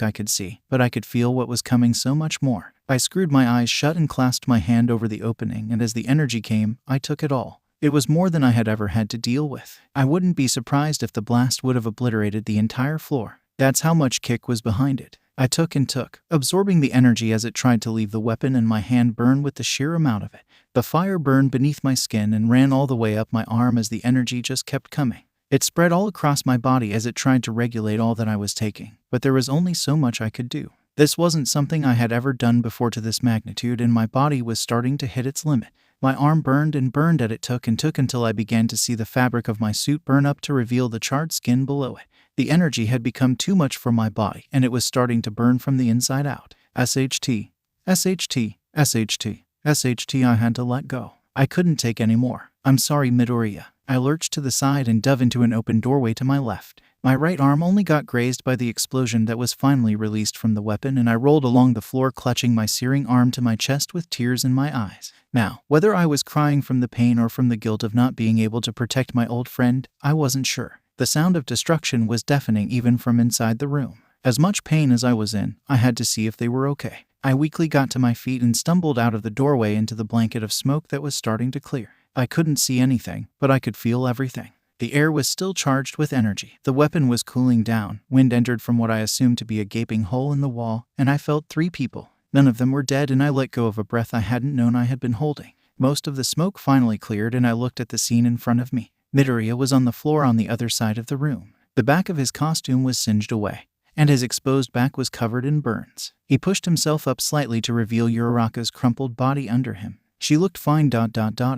I could see, but I could feel what was coming so much more. I screwed my eyes shut and clasped my hand over the opening, and as the energy came, I took it all. It was more than I had ever had to deal with. I wouldn't be surprised if the blast would have obliterated the entire floor. That's how much kick was behind it. I took and took, absorbing the energy as it tried to leave the weapon, and my hand burned with the sheer amount of it. The fire burned beneath my skin and ran all the way up my arm as the energy just kept coming. It spread all across my body as it tried to regulate all that I was taking, but there was only so much I could do. This wasn't something I had ever done before to this magnitude, and my body was starting to hit its limit. My arm burned and burned as it took and took until I began to see the fabric of my suit burn up to reveal the charred skin below it. The energy had become too much for my body, and it was starting to burn from the inside out. SHT, SHT, SHT, SHT. I had to let go. I couldn't take any more. I'm sorry, Midoriya. I lurched to the side and dove into an open doorway to my left. My right arm only got grazed by the explosion that was finally released from the weapon, and I rolled along the floor, clutching my searing arm to my chest with tears in my eyes. Now, whether I was crying from the pain or from the guilt of not being able to protect my old friend, I wasn't sure. The sound of destruction was deafening even from inside the room. As much pain as I was in, I had to see if they were okay. I weakly got to my feet and stumbled out of the doorway into the blanket of smoke that was starting to clear. I couldn't see anything, but I could feel everything. The air was still charged with energy. The weapon was cooling down. Wind entered from what I assumed to be a gaping hole in the wall, and I felt 3 people. None of them were dead, and I let go of a breath I hadn't known I had been holding. Most of the smoke finally cleared, and I looked at the scene in front of me. Midoriya was on the floor on the other side of the room. The back of his costume was singed away, and his exposed back was covered in burns. He pushed himself up slightly to reveal Uraraka's crumpled body under him. She looked fine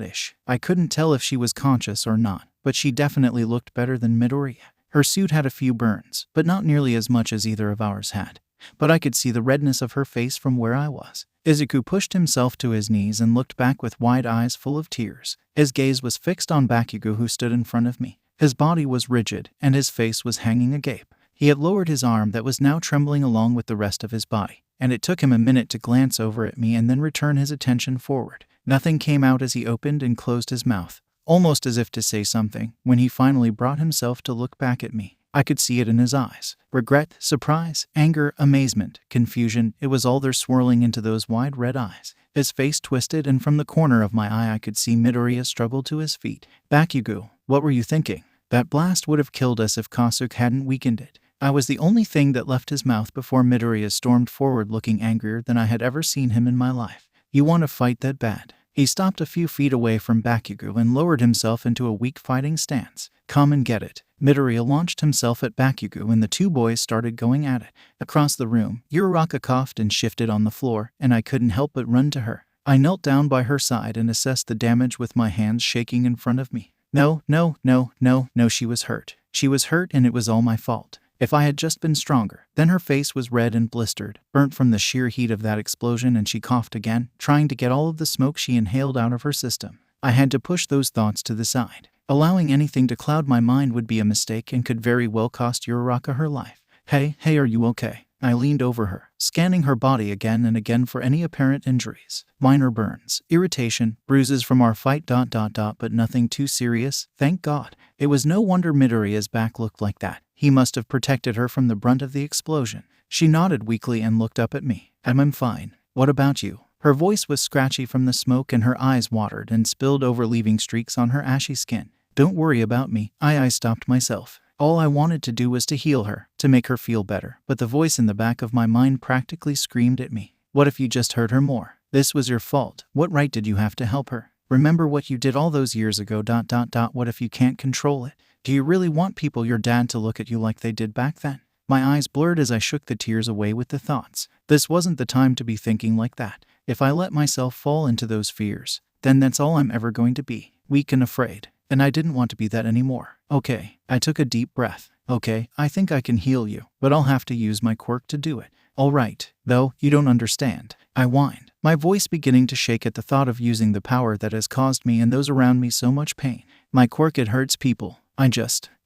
ish. I couldn't tell if she was conscious or not, but she definitely looked better than Midoriya. Her suit had a few burns, but not nearly as much as either of ours had. But I could see the redness of her face from where I was. Izuku pushed himself to his knees and looked back with wide eyes full of tears. His gaze was fixed on Bakugo, who stood in front of me. His body was rigid, and his face was hanging agape. He had lowered his arm that was now trembling along with the rest of his body, and it took him a minute to glance over at me and then return his attention forward. Nothing came out as he opened and closed his mouth, almost as if to say something, when he finally brought himself to look back at me. I could see it in his eyes. Regret, surprise, anger, amazement, confusion, it was all there swirling into those wide red eyes. His face twisted, and from the corner of my eye I could see Midoriya struggle to his feet. Bakugo, what were you thinking? That blast would have killed us if Kosuke hadn't weakened it. I was the only thing that left his mouth before Midoriya stormed forward looking angrier than I had ever seen him in my life. You want to fight that bad? He stopped a few feet away from Bakugo and lowered himself into a weak fighting stance. Come and get it. Midoriya launched himself at Bakugo and the two boys started going at it. Across the room, Uraraka coughed and shifted on the floor, and I couldn't help but run to her. I knelt down by her side and assessed the damage with my hands shaking in front of me. No, she was hurt. She was hurt, and it was all my fault. If I had just been stronger. Then her face was red and blistered, burnt from the sheer heat of that explosion, and she coughed again, trying to get all of the smoke she inhaled out of her system. I had to push those thoughts to the side. Allowing anything to cloud my mind would be a mistake and could very well cost Uraraka her life. Hey, are you okay? I leaned over her, scanning her body again and again for any apparent injuries. Minor burns, irritation, bruises from our fight ... but nothing too serious, thank God. It was no wonder Midoriya's back looked like that. He must have protected her from the brunt of the explosion. She nodded weakly and looked up at me. I'm fine. What about you? Her voice was scratchy from the smoke and her eyes watered and spilled over, leaving streaks on her ashy skin. Don't worry about me. I stopped myself. All I wanted to do was to heal her, to make her feel better, but the voice in the back of my mind practically screamed at me. What if you just hurt her more? This was your fault. What right did you have to help her? Remember what you did all those years ago ... What if you can't control it? Do you really want people, your dad, to look at you like they did back then? My eyes blurred as I shook the tears away with the thoughts. This wasn't the time to be thinking like that. If I let myself fall into those fears, then that's all I'm ever going to be, weak and afraid. And I didn't want to be that anymore. Okay, I took a deep breath. Okay, I think I can heal you, but I'll have to use my quirk to do it. All right, though, you don't understand. I whined, my voice beginning to shake at the thought of using the power that has caused me and those around me so much pain. My quirk, it hurts people. I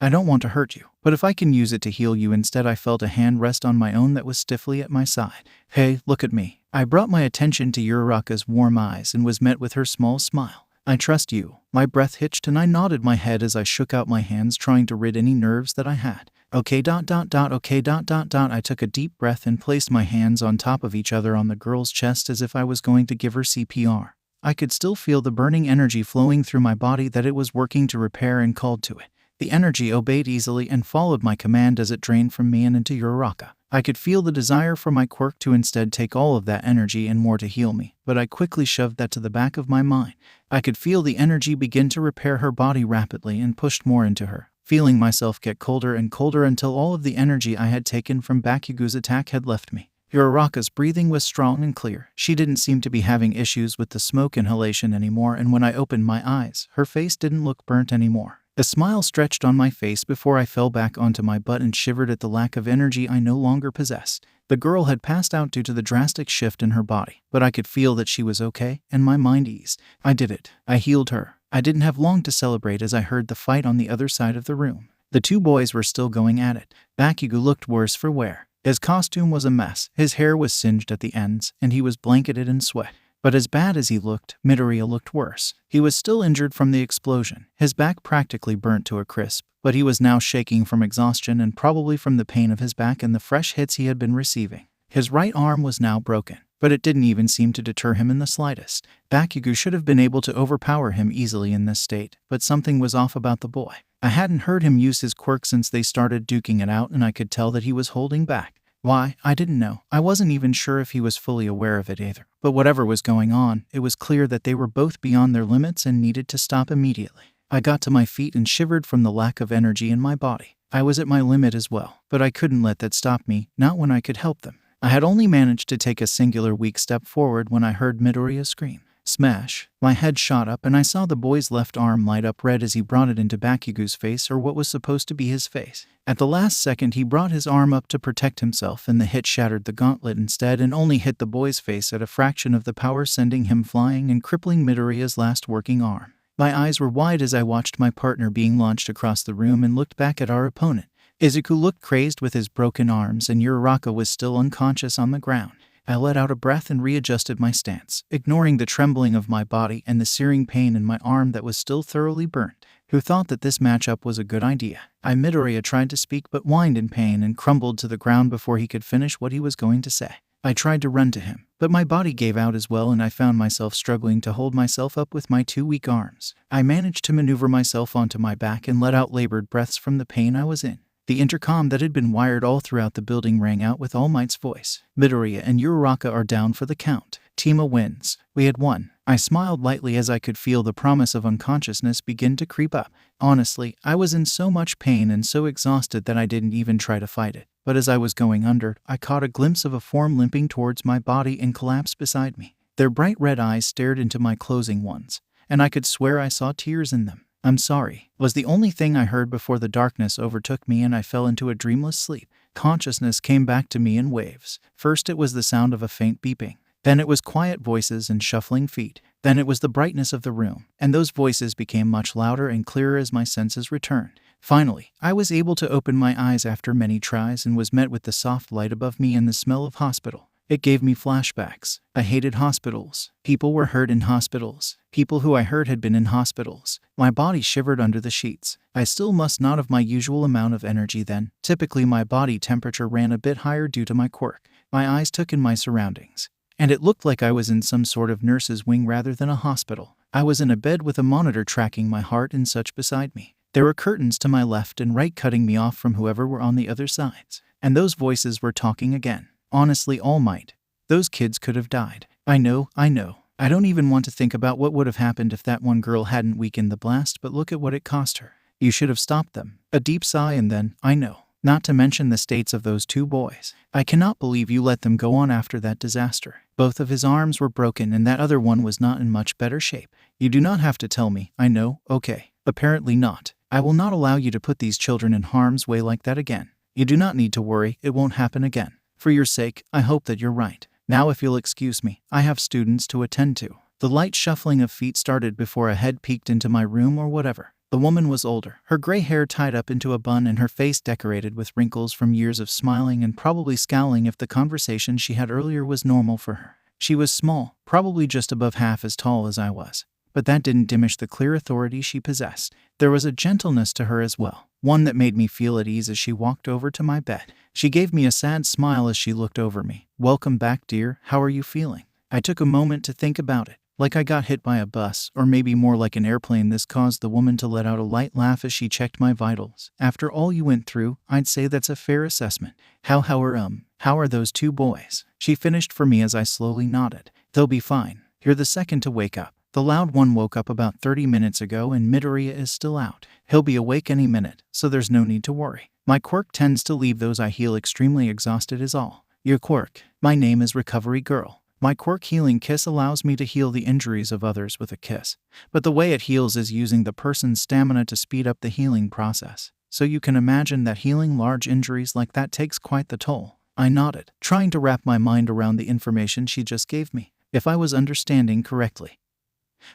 don't want to hurt you, but if I can use it to heal you instead. I felt a hand rest on my own that was stiffly at my side. Hey, look at me. I brought my attention to Uraraka's warm eyes and was met with her small smile. I trust you. My breath hitched and I nodded my head as I shook out my hands, trying to rid any nerves that I had. Okay ... I took a deep breath and placed my hands on top of each other on the girl's chest as if I was going to give her CPR. I could still feel the burning energy flowing through my body that it was working to repair, and called to it. The energy obeyed easily and followed my command as it drained from me and into Uraraka. I could feel the desire for my quirk to instead take all of that energy and more to heal me, but I quickly shoved that to the back of my mind. I could feel the energy begin to repair her body rapidly and pushed more into her, feeling myself get colder and colder until all of the energy I had taken from Bakugo's attack had left me. Uraraka's breathing was strong and clear. She didn't seem to be having issues with the smoke inhalation anymore, and when I opened my eyes, her face didn't look burnt anymore. A smile stretched on my face before I fell back onto my butt and shivered at the lack of energy I no longer possessed. The girl had passed out due to the drastic shift in her body, but I could feel that she was okay, and my mind eased. I did it. I healed her. I didn't have long to celebrate as I heard the fight on the other side of the room. The two boys were still going at it. Bakugo looked worse for wear. His costume was a mess, his hair was singed at the ends, and he was blanketed in sweat. But as bad as he looked, Midoriya looked worse. He was still injured from the explosion, his back practically burnt to a crisp, but he was now shaking from exhaustion and probably from the pain of his back and the fresh hits he had been receiving. His right arm was now broken, but it didn't even seem to deter him in the slightest. Bakugo should have been able to overpower him easily in this state, but something was off about the boy. I hadn't heard him use his quirk since they started duking it out, and I could tell that he was holding back. Why, I didn't know. I wasn't even sure if he was fully aware of it either. But whatever was going on, it was clear that they were both beyond their limits and needed to stop immediately. I got to my feet and shivered from the lack of energy in my body. I was at my limit as well, but I couldn't let that stop me, not when I could help them. I had only managed to take a singular weak step forward when I heard Midoriya scream. Smash! My head shot up and I saw the boy's left arm light up red as he brought it into Bakugo's face, or what was supposed to be his face. At the last second he brought his arm up to protect himself, and the hit shattered the gauntlet instead and only hit the boy's face at a fraction of the power, sending him flying and crippling Midoriya's last working arm. My eyes were wide as I watched my partner being launched across the room and looked back at our opponent. Izuku looked crazed with his broken arms, and 𝐸𝐸 was still unconscious on the ground. I let out a breath and readjusted my stance, ignoring the trembling of my body and the searing pain in my arm that was still thoroughly burned. Who thought that this matchup was a good idea? 𝐻𝐻 tried to speak but whined in pain and crumbled to the ground before he could finish what he was going to say. I tried to run to him, but my body gave out as well, and I found myself struggling to hold myself up with my 2 weak arms. I managed to maneuver myself onto my back and let out labored breaths from the pain I was in. The intercom that had been wired all throughout the building rang out with All Might's voice. Midoriya and 𝐸𝐸 are down for the count. Tima wins. We had won. I smiled lightly as I could feel the promise of unconsciousness begin to creep up. Honestly, I was in so much pain and so exhausted that I didn't even try to fight it. But as I was going under, I caught a glimpse of a form limping towards my body and collapsed beside me. Their bright red eyes stared into my closing ones, and I could swear I saw tears in them. "I'm sorry," was the only thing I heard before the darkness overtook me and I fell into a dreamless sleep. Consciousness came back to me in waves. First it was the sound of a faint beeping. Then it was quiet voices and shuffling feet. Then it was the brightness of the room, and those voices became much louder and clearer as my senses returned. Finally, I was able to open my eyes after many tries and was met with the soft light above me and the smell of hospital. It gave me flashbacks. I hated hospitals. People were hurt in hospitals. People who I heard had been in hospitals. My body shivered under the sheets. I still must not have my usual amount of energy then. Typically my body temperature ran a bit higher due to my quirk. My eyes took in my surroundings, and it looked like I was in some sort of nurse's wing rather than a hospital. I was in a bed with a monitor tracking my heart and such beside me. There were curtains to my left and right cutting me off from whoever were on the other sides. And those voices were talking again. Honestly, All Might, those kids could have died. I know. I don't even want to think about what would have happened if that one girl hadn't weakened the blast, but look at what it cost her. You should have stopped them. A deep sigh and then, I know. Not to mention the states of those 2 boys. I cannot believe you let them go on after that disaster. Both of his arms were broken and that other one was not in much better shape. You do not have to tell me. I know. Okay. Apparently not. I will not allow you to put these children in harm's way like that again. You do not need to worry. It won't happen again. For your sake, I hope that you're right. Now if you'll excuse me, I have students to attend to. The light shuffling of feet started before a head peeked into my room or whatever. The woman was older, her gray hair tied up into a bun and her face decorated with wrinkles from years of smiling and probably scowling if the conversation she had earlier was normal for her. She was small, probably just above half as tall as I was. But that didn't diminish the clear authority she possessed. There was a gentleness to her as well, one that made me feel at ease as she walked over to my bed. She gave me a sad smile as she looked over me. "Welcome back, dear. How are you feeling?" I took a moment to think about it. Like I got hit by a bus, or maybe more like an airplane. This caused the woman to let out a light laugh as she checked my vitals. "After all you went through, I'd say that's a fair assessment. How are those 2 boys?" She finished for me as I slowly nodded. "They'll be fine. You're the second to wake up. The loud one woke up about 30 minutes ago and Midoriya is still out. He'll be awake any minute, so there's no need to worry. My quirk tends to leave those I heal extremely exhausted is all." "Your quirk?" "My name is Recovery Girl. My quirk Healing Kiss allows me to heal the injuries of others with a kiss. But the way it heals is using the person's stamina to speed up the healing process. So you can imagine that healing large injuries like that takes quite the toll." I nodded, trying to wrap my mind around the information she just gave me. If I was understanding correctly,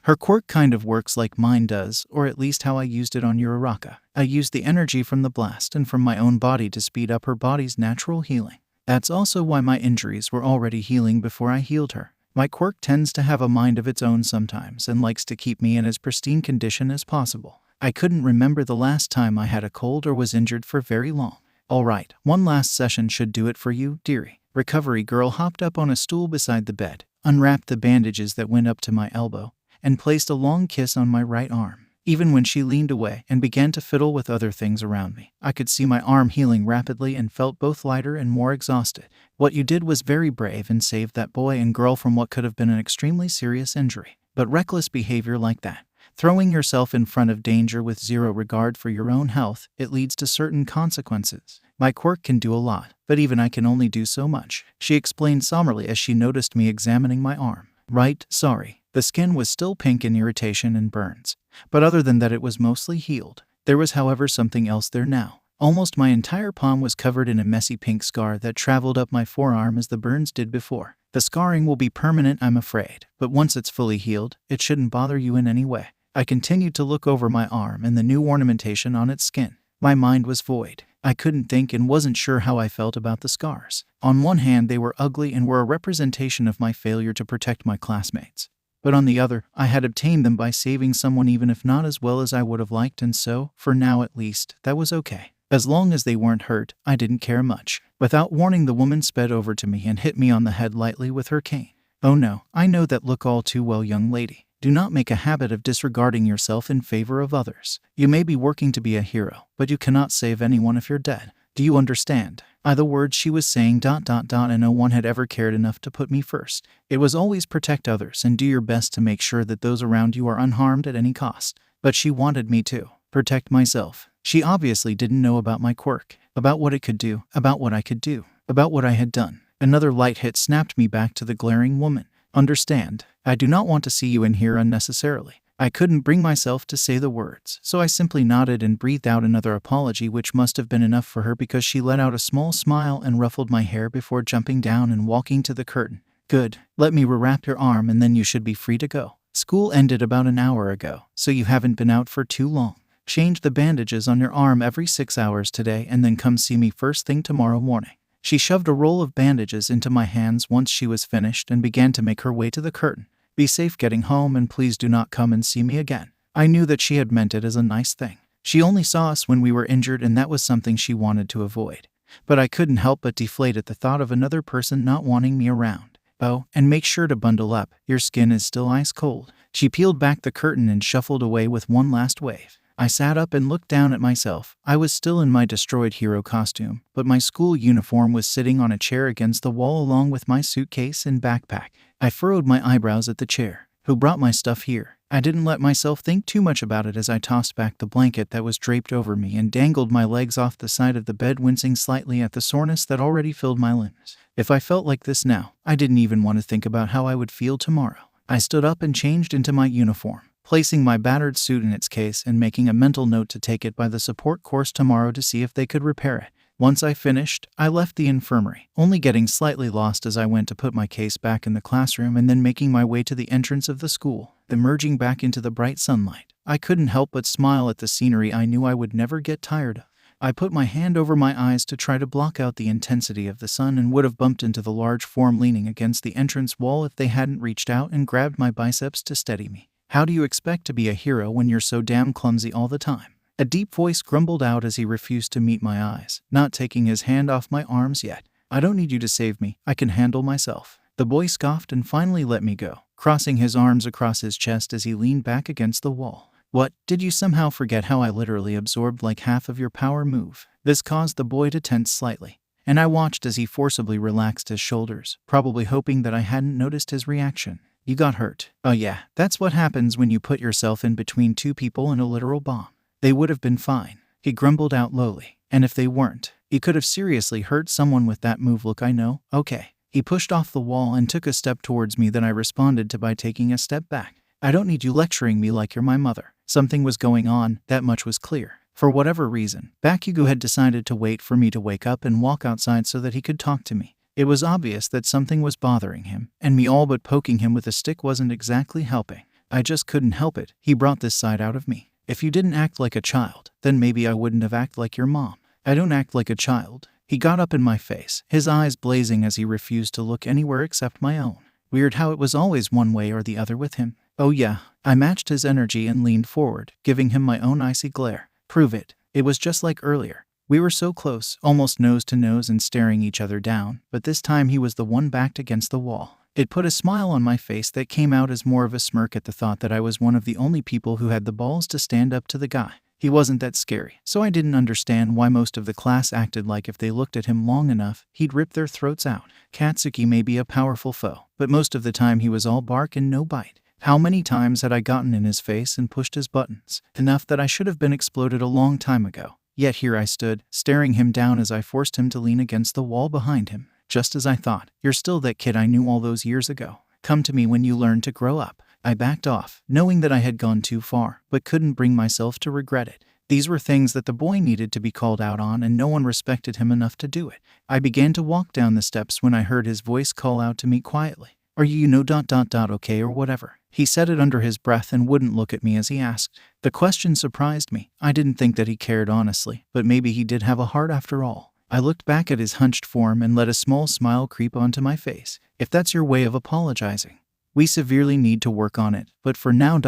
her quirk kind of works like mine does, or at least how I used it on 𝐸𝐸. I used the energy from the blast and from my own body to speed up her body's natural healing. That's also why my injuries were already healing before I healed her. My quirk tends to have a mind of its own sometimes and likes to keep me in as pristine condition as possible. I couldn't remember the last time I had a cold or was injured for very long. "Alright, one last session should do it for you, dearie." Recovery Girl hopped up on a stool beside the bed, unwrapped the bandages that went up to my elbow, and placed a long kiss on my right arm. Even when she leaned away and began to fiddle with other things around me, I could see my arm healing rapidly and felt both lighter and more exhausted. "What you did was very brave and saved that boy and girl from what could have been an extremely serious injury. But reckless behavior like that, throwing yourself in front of danger with zero regard for your own health, it leads to certain consequences. My quirk can do a lot, but even I can only do so much," she explained somberly as she noticed me examining my arm. "Right, sorry." The skin was still pink in irritation and burns, but other than that it was mostly healed. There was, however, something else there now. Almost my entire palm was covered in a messy pink scar that traveled up my forearm as the burns did before. The scarring will be permanent, I'm afraid, but once it's fully healed, it shouldn't bother you in any way. I continued to look over my arm and the new ornamentation on its skin. My mind was void. I couldn't think and wasn't sure how I felt about the scars. On one hand, they were ugly and were a representation of my failure to protect my classmates. But on the other, I had obtained them by saving someone even if not as well as I would have liked, and so, for now at least, that was okay. As long as they weren't hurt, I didn't care much. Without warning, the woman sped over to me and hit me on the head lightly with her cane. Oh no, I know that look all too well, young lady. Do not make a habit of disregarding yourself in favor of others. You may be working to be a hero, but you cannot save anyone if you're dead. Do you understand? The words she was saying ... and no one had ever cared enough to put me first. It was always protect others and do your best to make sure that those around you are unharmed at any cost. But she wanted me to protect myself. She obviously didn't know about my quirk, about what it could do, about what I could do, about what I had done. Another light hit snapped me back to the glaring woman. Understand, I do not want to see you in here unnecessarily. I couldn't bring myself to say the words, so I simply nodded and breathed out another apology, which must have been enough for her because she let out a small smile and ruffled my hair before jumping down and walking to the curtain. Good, let me rewrap your arm and then you should be free to go. School ended about an hour ago, so you haven't been out for too long. Change the bandages on your arm every 6 hours today and then come see me first thing tomorrow morning. She shoved a roll of bandages into my hands once she was finished and began to make her way to the curtain. Be safe getting home and please do not come and see me again. I knew that she had meant it as a nice thing. She only saw us when we were injured and that was something she wanted to avoid. But I couldn't help but deflate at the thought of another person not wanting me around. Oh, and make sure to bundle up. Your skin is still ice cold. She peeled back the curtain and shuffled away with one last wave. I sat up and looked down at myself. I was still in my destroyed hero costume, but my school uniform was sitting on a chair against the wall along with my suitcase and backpack. I furrowed my eyebrows at the chair. Who brought my stuff here? I didn't let myself think too much about it as I tossed back the blanket that was draped over me and dangled my legs off the side of the bed, wincing slightly at the soreness that already filled my limbs. If I felt like this now, I didn't even want to think about how I would feel tomorrow. I stood up and changed into my uniform, placing my battered suit in its case and making a mental note to take it by the support course tomorrow to see if they could repair it. Once I finished, I left the infirmary, only getting slightly lost as I went to put my case back in the classroom and then making my way to the entrance of the school, emerging back into the bright sunlight. I couldn't help but smile at the scenery I knew I would never get tired of. I put my hand over my eyes to try to block out the intensity of the sun and would have bumped into the large form leaning against the entrance wall if they hadn't reached out and grabbed my biceps to steady me. How do you expect to be a hero when you're so damn clumsy all the time? A deep voice grumbled out as he refused to meet my eyes, not taking his hand off my arms yet. I don't need you to save me, I can handle myself. The boy scoffed and finally let me go, crossing his arms across his chest as he leaned back against the wall. What, did you somehow forget how I literally absorbed like half of your power move? This caused the boy to tense slightly, and I watched as he forcibly relaxed his shoulders, probably hoping that I hadn't noticed his reaction. You got hurt. Oh yeah, that's what happens when you put yourself in between two people in a literal bomb. They would have been fine, he grumbled out lowly. And if they weren't, you could have seriously hurt someone with that move. Look, I know. Okay. He pushed off the wall and took a step towards me that I responded to by taking a step back. I don't need you lecturing me like you're my mother. Something was going on, that much was clear. For whatever reason, 𝐷𝑒𝑘u had decided to wait for me to wake up and walk outside so that he could talk to me. It was obvious that something was bothering him, and me all but poking him with a stick wasn't exactly helping. I just couldn't help it. He brought this side out of me. If you didn't act like a child, then maybe I wouldn't have acted like your mom. I don't act like a child. He got up in my face, his eyes blazing as he refused to look anywhere except my own. Weird how it was always one way or the other with him. Oh yeah, I matched his energy and leaned forward, giving him my own icy glare. Prove it. It was just like earlier. We were so close, almost nose to nose and staring each other down, but this time he was the one backed against the wall. It put a smile on my face that came out as more of a smirk at the thought that I was one of the only people who had the balls to stand up to the guy. He wasn't that scary, so I didn't understand why most of the class acted like if they looked at him long enough, he'd rip their throats out. Katsuki may be a powerful foe, but most of the time he was all bark and no bite. How many times had I gotten in his face and pushed his buttons? Enough that I should have been exploded a long time ago. Yet here I stood, staring him down as I forced him to lean against the wall behind him. Just as I thought. You're still that kid I knew all those years ago. Come to me when you learn to grow up. I backed off, knowing that I had gone too far, but couldn't bring myself to regret it. These were things that the boy needed to be called out on, and no one respected him enough to do it. I began to walk down the steps when I heard his voice call out to me quietly. Are you okay or whatever? He said it under his breath and wouldn't look at me as he asked. The question surprised me. I didn't think that he cared honestly, but maybe he did have a heart after all. I looked back at his hunched form and let a small smile creep onto my face. If that's your way of apologizing, we severely need to work on it, but for now ...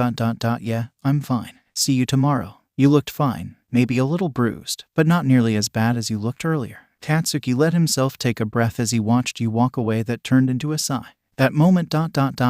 Yeah, I'm fine. See you tomorrow. You looked fine, maybe a little bruised, but not nearly as bad as you looked earlier. Katsuki let himself take a breath as he watched you walk away that turned into a sigh. That moment ...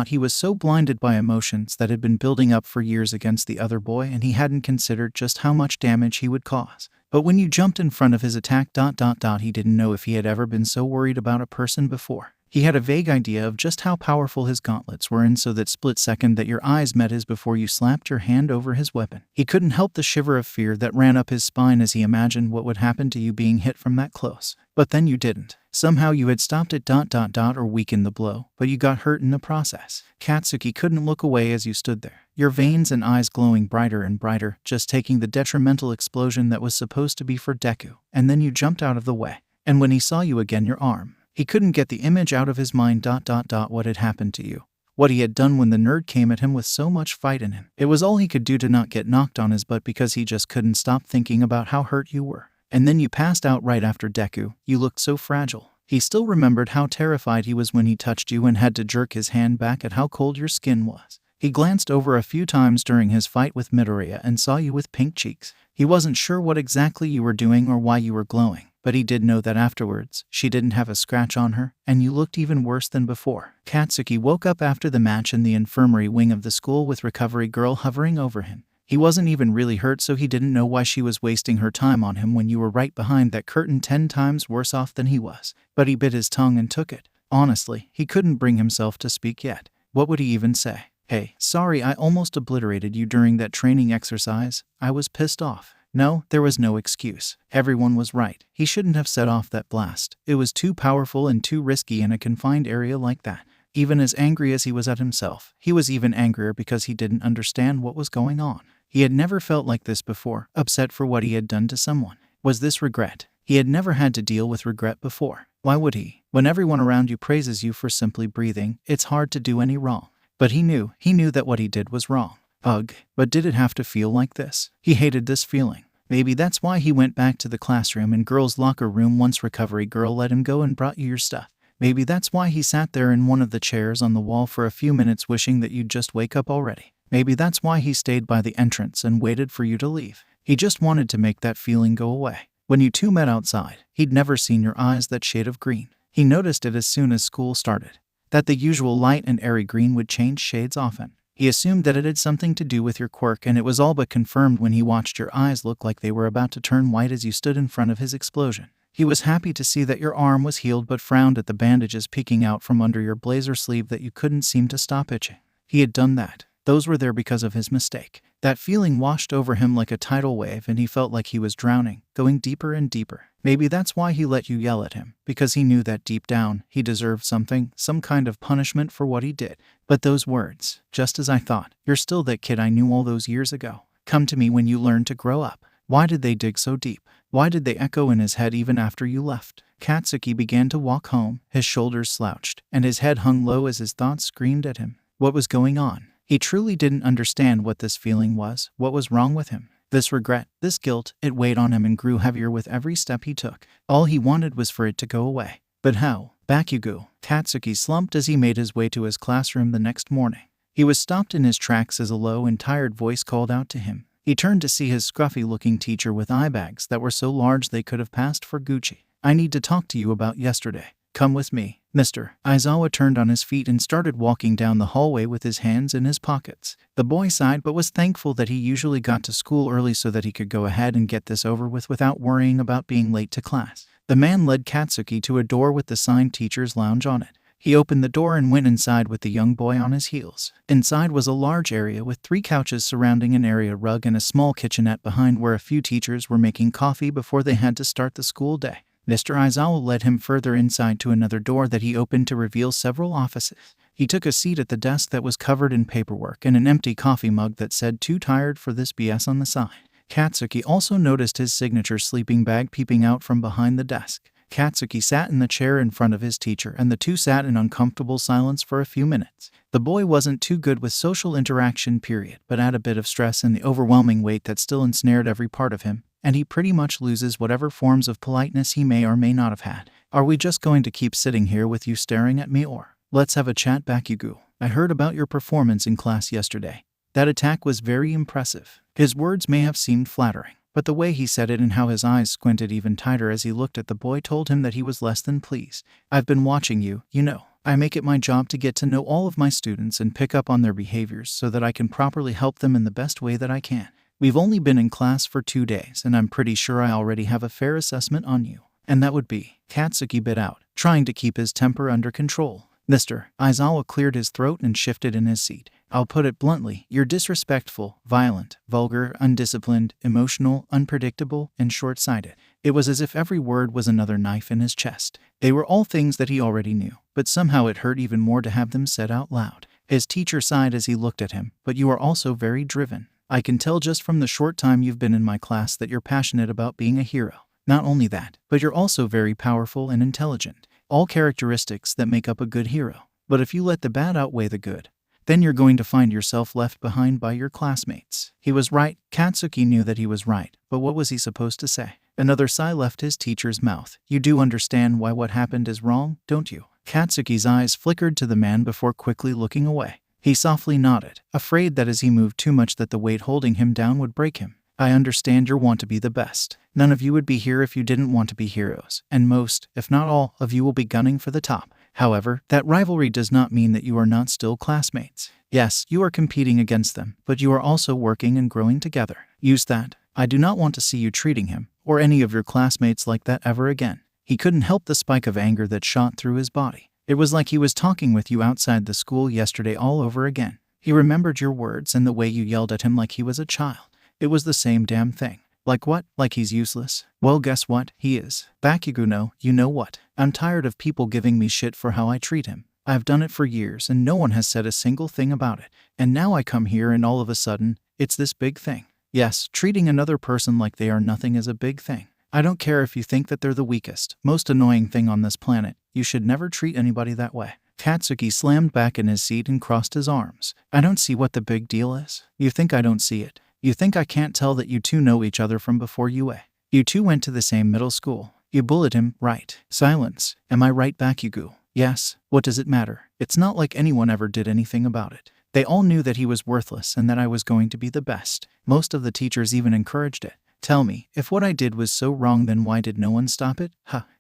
He was so blinded by emotions that had been building up for years against the other boy, and he hadn't considered just how much damage he would cause. But when you jumped in front of his attack ... He didn't know if he had ever been so worried about a person before. He had a vague idea of just how powerful his gauntlets were, and so that split second that your eyes met his before you slapped your hand over his weapon, he couldn't help the shiver of fear that ran up his spine as he imagined what would happen to you being hit from that close. But then you didn't. Somehow you had stopped it ... or weakened the blow, but you got hurt in the process. Katsuki couldn't look away as you stood there, your veins and eyes glowing brighter and brighter, just taking the detrimental explosion that was supposed to be for Deku, and then you jumped out of the way. And when he saw you again, your arm, he couldn't get the image out of his mind ... What had happened to you. What he had done when the nerd came at him with so much fight in him. It was all he could do to not get knocked on his butt because he just couldn't stop thinking about how hurt you were. And then you passed out right after Deku. You looked so fragile. He still remembered how terrified he was when he touched you and had to jerk his hand back at how cold your skin was. He glanced over a few times during his fight with Midoriya and saw you with pink cheeks. He wasn't sure what exactly you were doing or why you were glowing, but he did know that afterwards, she didn't have a scratch on her, and you looked even worse than before. Katsuki woke up after the match in the infirmary wing of the school with Recovery Girl hovering over him. He wasn't even really hurt, so he didn't know why she was wasting her time on him when you were right behind that curtain 10 times worse off than he was. But he bit his tongue and took it. Honestly, he couldn't bring himself to speak yet. What would he even say? Hey, sorry I almost obliterated you during that training exercise. I was pissed off. No, there was no excuse. Everyone was right. He shouldn't have set off that blast. It was too powerful and too risky in a confined area like that. Even as angry as he was at himself, he was even angrier because he didn't understand what was going on. He had never felt like this before, upset for what he had done to someone. Was this regret? He had never had to deal with regret before. Why would he? When everyone around you praises you for simply breathing, it's hard to do any wrong. But he knew that what he did was wrong. Ugh, but did it have to feel like this? He hated this feeling. Maybe that's why he went back to the classroom and girls' locker room once Recovery Girl let him go and brought you your stuff. Maybe that's why he sat there in one of the chairs on the wall for a few minutes wishing that you'd just wake up already. Maybe that's why he stayed by the entrance and waited for you to leave. He just wanted to make that feeling go away. When you two met outside, he'd never seen your eyes that shade of green. He noticed it as soon as school started, that the usual light and airy green would change shades often. He assumed that it had something to do with your quirk, and it was all but confirmed when he watched your eyes look like they were about to turn white as you stood in front of his explosion. He was happy to see that your arm was healed, but frowned at the bandages peeking out from under your blazer sleeve that you couldn't seem to stop itching. He had done that. Those were there because of his mistake. That feeling washed over him like a tidal wave, and he felt like he was drowning, going deeper and deeper. Maybe that's why he let you yell at him, because he knew that deep down, he deserved something, some kind of punishment for what he did. But those words, just as I thought, you're still that kid I knew all those years ago, come to me when you learn to grow up. Why did they dig so deep? Why did they echo in his head even after you left? Katsuki began to walk home, his shoulders slouched, and his head hung low as his thoughts screamed at him. What was going on? He truly didn't understand what this feeling was, what was wrong with him. This regret, this guilt, it weighed on him and grew heavier with every step he took. All he wanted was for it to go away. But how? Bakugo. Katsuki slumped as he made his way to his classroom the next morning. He was stopped in his tracks as a low and tired voice called out to him. He turned to see his scruffy-looking teacher with eye bags that were so large they could have passed for Gucci. I need to talk to you about yesterday. Come with me. Mr. Aizawa turned on his feet and started walking down the hallway with his hands in his pockets. The boy sighed but was thankful that he usually got to school early so that he could go ahead and get this over with without worrying about being late to class. The man led Katsuki to a door with the sign Teacher's Lounge on it. He opened the door and went inside with the young boy on his heels. Inside was a large area with 3 couches surrounding an area rug and a small kitchenette behind where a few teachers were making coffee before they had to start the school day. Mr. Aizawa led him further inside to another door that he opened to reveal several offices. He took a seat at the desk that was covered in paperwork and an empty coffee mug that said "Too tired for this BS" on the side. Katsuki also noticed his signature sleeping bag peeping out from behind the desk. 𝐾𝐦 sat in the chair in front of his teacher, and the two sat in uncomfortable silence for a few minutes. The boy wasn't too good with social interaction, but had a bit of stress and the overwhelming weight that still ensnared every part of him, and he pretty much loses whatever forms of politeness he may or may not have had. Are we just going to keep sitting here with you staring at me, or let's have a chat, 𝐷𝗀𝐻? I heard about your performance in class yesterday. That attack was very impressive. His words may have seemed flattering, but the way he said it and how his eyes squinted even tighter as he looked at the boy told him that he was less than pleased. I've been watching you, you know. I make it my job to get to know all of my students and pick up on their behaviors so that I can properly help them in the best way that I can. We've only been in class for 2 days, and I'm pretty sure I already have a fair assessment on you. And that would be, 𝐾𝐦 bit out, trying to keep his temper under control. Mr. Aizawa cleared his throat and shifted in his seat. I'll put it bluntly, you're disrespectful, violent, vulgar, undisciplined, emotional, unpredictable, and short-sighted. It was as if every word was another knife in his chest. They were all things that he already knew, but somehow it hurt even more to have them said out loud. His teacher sighed as he looked at him. But you are also very driven. I can tell just from the short time you've been in my class that you're passionate about being a hero. Not only that, but you're also very powerful and intelligent. All characteristics that make up a good hero. But if you let the bad outweigh the good, then you're going to find yourself left behind by your classmates. He was right. 𝐾𝐦 knew that he was right, but what was he supposed to say? Another sigh left his teacher's mouth. You do understand why what happened is wrong, don't you? 𝐾𝐦's eyes flickered to the man before quickly looking away. He softly nodded, afraid that as he moved too much that the weight holding him down would break him. I understand your want to be the best. None of you would be here if you didn't want to be heroes, and most, if not all, of you will be gunning for the top. However, that rivalry does not mean that you are not still classmates. Yes, you are competing against them, but you are also working and growing together. Use that. I do not want to see you treating him, or any of your classmates like that ever again. He couldn't help the spike of anger that shot through his body. It was like he was talking with you outside the school yesterday all over again. He remembered your words and the way you yelled at him like he was a child. It was the same damn thing. Like what? Like he's useless? Well, guess what? He is. 𝐷𝗀𝐻, no, you know what? I'm tired of people giving me shit for how I treat him. I've done it for years and no one has said a single thing about it. And now I come here and all of a sudden, it's this big thing. Yes, treating another person like they are nothing is a big thing. I don't care if you think that they're the weakest, most annoying thing on this planet. You should never treat anybody that way. 𝐾𝐦 slammed back in his seat and crossed his arms. I don't see what the big deal is. You think I don't see it? You think I can't tell that you two know each other from before 𝑢𝐴? You two went to the same middle school. You bullied him, right? Silence. Am I right, 𝐷𝗀𝐻? Yes. What does it matter? It's not like anyone ever did anything about it. They all knew that he was worthless and that I was going to be the best. Most of the teachers even encouraged it. Tell me, if what I did was so wrong, then why did no one stop it?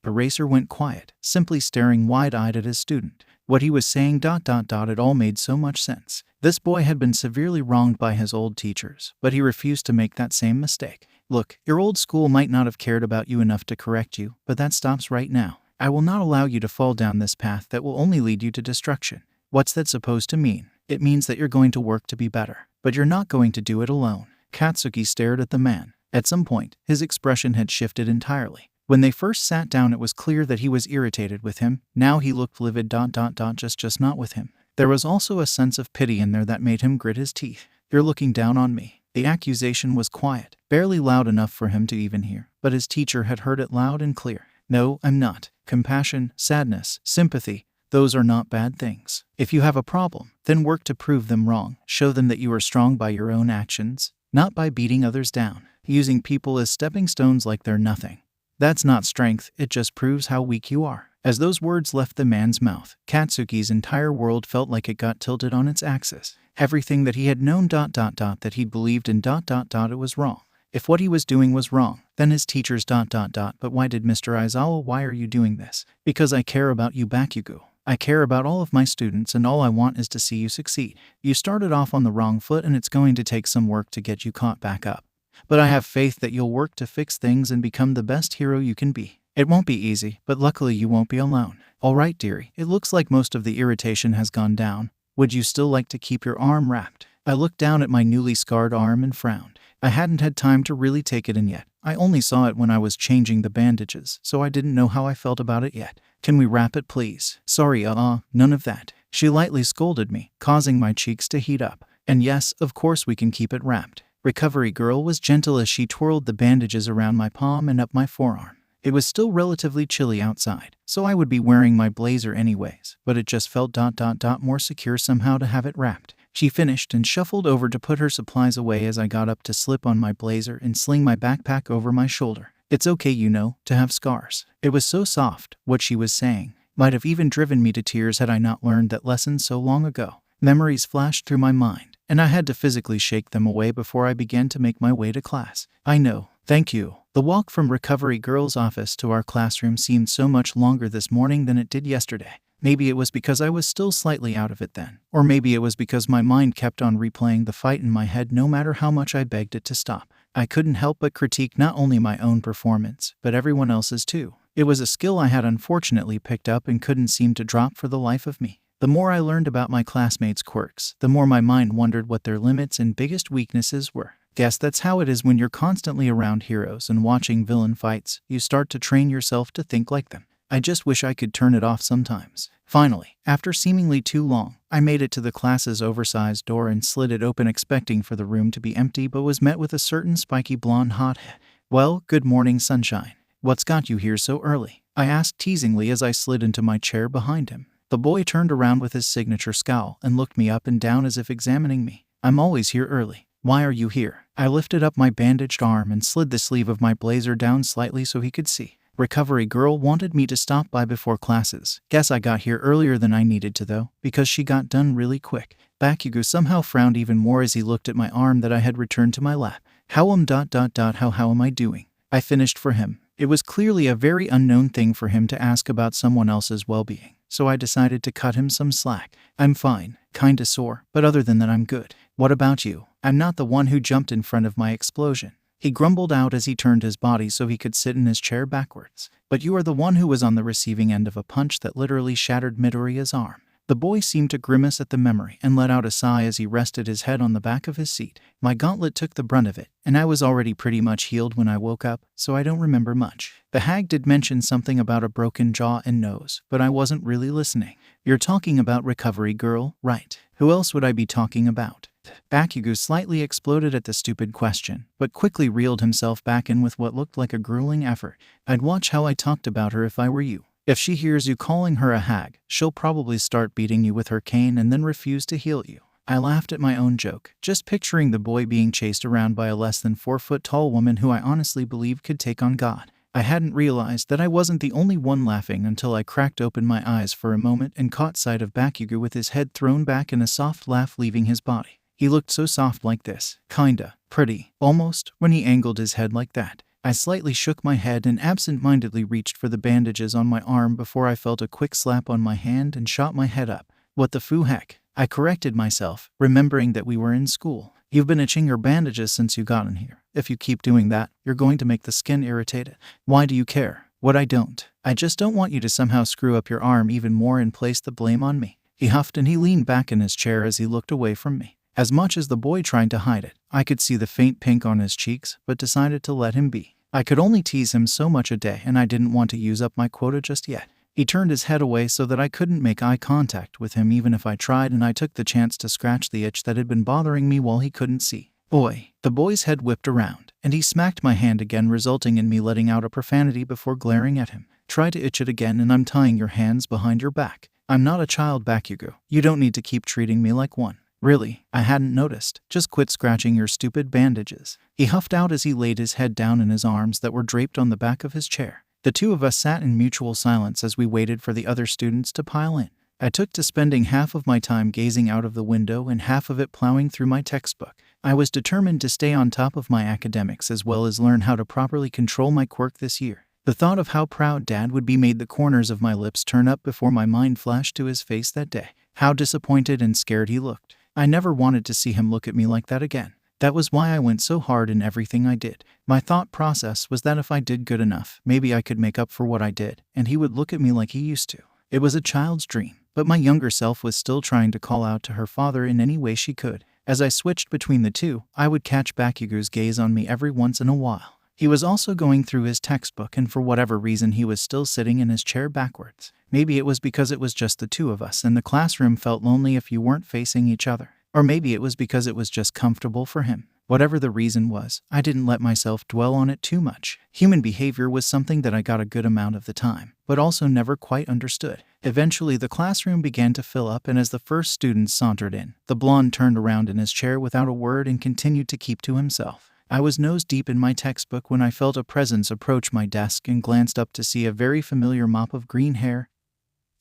Eraser went quiet, simply staring wide-eyed at his student. What he was saying ... It all made so much sense. This boy had been severely wronged by his old teachers, but he refused to make that same mistake. Look, your old school might not have cared about you enough to correct you, but that stops right now. I will not allow you to fall down this path that will only lead you to destruction. What's that supposed to mean? It means that you're going to work to be better, but you're not going to do it alone. 𝐾𝐦 stared at the man. At some point, his expression had shifted entirely. When they first sat down, it was clear that he was irritated with him. Now he looked livid. Just not with him. There was also a sense of pity in there that made him grit his teeth. You're looking down on me. The accusation was quiet, barely loud enough for him to even hear, but his teacher had heard it loud and clear. No, I'm not. Compassion, sadness, sympathy, those are not bad things. If you have a problem, then work to prove them wrong. Show them that you are strong by your own actions, not by beating others down, using people as stepping stones like they're nothing. That's not strength, it just proves how weak you are. As those words left the man's mouth, 𝐾𝐦's entire world felt like it got tilted on its axis. Everything that he had known ... that he believed in ... it was wrong. If what he was doing was wrong, then his teachers ... But why did Mr. Aizawa? Why are you doing this? Because I care about you, 𝐷𝗀𝐻. I care about all of my students and all I want is to see you succeed. You started off on the wrong foot and it's going to take some work to get you caught back up. But I have faith that you'll work to fix things and become the best hero you can be. It won't be easy, but luckily you won't be alone. All right, dearie, it looks like most of the irritation has gone down. Would you still like to keep your arm wrapped? I looked down at my newly scarred arm and frowned. I hadn't had time to really take it in yet. I only saw it when I was changing the bandages, so I didn't know how I felt about it yet. Can we wrap it, please? Sorry, none of that. She lightly scolded me, causing my cheeks to heat up. And yes, of course we can keep it wrapped. Recovery girl was gentle as she twirled the bandages around my palm and up my forearm. It was still relatively chilly outside, so I would be wearing my blazer anyways, but it just felt more secure somehow to have it wrapped. She finished and shuffled over to put her supplies away as I got up to slip on my blazer and sling my backpack over my shoulder. It's okay, you know, to have scars. It was so soft, what she was saying. Might have even driven me to tears had I not learned that lesson so long ago. Memories flashed through my mind, and I had to physically shake them away before I began to make my way to class. I know, thank you. The walk from Recovery Girl's office to our classroom seemed so much longer this morning than it did yesterday. Maybe it was because I was still slightly out of it then, or maybe it was because my mind kept on replaying the fight in my head no matter how much I begged it to stop. I couldn't help but critique not only my own performance, but everyone else's too. It was a skill I had unfortunately picked up and couldn't seem to drop for the life of me. The more I learned about my classmates' quirks, the more my mind wondered what their limits and biggest weaknesses were. Guess that's how it is when you're constantly around heroes and watching villain fights. You start to train yourself to think like them. I just wish I could turn it off sometimes. Finally, after seemingly too long, I made it to the class's oversized door and slid it open expecting for the room to be empty, but was met with a certain spiky blonde hothead. "Well, good morning, sunshine. What's got you here so early?" I asked teasingly as I slid into my chair behind him. The boy turned around with his signature scowl and looked me up and down as if examining me. "I'm always here early. Why are you here?" I lifted up my bandaged arm and slid the sleeve of my blazer down slightly so he could see. Recovery Girl wanted me to stop by before classes. Guess I got here earlier than I needed to though, because she got done really quick. 𝐷𝗀𝐿 somehow frowned even more as he looked at my arm that I had returned to my lap. How am I doing? I finished for him. It was clearly a very unknown thing for him to ask about someone else's well-being, so I decided to cut him some slack. "I'm fine, kinda sore, but other than that I'm good. What about you?" "I'm not the one who jumped in front of my explosion," he grumbled out as he turned his body so he could sit in his chair backwards. "But you are the one who was on the receiving end of a punch that literally shattered Midoriya's arm." The boy seemed to grimace at the memory and let out a sigh as he rested his head on the back of his seat. "My gauntlet took the brunt of it, and I was already pretty much healed when I woke up, so I don't remember much." The hag did mention something about a broken jaw and nose, but I wasn't really listening. "You're talking about Recovery Girl, right? Who else would I be talking about?" 𝐷𝗀𝐿 slightly exploded at the stupid question, but quickly reeled himself back in with what looked like a grueling effort. "I'd watch how I talked about her if I were you. If she hears you calling her a hag, she'll probably start beating you with her cane and then refuse to heal you." I laughed at my own joke, just picturing the boy being chased around by a less than 4-foot tall woman who I honestly believed could take on God. I hadn't realized that I wasn't the only one laughing until I cracked open my eyes for a moment and caught sight of 𝐷𝗀𝐿 with his head thrown back and a soft laugh leaving his body. He looked so soft like this, kinda pretty, almost, when he angled his head like that. I slightly shook my head and absent-mindedly reached for the bandages on my arm before I felt a quick slap on my hand and shot my head up. "What the foo heck?" I corrected myself, remembering that we were in school. "You've been itching your bandages since you got in here. If you keep doing that, you're going to make the skin irritated." "Why do you care?" "What I don't. I just don't want you to somehow screw up your arm even more and place the blame on me." He huffed and he leaned back in his chair as he looked away from me. As much as the boy tried to hide it, I could see the faint pink on his cheeks, but decided to let him be. I could only tease him so much a day and I didn't want to use up my quota just yet. He turned his head away so that I couldn't make eye contact with him even if I tried, and I took the chance to scratch the itch that had been bothering me while he couldn't see. "Boy." The boy's head whipped around, and he smacked my hand again, resulting in me letting out a profanity before glaring at him. "Try to itch it again and I'm tying your hands behind your back. I'm not a child, 𝐷𝗀𝐿. You don't need to keep treating me like one." "Really? I hadn't noticed. Just quit scratching your stupid bandages." He huffed out as he laid his head down in his arms that were draped on the back of his chair. The two of us sat in mutual silence as we waited for the other students to pile in. I took to spending half of my time gazing out of the window and half of it plowing through my textbook. I was determined to stay on top of my academics as well as learn how to properly control my quirk this year. The thought of how proud Dad would be made the corners of my lips turn up before my mind flashed to his face that day. How disappointed and scared he looked. I never wanted to see him look at me like that again. That was why I went so hard in everything I did. My thought process was that if I did good enough, maybe I could make up for what I did, and he would look at me like he used to. It was a child's dream, but my younger self was still trying to call out to her father in any way she could. As I switched between the two, I would catch 𝐷𝗀𝐿's gaze on me every once in a while. He was also going through his textbook, and for whatever reason he was still sitting in his chair backwards. Maybe it was because it was just the two of us and the classroom felt lonely if you weren't facing each other. Or maybe it was because it was just comfortable for him. Whatever the reason was, I didn't let myself dwell on it too much. Human behavior was something that I got a good amount of the time, but also never quite understood. Eventually, the classroom began to fill up, and as the first student sauntered in, the blonde turned around in his chair without a word and continued to keep to himself. I was nose deep in my textbook when I felt a presence approach my desk and glanced up to see a very familiar mop of green hair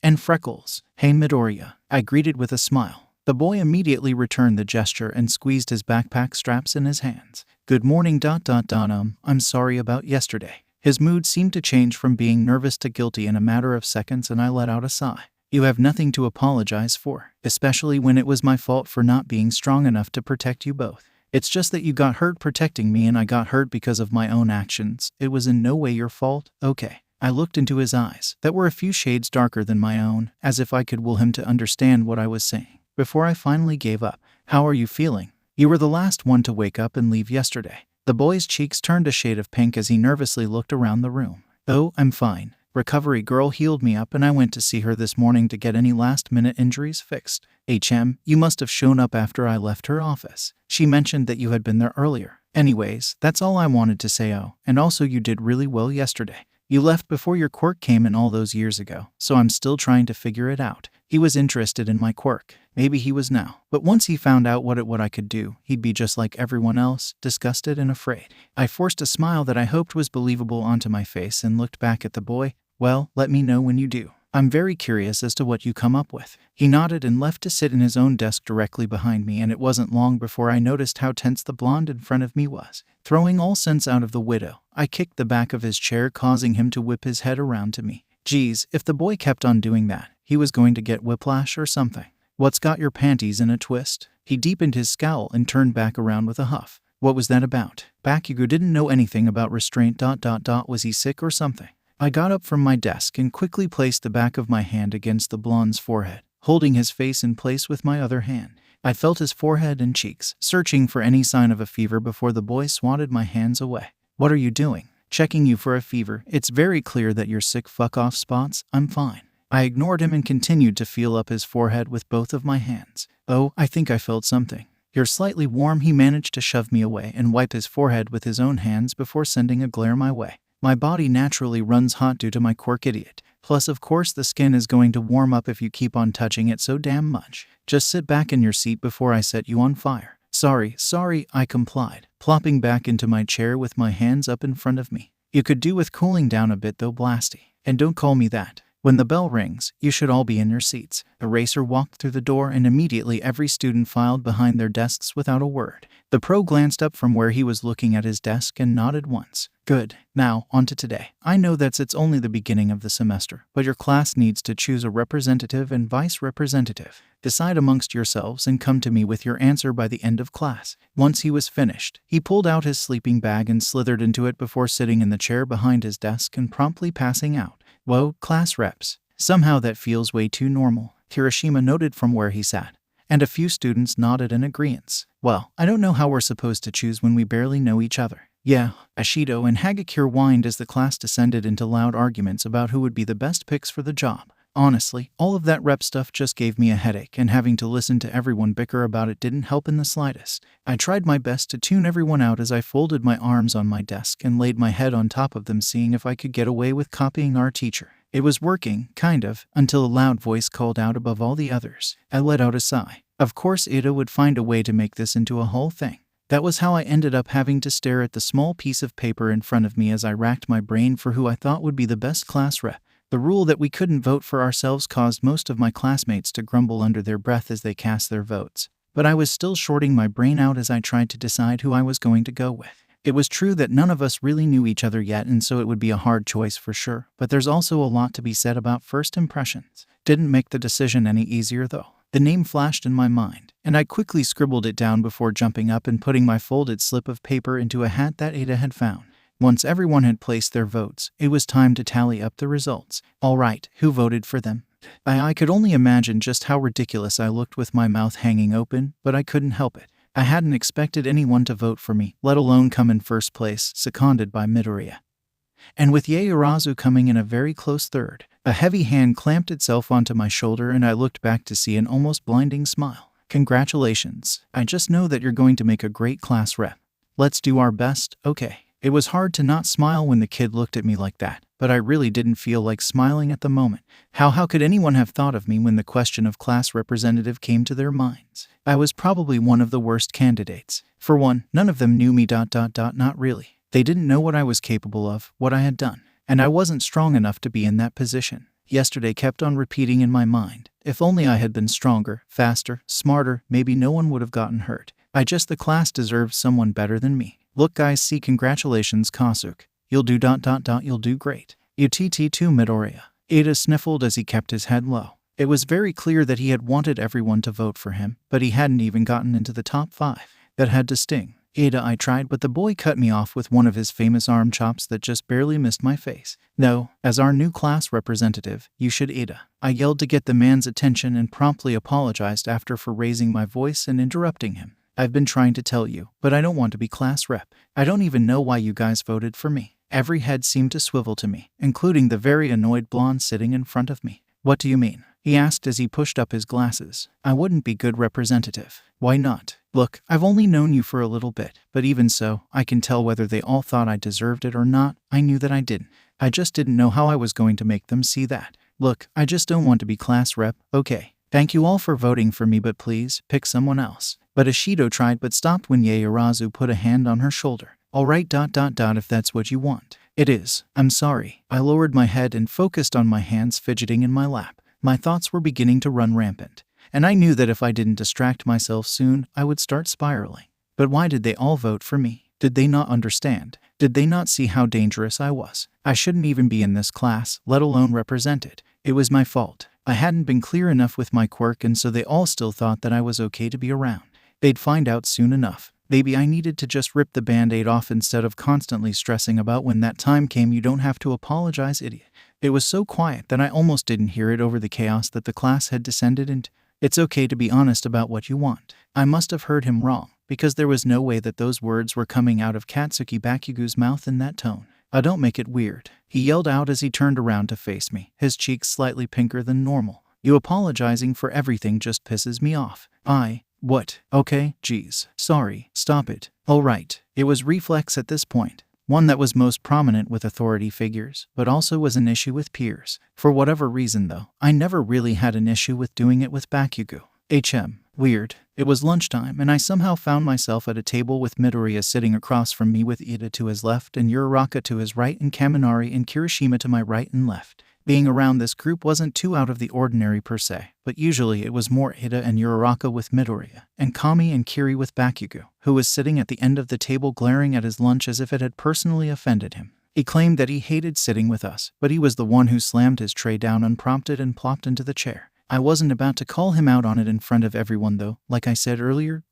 and freckles. "Hey Midoriya," I greeted with a smile. The boy immediately returned the gesture and squeezed his backpack straps in his hands. "Good morning, I'm sorry about yesterday." His mood seemed to change from being nervous to guilty in a matter of seconds, and I let out a sigh. "You have nothing to apologize for, especially when it was my fault for not being strong enough to protect you both. It's just that you got hurt protecting me and I got hurt because of my own actions. It was in no way your fault, okay?" I looked into his eyes, that were a few shades darker than my own, as if I could will him to understand what I was saying, before I finally gave up. "How are you feeling? You were the last one to wake up and leave yesterday." The boy's cheeks turned a shade of pink as he nervously looked around the room. "Oh, I'm fine. Recovery girl healed me up and I went to see her this morning to get any last-minute injuries fixed. You must have shown up after I left her office. She mentioned that you had been there earlier. Anyways, that's all I wanted to say. Oh, and also you did really well yesterday. You left before your quirk came in all those years ago, so I'm still trying to figure it out." He was interested in my quirk. Maybe he was now. But once he found out what I could do, he'd be just like everyone else, disgusted and afraid. I forced a smile that I hoped was believable onto my face and looked back at the boy. "Well, let me know when you do. I'm very curious as to what you come up with." He nodded and left to sit in his own desk directly behind me, and it wasn't long before I noticed how tense the blonde in front of me was. Throwing all sense out of the window, I kicked the back of his chair, causing him to whip his head around to me. Geez, if the boy kept on doing that, he was going to get whiplash or something. "What's got your panties in a twist?" He deepened his scowl and turned back around with a huff. "What was that about? Bakugo didn't know anything about restraint. Was he sick or something?" I got up from my desk and quickly placed the back of my hand against the blonde's forehead, holding his face in place with my other hand. I felt his forehead and cheeks, searching for any sign of a fever before the boy swatted my hands away. "What are you doing? Checking you for a fever. It's very clear that you're sick. Fuck off, Spots. I'm fine." I ignored him and continued to feel up his forehead with both of my hands. "Oh, I think I felt something. You're slightly warm." He managed to shove me away and wipe his forehead with his own hands before sending a glare my way. "My body naturally runs hot due to my quirk, idiot. Plus, of course, the skin is going to warm up if you keep on touching it so damn much. Just sit back in your seat before I set you on fire." Sorry, I complied, plopping back into my chair with my hands up in front of me. "You could do with cooling down a bit though, Blasty. And don't call me that. When the bell rings, you should all be in your seats." Eraser walked through the door and immediately every student filed behind their desks without a word. The pro glanced up from where he was looking at his desk and nodded once. "Good. Now, on to today. I know it's only the beginning of the semester, but your class needs to choose a representative and vice representative. Decide amongst yourselves and come to me with your answer by the end of class." Once he was finished, he pulled out his sleeping bag and slithered into it before sitting in the chair behind his desk and promptly passing out. "Whoa, class reps. Somehow that feels way too normal," Kirishima noted from where he sat. And a few students nodded in agreement. "Well, I don't know how we're supposed to choose when we barely know each other." "Yeah." Ashido and Hagakure whined as the class descended into loud arguments about who would be the best picks for the job. Honestly, all of that rep stuff just gave me a headache, and having to listen to everyone bicker about it didn't help in the slightest. I tried my best to tune everyone out as I folded my arms on my desk and laid my head on top of them, seeing if I could get away with copying our teacher. It was working, kind of, until a loud voice called out above all the others. I let out a sigh. Of course Ida would find a way to make this into a whole thing. That was how I ended up having to stare at the small piece of paper in front of me as I racked my brain for who I thought would be the best class rep. The rule that we couldn't vote for ourselves caused most of my classmates to grumble under their breath as they cast their votes. But I was still shorting my brain out as I tried to decide who I was going to go with. It was true that none of us really knew each other yet, and so it would be a hard choice for sure, but there's also a lot to be said about first impressions. Didn't make the decision any easier though. The name flashed in my mind, and I quickly scribbled it down before jumping up and putting my folded slip of paper into a hat that Ada had found. Once everyone had placed their votes, it was time to tally up the results. All right, who voted for them? I could only imagine just how ridiculous I looked with my mouth hanging open, but I couldn't help it. I hadn't expected anyone to vote for me, let alone come in first place, seconded by Midoriya. And with Yaoyorozu coming in a very close third, a heavy hand clamped itself onto my shoulder and I looked back to see an almost blinding smile. Congratulations. I just know that you're going to make a great class rep. Let's do our best, okay? It was hard to not smile when the kid looked at me like that, but I really didn't feel like smiling at the moment. How could anyone have thought of me when the question of class representative came to their minds? I was probably one of the worst candidates. For one, none of them knew me ... not really. They didn't know what I was capable of, what I had done. And I wasn't strong enough to be in that position. Yesterday kept on repeating in my mind. If only I had been stronger, faster, smarter, maybe no one would have gotten hurt. The class deserves someone better than me. Look guys, see, congratulations Kosuke. You'll do ... you'll do great. 𝐴𝐻𝐻 Midoriya. Ida sniffled as he kept his head low. It was very clear that he had wanted everyone to vote for him, but he hadn't even gotten into the top 5. That had to sting. Ada, I tried, but the boy cut me off with one of his famous arm chops that just barely missed my face. No, as our new class representative, you should Ada. I yelled to get the man's attention and promptly apologized after for raising my voice and interrupting him. I've been trying to tell you, but I don't want to be class rep. I don't even know why you guys voted for me. Every head seemed to swivel to me, including the very annoyed blonde sitting in front of me. What do you mean? He asked as he pushed up his glasses. I wouldn't be good representative. Why not? Look, I've only known you for a little bit, but even so, I can tell whether they all thought I deserved it or not. I knew that I didn't. I just didn't know how I was going to make them see that. Look, I just don't want to be class rep, okay? Thank you all for voting for me, but please, pick someone else. But Ishido tried but stopped when Yaoyorozu put a hand on her shoulder. Alright ... if that's what you want. It is. I'm sorry. I lowered my head and focused on my hands fidgeting in my lap. My thoughts were beginning to run rampant, and I knew that if I didn't distract myself soon, I would start spiraling. But why did they all vote for me? Did they not understand? Did they not see how dangerous I was? I shouldn't even be in this class, let alone represented. It was my fault. I hadn't been clear enough with my quirk, and so they all still thought that I was okay to be around. They'd find out soon enough. Maybe I needed to just rip the band-aid off instead of constantly stressing about when that time came. You don't have to apologize, idiot. It was so quiet that I almost didn't hear it over the chaos that the class had descended into. It's okay to be honest about what you want. I must have heard him wrong, because there was no way that those words were coming out of Katsuki Bakugo's mouth in that tone. Don't make it weird, he yelled out as he turned around to face me, his cheeks slightly pinker than normal. You apologizing for everything just pisses me off. What? Okay, geez. Sorry, stop it. All right. It was reflex at this point. One that was most prominent with authority figures, but also was an issue with peers. For whatever reason though, I never really had an issue with doing it with Bakugo. Weird. It was lunchtime and I somehow found myself at a table with Midoriya sitting across from me with Ida to his left and Uraraka to his right and Kaminari and Kirishima to my right and left. Being around this group wasn't too out of the ordinary per se, but usually it was more Ida and Uraraka with Midoriya, and Kami and Kiri with Bakugo, who was sitting at the end of the table glaring at his lunch as if it had personally offended him. He claimed that he hated sitting with us, but he was the one who slammed his tray down unprompted and plopped into the chair. I wasn't about to call him out on it in front of everyone though. Like I said earlier,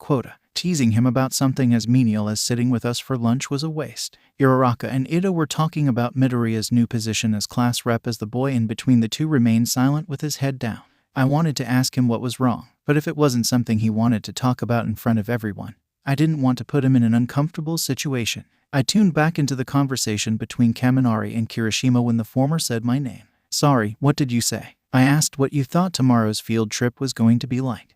teasing him about something as menial as sitting with us for lunch was a waste. Uraraka and Ida were talking about Midoriya's new position as class rep as the boy in between the two remained silent with his head down. I wanted to ask him what was wrong, but if it wasn't something he wanted to talk about in front of everyone, I didn't want to put him in an uncomfortable situation. I tuned back into the conversation between Kaminari and Kirishima when the former said my name. Sorry, what did you say? I asked what you thought tomorrow's field trip was going to be like.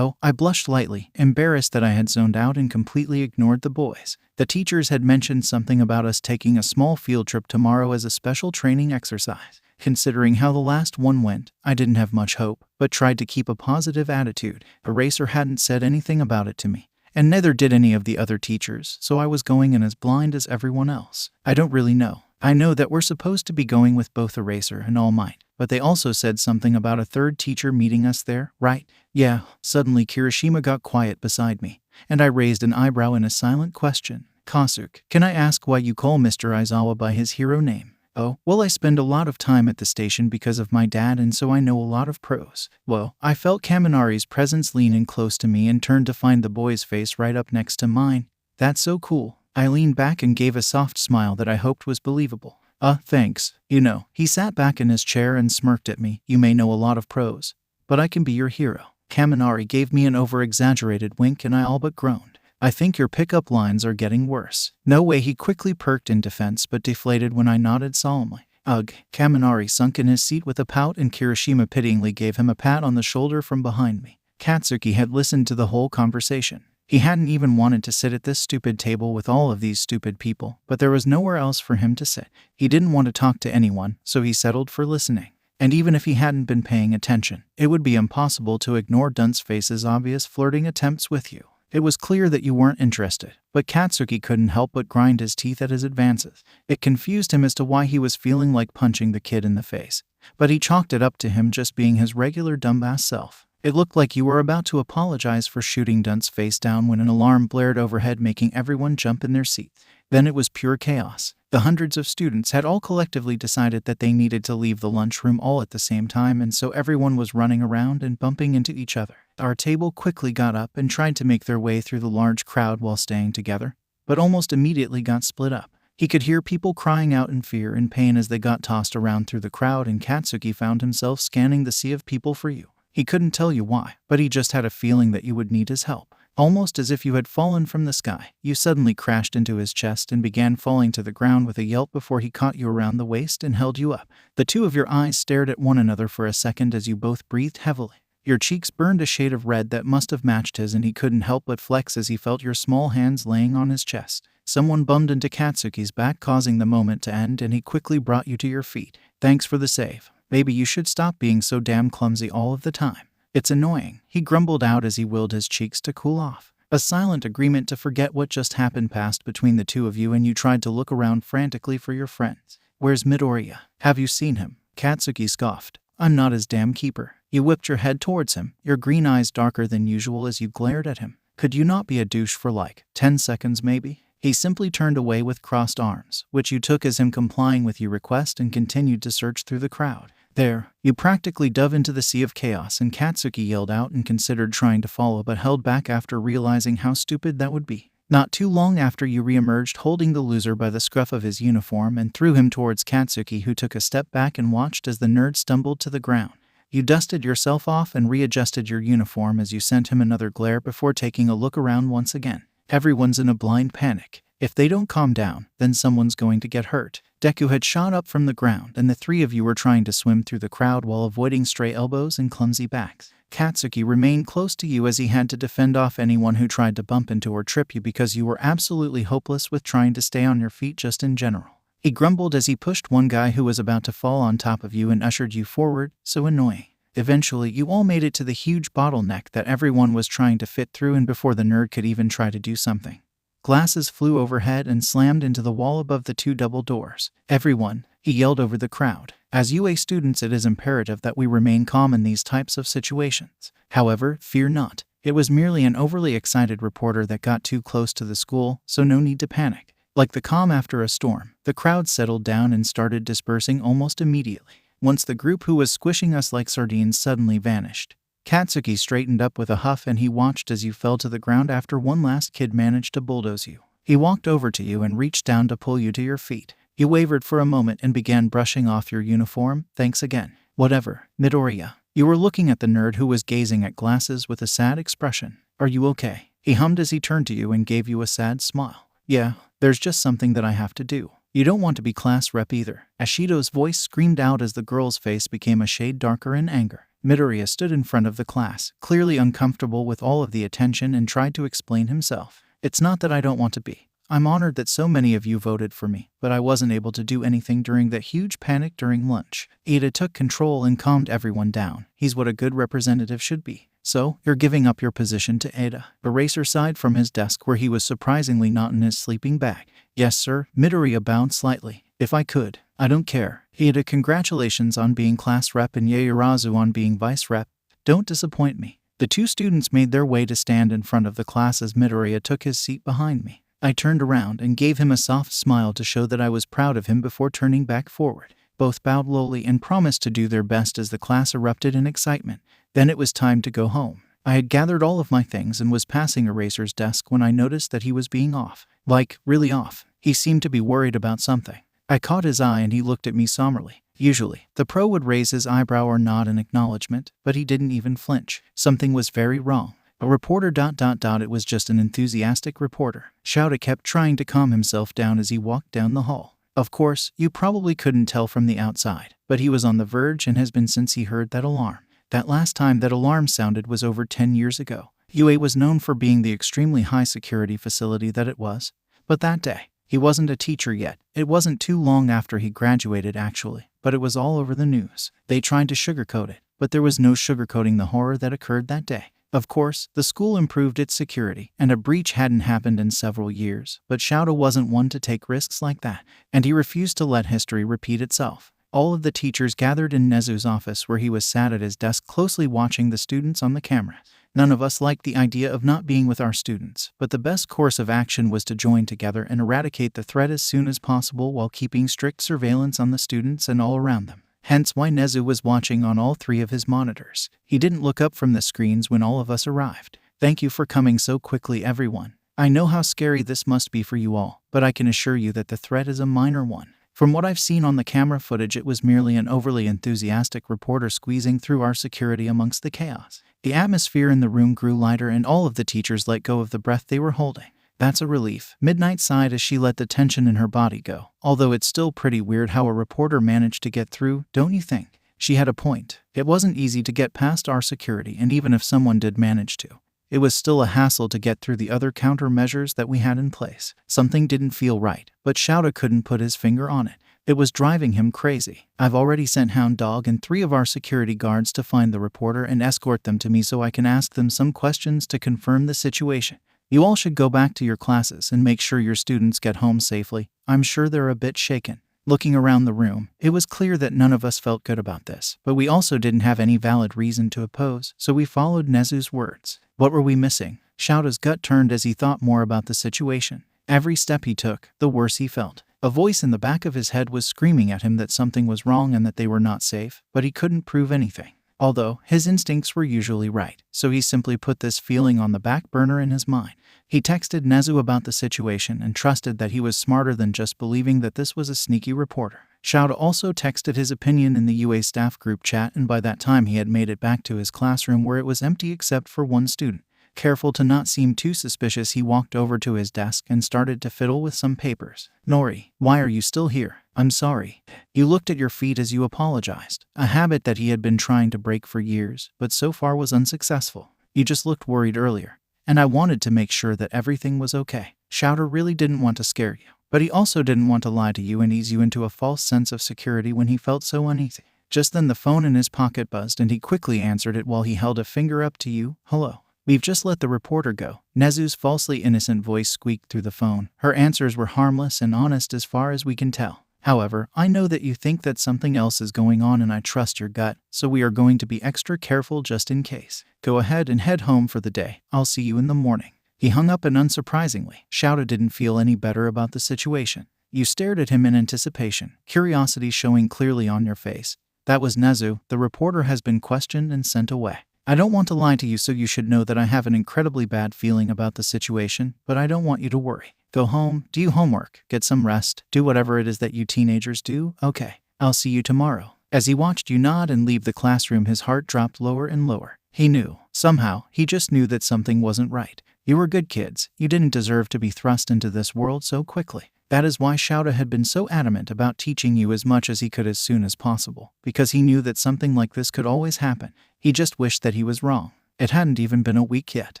I blushed lightly, embarrassed that I had zoned out and completely ignored the boys. The teachers had mentioned something about us taking a small field trip tomorrow as a special training exercise. Considering how the last one went, I didn't have much hope, but tried to keep a positive attitude. Eraser hadn't said anything about it to me, and neither did any of the other teachers, so I was going in as blind as everyone else. I don't really know. I know that we're supposed to be going with both Eraser and All Might, but they also said something about a third teacher meeting us there, right? Yeah. Suddenly Kirishima got quiet beside me, and I raised an eyebrow in a silent question. Kosuke, can I ask why you call Mr. Aizawa by his hero name? Well, I spend a lot of time at the station because of my dad, and so I know a lot of pros. Well, I felt Kaminari's presence lean in close to me and turned to find the boy's face right up next to mine. That's so cool. I leaned back and gave a soft smile that I hoped was believable. Thanks. He sat back in his chair and smirked at me. You may know a lot of pros, but I can be your hero. Kaminari gave me an over-exaggerated wink and I all but groaned. I think your pickup lines are getting worse. No way, he quickly perked in defense but deflated when I nodded solemnly. Ugh. Kaminari sunk in his seat with a pout and Kirishima pityingly gave him a pat on the shoulder from behind me. 𝐾𝐦 had listened to the whole conversation. He hadn't even wanted to sit at this stupid table with all of these stupid people, but there was nowhere else for him to sit. He didn't want to talk to anyone, so he settled for listening. And even if he hadn't been paying attention, it would be impossible to ignore 𝗀𝐻𝐻 obvious flirting attempts with you. It was clear that you weren't interested, but 𝐾𝐦 couldn't help but grind his teeth at his advances. It confused him as to why he was feeling like punching the kid in the face, but he chalked it up to him just being his regular dumbass self. It looked like you were about to apologize for shooting 𝗀𝐻𝐻 face down when an alarm blared overhead, making everyone jump in their seats. Then it was pure chaos. The hundreds of students had all collectively decided that they needed to leave the lunchroom all at the same time, and so everyone was running around and bumping into each other. Our table quickly got up and tried to make their way through the large crowd while staying together, but almost immediately got split up. He could hear people crying out in fear and pain as they got tossed around through the crowd, and 𝐾𝐦 found himself scanning the sea of people for you. He couldn't tell you why, but he just had a feeling that you would need his help. Almost as if you had fallen from the sky, you suddenly crashed into his chest and began falling to the ground with a yelp before he caught you around the waist and held you up. The two of your eyes stared at one another for a second as you both breathed heavily. Your cheeks burned a shade of red that must have matched his, and he couldn't help but flex as he felt your small hands laying on his chest. Someone bummed into 𝐾𝐦's back, causing the moment to end, and he quickly brought you to your feet. Thanks for the save. Maybe you should stop being so damn clumsy all of the time. It's annoying, he grumbled out as he willed his cheeks to cool off. A silent agreement to forget what just happened passed between the two of you, and you tried to look around frantically for your friends. Where's Midoriya? Have you seen him? 𝐾𝐦 scoffed. I'm not his damn keeper. You whipped your head towards him, your green eyes darker than usual as you glared at him. Could you not be a douche for like 10 seconds maybe? He simply turned away with crossed arms, which you took as him complying with your request, and continued to search through the crowd. There, you practically dove into the sea of chaos, and 𝐾𝐦 yelled out and considered trying to follow, but held back after realizing how stupid that would be. Not too long after, you re-emerged holding the loser by the scruff of his uniform and threw him towards 𝐾𝐦, who took a step back and watched as the nerd stumbled to the ground. You dusted yourself off and readjusted your uniform as you sent him another glare before taking a look around once again. Everyone's in a blind panic. If they don't calm down, then someone's going to get hurt. Deku had shot up from the ground, and the three of you were trying to swim through the crowd while avoiding stray elbows and clumsy backs. 𝐾𝐦 remained close to you as he had to defend off anyone who tried to bump into or trip you, because you were absolutely hopeless with trying to stay on your feet just in general. He grumbled as he pushed one guy who was about to fall on top of you and ushered you forward. So annoying. Eventually, you all made it to the huge bottleneck that everyone was trying to fit through, and before the nerd could even try to do something, glasses flew overhead and slammed into the wall above the two double doors. Everyone, he yelled over the crowd. As UA students, it is imperative that we remain calm in these types of situations. However, fear not. It was merely an overly excited reporter that got too close to the school, so no need to panic. Like the calm after a storm, the crowd settled down and started dispersing almost immediately. Once the group who was squishing us like sardines suddenly vanished, 𝐾𝐦 straightened up with a huff, and he watched as you fell to the ground after one last kid managed to bulldoze you. He walked over to you and reached down to pull you to your feet. You wavered for a moment and began brushing off your uniform. Thanks again. Whatever. Midoriya. You were looking at the nerd who was gazing at glasses with a sad expression. Are you okay? He hummed as he turned to you and gave you a sad smile. Yeah, there's just something that I have to do. You don't want to be class rep either. Ashido's voice screamed out as the girl's face became a shade darker in anger. Midoriya stood in front of the class, clearly uncomfortable with all of the attention, and tried to explain himself. It's not that I don't want to be. I'm honored that so many of you voted for me, but I wasn't able to do anything during that huge panic during lunch. Ida took control and calmed everyone down. He's what a good representative should be. So, you're giving up your position to Ida. Eraser sighed from his desk, where he was surprisingly not in his sleeping bag. Yes, sir. Midoriya bowed slightly. If I could. I don't care. Ida, congratulations on being class rep, and Yaoyorozu on being vice rep. Don't disappoint me. The two students made their way to stand in front of the class as Midoriya took his seat behind me. I turned around and gave him a soft smile to show that I was proud of him before turning back forward. Both bowed lowly and promised to do their best as the class erupted in excitement. Then it was time to go home. I had gathered all of my things and was passing Eraser's desk when I noticed that he was being off. Like, really off. He seemed to be worried about something. I caught his eye and he looked at me somberly. Usually, the pro would raise his eyebrow or nod in acknowledgement, but he didn't even flinch. Something was very wrong. A reporter ... It was just an enthusiastic reporter. Xiaoda kept trying to calm himself down as he walked down the hall. Of course, you probably couldn't tell from the outside, but he was on the verge and has been since he heard that alarm. That last time that alarm sounded was over 10 years ago. UA was known for being the extremely high security facility that it was. But that day, he wasn't a teacher yet. It wasn't too long after he graduated actually, but it was all over the news. They tried to sugarcoat it, but there was no sugarcoating the horror that occurred that day. Of course, the school improved its security, and a breach hadn't happened in several years, but 𝐀𝐦 wasn't one to take risks like that, and he refused to let history repeat itself. All of the teachers gathered in 𝐁𝐻's office where he was sat at his desk closely watching the students on the camera. None of us liked the idea of not being with our students, but the best course of action was to join together and eradicate the threat as soon as possible while keeping strict surveillance on the students and all around them. Hence why 𝐁𝐻 was watching on all 3 of his monitors. He didn't look up from the screens when all of us arrived. Thank you for coming so quickly, everyone. I know how scary this must be for you all, but I can assure you that the threat is a minor one. From what I've seen on the camera footage, it was merely an overly enthusiastic reporter squeezing through our security amongst the chaos. The atmosphere in the room grew lighter and all of the teachers let go of the breath they were holding. That's a relief, Midnight sighed as she let the tension in her body go. Although it's still pretty weird how a reporter managed to get through, don't you think? She had a point. It wasn't easy to get past our security, and even if someone did manage to, it was still a hassle to get through the other countermeasures that we had in place. Something didn't feel right, but 𝐀𝐦 couldn't put his finger on it. It was driving him crazy. I've already sent 𝐻𝐸 and 3 of our security guards to find the reporter and escort them to me so I can ask them some questions to confirm the situation. You all should go back to your classes and make sure your students get home safely. I'm sure they're a bit shaken. Looking around the room, it was clear that none of us felt good about this, but we also didn't have any valid reason to oppose, so we followed 𝐁𝐻's words. What were we missing? 𝐀𝐻's gut turned as he thought more about the situation. Every step he took, the worse he felt. A voice in the back of his head was screaming at him that something was wrong and that they were not safe, but he couldn't prove anything. Although his instincts were usually right, so he simply put this feeling on the back burner in his mind. He texted 𝐁𝐻 about the situation and trusted that he was smarter than just believing that this was a sneaky reporter. 𝐀𝐦 also texted his opinion in the UA staff group chat, and by that time he had made it back to his classroom where it was empty except for one student. Careful to not seem too suspicious, he walked over to his desk and started to fiddle with some papers. Nori, why are you still here? I'm sorry. You looked at your feet as you apologized, a habit that he had been trying to break for years, but so far was unsuccessful. You just looked worried earlier, and I wanted to make sure that everything was okay. 𝐀𝐻 really didn't want to scare you, but he also didn't want to lie to you and ease you into a false sense of security when he felt so uneasy. Just then the phone in his pocket buzzed and he quickly answered it while he held a finger up to you. Hello. We've just let the reporter go. 𝐁𝐻's falsely innocent voice squeaked through the phone. Her answers were harmless and honest as far as we can tell. However, I know that you think that something else is going on and I trust your gut, so we are going to be extra careful just in case. Go ahead and head home for the day. I'll see you in the morning. He hung up, and unsurprisingly, 𝐀𝐻 didn't feel any better about the situation. You stared at him in anticipation, curiosity showing clearly on your face. That was 𝐁𝐻. The reporter has been questioned and sent away. I don't want to lie to you, so you should know that I have an incredibly bad feeling about the situation, but I don't want you to worry. Go home, do your homework, get some rest, do whatever it is that you teenagers do. Okay, I'll see you tomorrow. As he watched you nod and leave the classroom, his heart dropped lower and lower. He knew, somehow, he just knew that something wasn't right. You were good kids. You didn't deserve to be thrust into this world so quickly. That is why 𝐀𝐻 had been so adamant about teaching you as much as he could as soon as possible, because he knew that something like this could always happen. He just wished that he was wrong. It hadn't even been a week yet.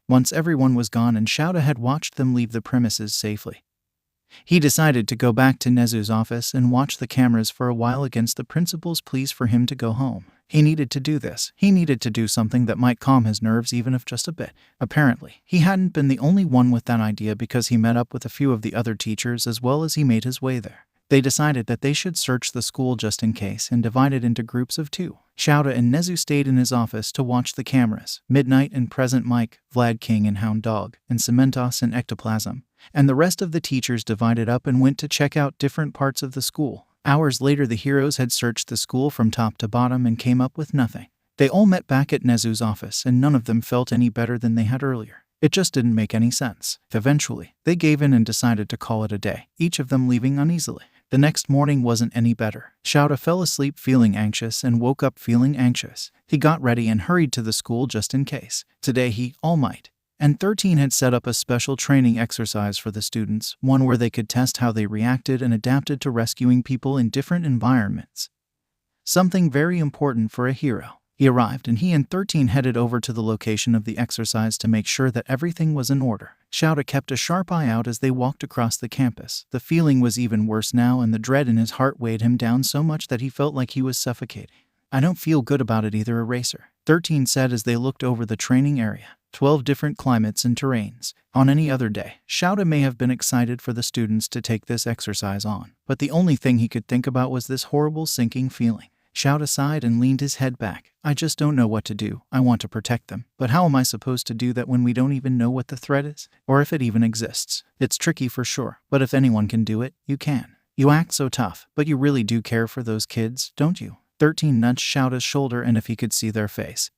Once everyone was gone and 𝐀𝐻 had watched them leave the premises safely, he decided to go back to 𝐁𝐻's office and watch the cameras for a while against the principal's pleas for him to go home. He needed to do this. He needed to do something that might calm his nerves even if just a bit. Apparently, he hadn't been the only one with that idea, because he met up with a few of the other teachers as well as he made his way there. They decided that they should search the school just in case and divided into groups of 2. 𝐀𝐻 and 𝐁𝐻 stayed in his office to watch the cameras. Midnight and Present Mike, Vlad King and Hound Dog, and Cementos and Ectoplasm, and the rest of the teachers divided up and went to check out different parts of the school. Hours later, the heroes had searched the school from top to bottom and came up with nothing. They all met back at 𝐁𝐻's office, and none of them felt any better than they had earlier. It just didn't make any sense. Eventually, they gave in and decided to call it a day, each of them leaving uneasily. The next morning wasn't any better. 𝐀𝐻 fell asleep feeling anxious and woke up feeling anxious. He got ready and hurried to the school just in case. Today he, All Might, and 13 had set up a special training exercise for the students, one where they could test how they reacted and adapted to rescuing people in different environments. Something very important for a hero. He arrived and he and 13 headed over to the location of the exercise to make sure that everything was in order. 𝗀𝐷 kept a sharp eye out as they walked across the campus. The feeling was even worse now, and the dread in his heart weighed him down so much that he felt like he was suffocating. "I don't feel good about it either, Eraser," 13 said as they looked over the training area. 12 different climates and terrains. On any other day, 𝗀𝐷 may have been excited for the students to take this exercise on, but the only thing he could think about was this horrible sinking feeling. 𝗀𝐷 sighed and leaned his head back. "I just don't know what to do. I want to protect them, but how am I supposed to do that when we don't even know what the threat is? Or if it even exists? It's tricky for sure, but if anyone can do it, you can. You act so tough, but you really do care for those kids, don't you?" 13 nudged 𝗀𝐷's shoulder, and if he could see their face,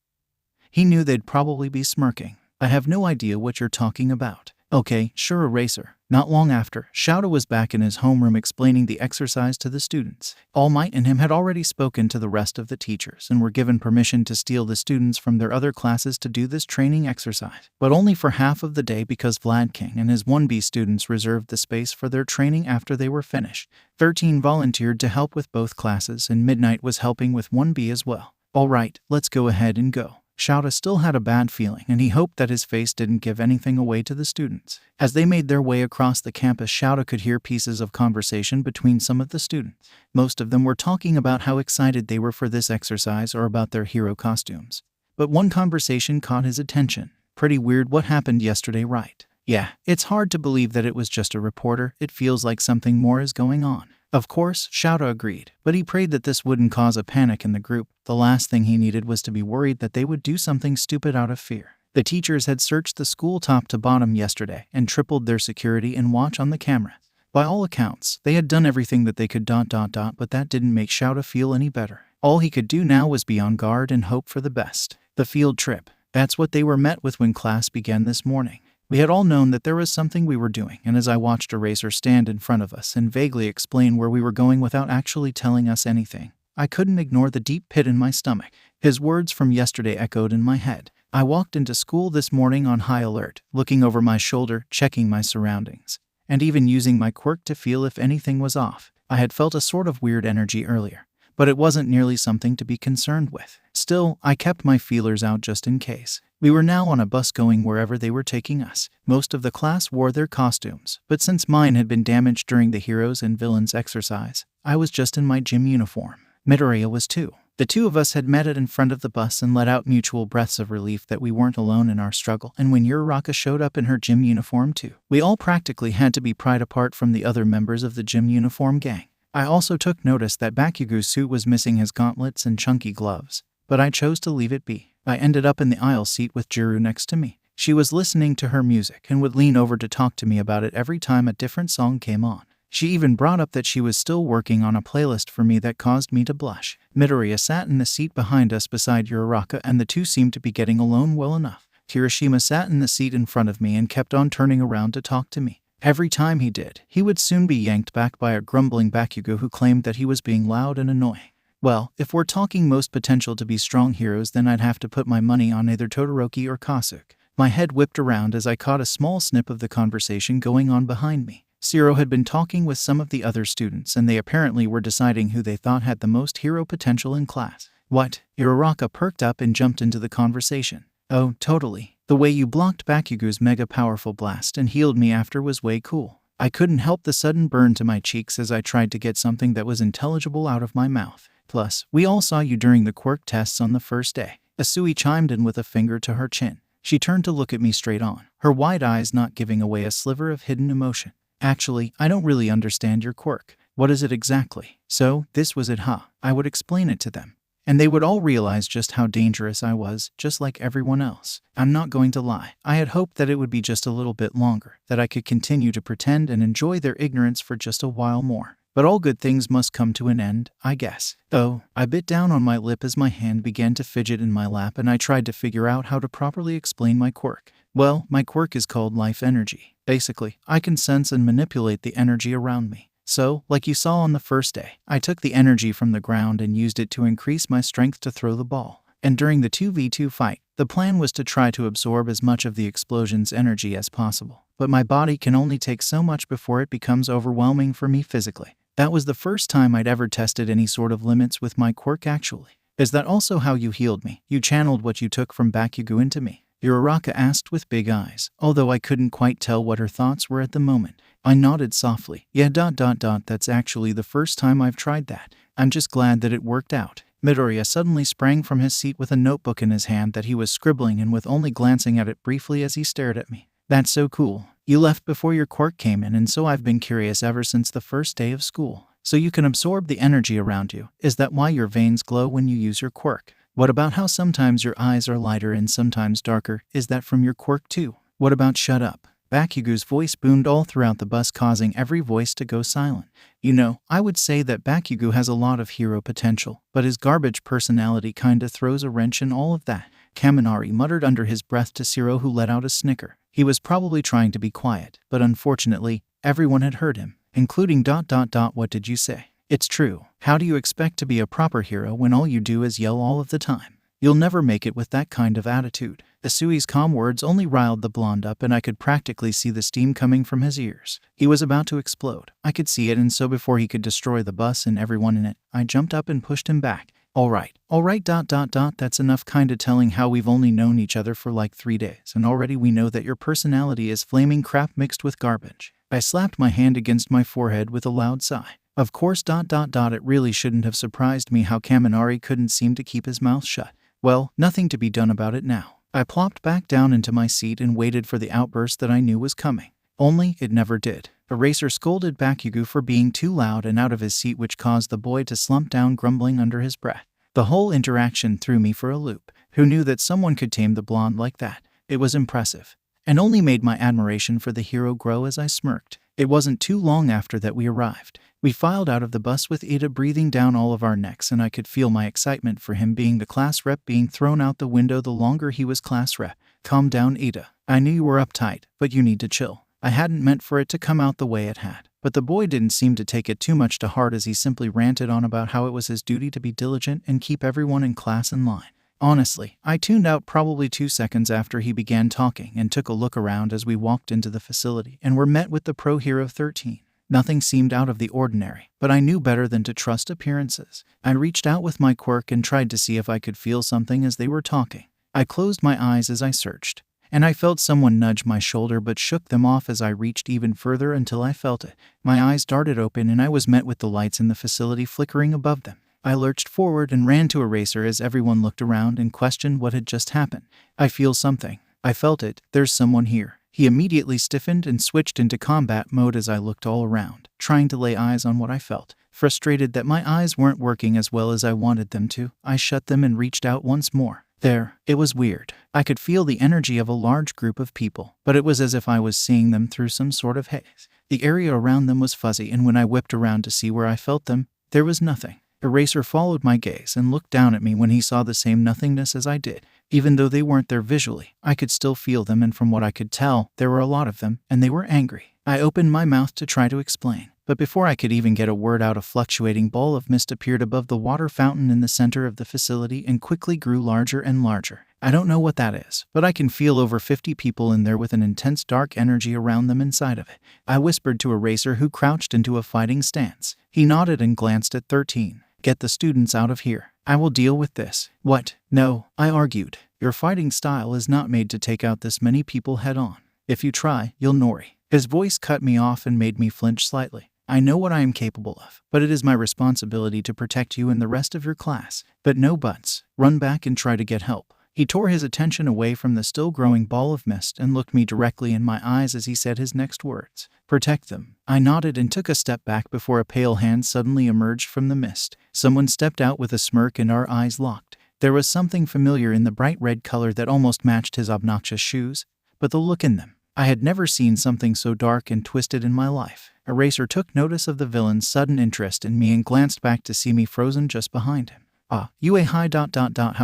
he knew they'd probably be smirking. "I have no idea what you're talking about." "Okay, sure, Eraser." Not long after, 𝗀𝐷 was back in his homeroom explaining the exercise to the students. All Might and him had already spoken to the rest of the teachers and were given permission to steal the students from their other classes to do this training exercise, but only for half of the day because Vlad King and his 1B students reserved the space for their training after they were finished. 13 volunteered to help with both classes, and Midnight was helping with 1B as well. "All right, let's go ahead and go." 𝗀𝐷 still had a bad feeling, and he hoped that his face didn't give anything away to the students. As they made their way across the campus, 𝗀𝐷 could hear pieces of conversation between some of the students. Most of them were talking about how excited they were for this exercise or about their hero costumes. But one conversation caught his attention. "Pretty weird what happened yesterday, right?" "Yeah, it's hard to believe that it was just a reporter. It feels like something more is going on." Of course, 𝗀𝐷 agreed, but he prayed that this wouldn't cause a panic in the group. The last thing he needed was to be worried that they would do something stupid out of fear. The teachers had searched the school top to bottom yesterday and tripled their security and watch on the camera. By all accounts, they had done everything that they could ... but that didn't make 𝗀𝐷 feel any better. All he could do now was be on guard and hope for the best. The field trip. That's what they were met with when class began this morning. We had all known that there was something we were doing, and as I watched Eraser stand in front of us and vaguely explain where we were going without actually telling us anything, I couldn't ignore the deep pit in my stomach. His words from yesterday echoed in my head. I walked into school this morning on high alert, looking over my shoulder, checking my surroundings, and even using my quirk to feel if anything was off. I had felt a sort of weird energy earlier, but it wasn't nearly something to be concerned with. Still, I kept my feelers out just in case. We were now on a bus going wherever they were taking us. Most of the class wore their costumes, but since mine had been damaged during the Heroes and Villains exercise, I was just in my gym uniform. Midoriya was too. The two of us had met in front of the bus and let out mutual breaths of relief that we weren't alone in our struggle, and when Uraraka showed up in her gym uniform too, we all practically had to be pried apart from the other members of the gym uniform gang. I also took notice that Bakugo's suit was missing his gauntlets and chunky gloves, but I chose to leave it be. I ended up in the aisle seat with Jiru next to me. She was listening to her music and would lean over to talk to me about it every time a different song came on. She even brought up that she was still working on a playlist for me that caused me to blush. Midoriya sat in the seat behind us beside Uraraka, and the two seemed to be getting along well enough. Kirishima sat in the seat in front of me and kept on turning around to talk to me. Every time he did, he would soon be yanked back by a grumbling Bakugo who claimed that he was being loud and annoying. Well, if we're talking most potential to be strong heroes, then I'd have to put my money on either Todoroki or Kosuke. My head whipped around as I caught a small snip of the conversation going on behind me. Zero had been talking with some of the other students, and they apparently were deciding who they thought had the most hero potential in class. What? Uraraka perked up and jumped into the conversation. Oh, totally. The way you blocked Bakugo's mega powerful blast and healed me after was way cool. I couldn't help the sudden burn to my cheeks as I tried to get something that was intelligible out of my mouth. Plus, we all saw you during the quirk tests on the first day. Asui chimed in with a finger to her chin. She turned to look at me straight on, her wide eyes not giving away a sliver of hidden emotion. Actually, I don't really understand your quirk. What is it exactly? So, this was it, huh? I would explain it to them, and they would all realize just how dangerous I was, just like everyone else. I'm not going to lie. I had hoped that it would be just a little bit longer, that I could continue to pretend and enjoy their ignorance for just a while more. But all good things must come to an end, I guess. Oh, I bit down on my lip as my hand began to fidget in my lap, and I tried to figure out how to properly explain my quirk. Well, my quirk is called life energy. Basically, I can sense and manipulate the energy around me. So, like you saw on the first day, I took the energy from the ground and used it to increase my strength to throw the ball. And during the 2v2 fight, the plan was to try to absorb as much of the explosion's energy as possible. But my body can only take so much before it becomes overwhelming for me physically. That was the first time I'd ever tested any sort of limits with my quirk actually. Is that also how you healed me? You channeled what you took from Bakugo into me? Uraraka asked with big eyes, although I couldn't quite tell what her thoughts were at the moment. I nodded softly. Yeah. That's actually the first time I've tried that. I'm just glad that it worked out. Midoriya suddenly sprang from his seat with a notebook in his hand that he was scribbling in with only glancing at it briefly as he stared at me. That's so cool. You left before your quirk came in, and so I've been curious ever since the first day of school. So you can absorb the energy around you. Is that why your veins glow when you use your quirk? What about how sometimes your eyes are lighter and sometimes darker? Is that from your quirk too? What about shut up? Bakugo's voice boomed all throughout the bus, causing every voice to go silent. You know, I would say that Bakugo has a lot of hero potential, but his garbage personality kinda throws a wrench in all of that. Kaminari muttered under his breath to Zero, who let out a snicker. He was probably trying to be quiet, but unfortunately, everyone had heard him, including ... What did you say? It's true. How do you expect to be a proper hero when all you do is yell all of the time? You'll never make it with that kind of attitude. Isui's calm words only riled the blonde up, and I could practically see the steam coming from his ears. He was about to explode. I could see it, and so before he could destroy the bus and everyone in it, I jumped up and pushed him back. Alright. That's enough, kinda telling how we've only known each other for like 3 days, and already we know that your personality is flaming crap mixed with garbage. I slapped my hand against my forehead with a loud sigh. Of course. It really shouldn't have surprised me how Kaminari couldn't seem to keep his mouth shut. Well, nothing to be done about it now. I plopped back down into my seat and waited for the outburst that I knew was coming. Only it never did. Eraser scolded Bakugo for being too loud and out of his seat, which caused the boy to slump down, grumbling under his breath. The whole interaction threw me for a loop. Who knew that someone could tame the blonde like that? It was impressive, and only made my admiration for the hero grow as I smirked. It wasn't too long after that we arrived. We filed out of the bus with Ida breathing down all of our necks, and I could feel my excitement for him being the class rep being thrown out the window the longer he was class rep. Calm down, Ida. I knew you were uptight, but you need to chill. I hadn't meant for it to come out the way it had. But the boy didn't seem to take it too much to heart, as he simply ranted on about how it was his duty to be diligent and keep everyone in class in line. Honestly, I tuned out probably 2 seconds after he began talking and took a look around as we walked into the facility and were met with the pro hero 13. Nothing seemed out of the ordinary, but I knew better than to trust appearances. I reached out with my quirk and tried to see if I could feel something as they were talking. I closed my eyes as I searched, and I felt someone nudge my shoulder but shook them off as I reached even further until I felt it. My eyes darted open and I was met with the lights in the facility flickering above them. I lurched forward and ran to Eraser as everyone looked around and questioned what had just happened. I feel something. I felt it. There's someone here. He immediately stiffened and switched into combat mode as I looked all around, trying to lay eyes on what I felt. Frustrated that my eyes weren't working as well as I wanted them to, I shut them and reached out once more. There. It was weird. I could feel the energy of a large group of people, but it was as if I was seeing them through some sort of haze. The area around them was fuzzy, and when I whipped around to see where I felt them, there was nothing. Eraser followed my gaze and looked down at me when he saw the same nothingness as I did. Even though they weren't there visually, I could still feel them, and from what I could tell, there were a lot of them, and they were angry. I opened my mouth to try to explain, but before I could even get a word out, a fluctuating ball of mist appeared above the water fountain in the center of the facility and quickly grew larger and larger. I don't know what that is, but I can feel over 50 people in there with an intense dark energy around them inside of it. I whispered to Eraser, who crouched into a fighting stance. He nodded and glanced at 13. Get the students out of here. I will deal with this. What? No, I argued. Your fighting style is not made to take out this many people head on. If you try, you'll Nori. His voice cut me off and made me flinch slightly. I know what I am capable of, but it is my responsibility to protect you and the rest of your class. But no buts. Run back and try to get help. He tore his attention away from the still growing ball of mist and looked me directly in my eyes as he said his next words. Protect them. I nodded and took a step back before a pale hand suddenly emerged from the mist. Someone stepped out with a smirk and our eyes locked. There was something familiar in the bright red color that almost matched his obnoxious shoes, but the look in them. I had never seen something so dark and twisted in my life. Eraser took notice of the villain's sudden interest in me and glanced back to see me frozen just behind him. How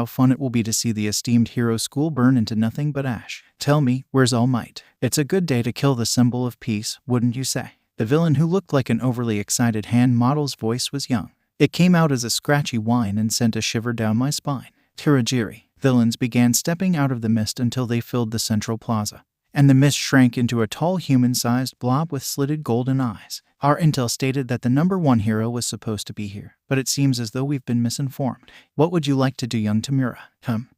fun it will be to see the esteemed hero school burn into nothing but ash. Tell me, where's All Might? It's a good day to kill the symbol of peace, wouldn't you say? The villain, who looked like an overly excited hand model's voice, was young. It came out as a scratchy whine and sent a shiver down my spine. Tirajiri. Villains began stepping out of the mist until they filled the central plaza. and the mist shrank into a tall human-sized blob with slitted golden eyes. Our intel stated that the number 1 hero was supposed to be here, but it seems as though we've been misinformed. What would you like to do, young Tamura?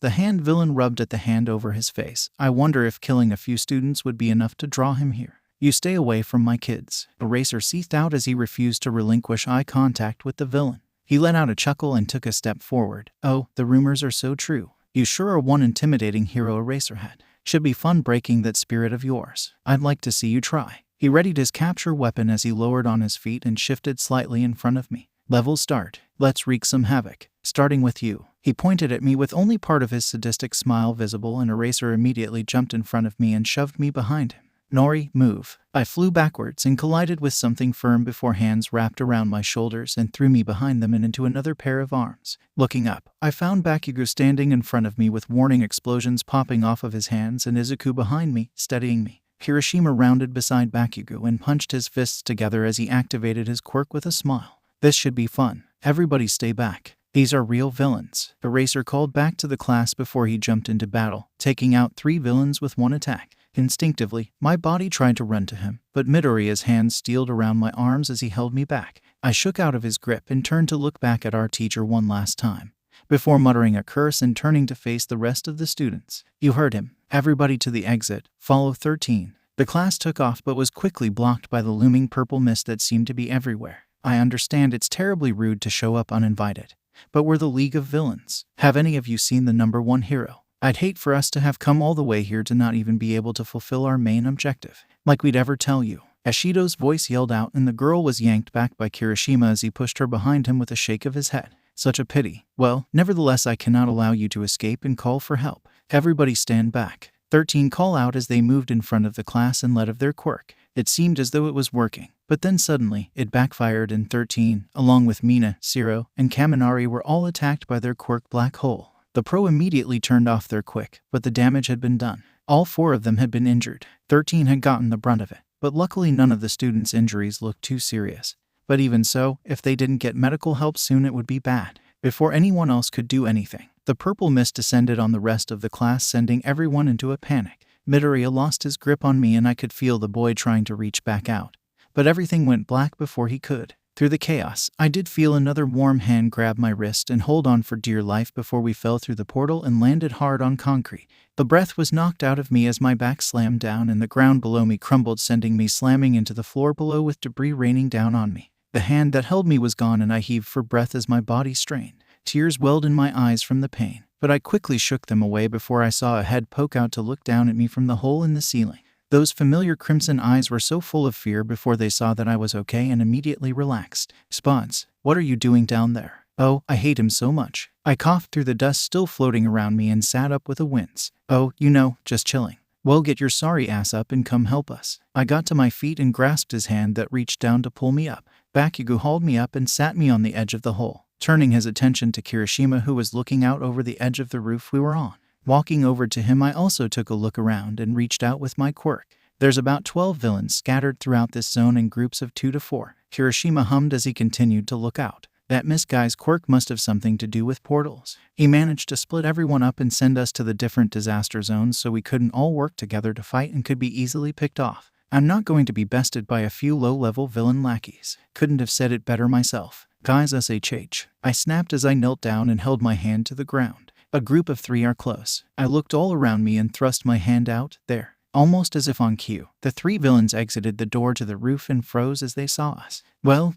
The hand villain rubbed at the hand over his face. I wonder if killing a few students would be enough to draw him here. You stay away from my kids. Eraser seethed out as he refused to relinquish eye contact with the villain. He let out a chuckle and took a step forward. Oh, the rumors are so true. You sure are one intimidating hero, Eraserhead. Should be fun breaking that spirit of yours. I'd like to see you try. He readied his capture weapon as he lowered on his feet and shifted slightly in front of me. Level start. Let's wreak some havoc. Starting with you. He pointed at me with only part of his sadistic smile visible, and Eraser immediately jumped in front of me and shoved me behind him. Nori, move. I flew backwards and collided with something firm before hands wrapped around my shoulders and threw me behind them and into another pair of arms. Looking up, I found 𝗵𝘃𝗑 standing in front of me with warning explosions popping off of his hands and Izuku behind me, steadying me. Kirishima rounded beside 𝗵𝘃𝗑 and punched his fists together as he activated his quirk with a smile. This should be fun. Everybody stay back. These are real villains. Eraser called back to the class before he jumped into battle, taking out 3 villains with 1 attack. Instinctively, my body tried to run to him, but Midoriya's hands steeled around my arms as he held me back. I shook out of his grip and turned to look back at our teacher one last time, before muttering a curse and turning to face the rest of the students. You heard him. Everybody to the exit. Follow 13. The class took off but was quickly blocked by the looming purple mist that seemed to be everywhere. I understand it's terribly rude to show up uninvited, but we're the League of Villains. Have any of you seen the number 1 hero? I'd hate for us to have come all the way here to not even be able to fulfill our main objective. Like we'd ever tell you. Ashido's voice yelled out, and the girl was yanked back by Kirishima as he pushed her behind him with a shake of his head. Such a pity. Well, nevertheless I cannot allow you to escape and call for help. Everybody stand back. 13 call out as they moved in front of the class and let of their quirk. It seemed as though it was working, but then suddenly it backfired and 13, along with Mina, Zero, and Kaminari were all attacked by their quirk black hole. The pro immediately turned off their quick, but the damage had been done. All 4 of them had been injured. 13 had gotten the brunt of it, but luckily none of the students' injuries looked too serious. But even so, if they didn't get medical help soon it would be bad. Before anyone else could do anything, the purple mist descended on the rest of the class, sending everyone into a panic. Midoriya lost his grip on me and I could feel the boy trying to reach back out, but everything went black before he could. Through the chaos, I did feel another warm hand grab my wrist and hold on for dear life before we fell through the portal and landed hard on concrete. The breath was knocked out of me as my back slammed down and the ground below me crumbled, sending me slamming into the floor below with debris raining down on me. The hand that held me was gone and I heaved for breath as my body strained. Tears welled in my eyes from the pain, but I quickly shook them away before I saw a head poke out to look down at me from the hole in the ceiling. Those familiar crimson eyes were so full of fear before they saw that I was okay and immediately relaxed. Spons, what are you doing down there? Oh, I hate him so much. I coughed through the dust still floating around me and sat up with a wince. Oh, you know, just chilling. Well, get your sorry ass up and come help us. I got to my feet and grasped his hand that reached down to pull me up. 𝗵𝘃𝗑 hauled me up and sat me on the edge of the hole, turning his attention to Kirishima, who was looking out over the edge of the roof we were on. Walking over to him, I also took a look around and reached out with my quirk. There's about 12 villains scattered throughout this zone in groups of 2 to 4. Kirishima hummed as he continued to look out. That guy's quirk must have something to do with portals. He managed to split everyone up and send us to the different disaster zones so we couldn't all work together to fight and could be easily picked off. I'm not going to be bested by a few low-level villain lackeys. Couldn't have said it better myself. Guys, sh. I snapped as I knelt down and held my hand to the ground. A group of 3 are close. I looked all around me and thrust my hand out. There. Almost as if on cue, the 3 villains exited the door to the roof and froze as they saw us. Well,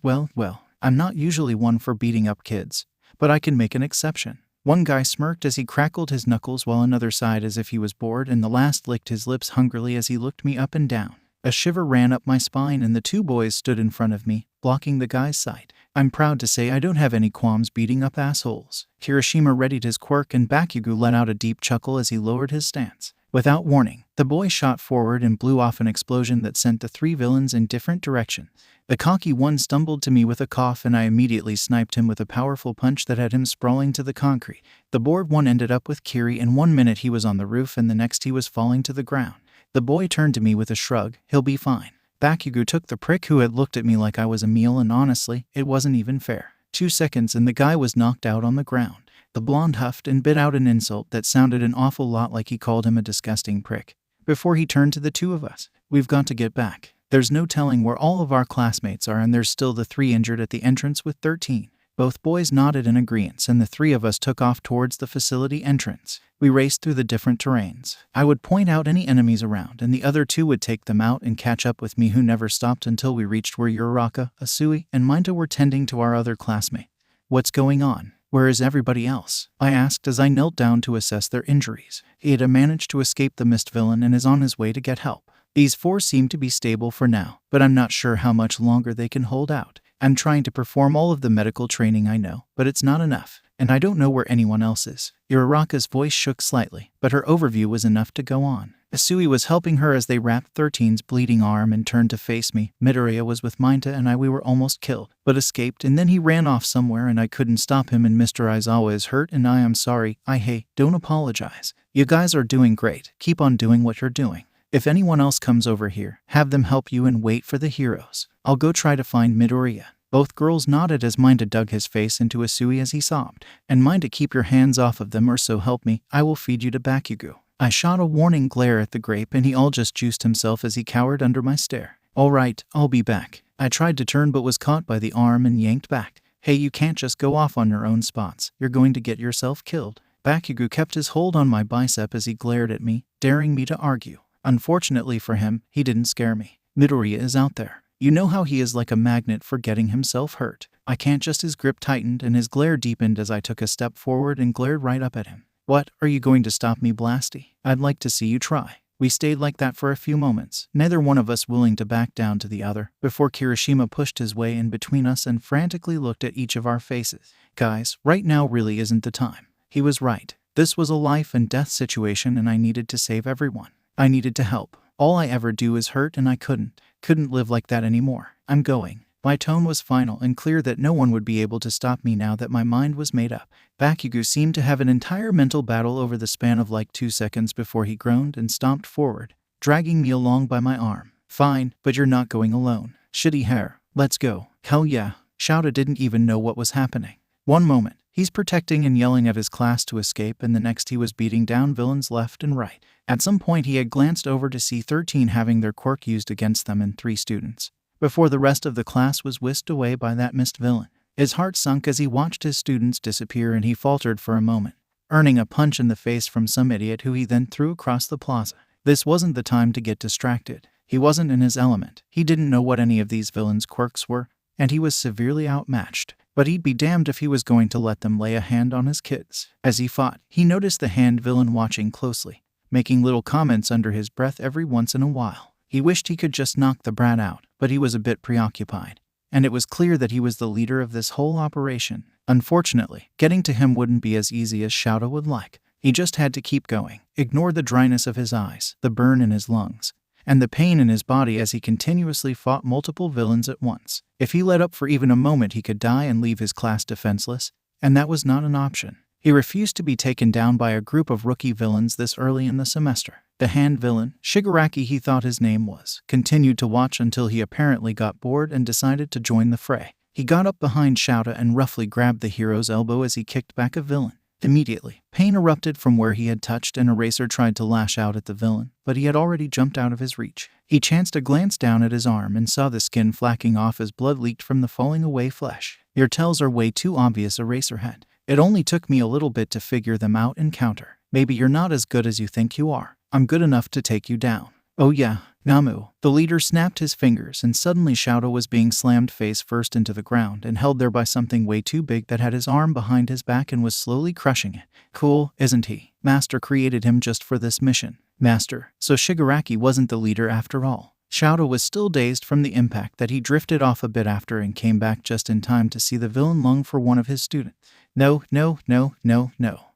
I'm not usually one for beating up kids, but I can make an exception. One guy smirked as he crackled his knuckles while another sighed as if he was bored, and the last licked his lips hungrily as he looked me up and down. A shiver ran up my spine and the 2 boys stood in front of me, blocking the guy's sight. I'm proud to say I don't have any qualms beating up assholes. Kirishima readied his quirk and 𝗵𝘃𝗑 let out a deep chuckle as he lowered his stance. Without warning, the boy shot forward and blew off an explosion that sent the 3 villains in different directions. The cocky one stumbled to me with a cough and I immediately sniped him with a powerful punch that had him sprawling to the concrete. The bored one ended up with Kiri, and 1 minute he was on the roof and the next he was falling to the ground. The boy turned to me with a shrug. He'll be fine. 𝗵𝘃𝗑 took the prick who had looked at me like I was a meal, and honestly, it wasn't even fair. 2 seconds and the guy was knocked out on the ground. The blonde huffed and bit out an insult that sounded an awful lot like he called him a disgusting prick. before he turned to the two of us. "We've got to get back. There's no telling where all of our classmates are, and there's still the 3 injured at the entrance with 13. Both boys nodded in agreement, and the 3 of us took off towards the facility entrance. We raced through the different terrains. I would point out any enemies around, and the other 2 would take them out and catch up with me, who never stopped until we reached where 𝐸𝐸, 𝐸, and 𝐸 were tending to our other classmate. "What's going on? Where is everybody else?" I asked as I knelt down to assess their injuries. He had managed to escape the mist villain and is on his way to get help. These 4 seem to be stable for now, but I'm not sure how much longer they can hold out. I'm trying to perform all of the medical training I know, but it's not enough, and I don't know where anyone else is. 𝐸𝐸's voice shook slightly, but her overview was enough to go on. 𝐸 was helping her as they wrapped 13's bleeding arm and turned to face me. 𝐷𝐸 was with 𝐸 and we were almost killed, but escaped, and then he ran off somewhere and I couldn't stop him, and Mr. Aizawa is hurt and I am sorry. Hey, don't apologize. You guys are doing great. Keep on doing what you're doing. If anyone else comes over here, have them help you and wait for the heroes. I'll go try to find 𝐷𝐸." Both girls nodded as 𝐸 dug his face into 𝐸 as he sobbed. "And 𝐸, keep your hands off of them, or so help me, I will feed you to 𝐵𝑃𝑃𝑃." I shot a warning glare at the grape and he all just juiced himself as he cowered under my stare. "All right, I'll be back." I tried to turn but was caught by the arm and yanked back. "Hey, you can't just go off on your own spots. You're going to get yourself killed." 𝐵𝑃𝑃𝑃 kept his hold on my bicep as he glared at me, daring me to argue. Unfortunately for him, he didn't scare me. 𝐷𝐸 is out there. You know how he is like a magnet for getting himself hurt. I can't just. His grip tightened and his glare deepened as I took a step forward and glared right up at him. "What, are you going to stop me, Blasty? I'd like to see you try." We stayed like that for a few moments, neither one of us willing to back down to the other, before Kirishima pushed his way in between us and frantically looked at each of our faces. "Guys, right now really isn't the time." He was right. This was a life and death situation and I needed to save everyone. I needed to help. All I ever do is hurt and I couldn't live like that anymore. "I'm going." My tone was final and clear that no one would be able to stop me now that my mind was made up. 𝐵𝑃𝑃𝑃 seemed to have an entire mental battle over the span of like 2 seconds before he groaned and stomped forward, dragging me along by my arm. "Fine, but you're not going alone. Shitty hair. Let's go." "Hell yeah." 𝐲𝐸 didn't even know what was happening. One moment, he's protecting and yelling at his class to escape, and the next he was beating down villains left and right. At some point he had glanced over to see 13 having their quirk used against them and 3 students, before the rest of the class was whisked away by that mist villain. His heart sunk as he watched his students disappear and he faltered for a moment, earning a punch in the face from some idiot who he then threw across the plaza. This wasn't the time to get distracted. He wasn't in his element. He didn't know what any of these villains' quirks were, and he was severely outmatched. But he'd be damned if he was going to let them lay a hand on his kids. As he fought, he noticed the hand villain watching closely, making little comments under his breath every once in a while. He wished he could just knock the brat out, but he was a bit preoccupied, and it was clear that he was the leader of this whole operation. Unfortunately, getting to him wouldn't be as easy as 𝐲𝐸 would like. He just had to keep going, ignore the dryness of his eyes, the burn in his lungs, and the pain in his body as he continuously fought multiple villains at once. If he let up for even a moment, he could die and leave his class defenseless, and that was not an option. He refused to be taken down by a group of rookie villains this early in the semester. The hand villain, Shigaraki he thought his name was, continued to watch until he apparently got bored and decided to join the fray. He got up behind 𝐲𝐸 and roughly grabbed the hero's elbow as he kicked back a villain. Immediately, pain erupted from where he had touched and Eraser tried to lash out at the villain, but he had already jumped out of his reach. He chanced a glance down at his arm and saw the skin flacking off as blood leaked from the falling away flesh. "Your tells are way too obvious," Eraser had. "It only took me a little bit to figure them out and counter. Maybe you're not as good as you think you are. I'm good enough to take you down." "Oh yeah, Namu." The leader snapped his fingers and suddenly 𝐲𝐸 was being slammed face first into the ground and held there by something way too big that had his arm behind his back and was slowly crushing it. Cool, isn't he? Master created him just for this mission. Master. So Shigaraki wasn't the leader after all. 𝐲𝐸 was still dazed from the impact that he drifted off a bit after and came back just in time to see the villain lung for one of his students. No.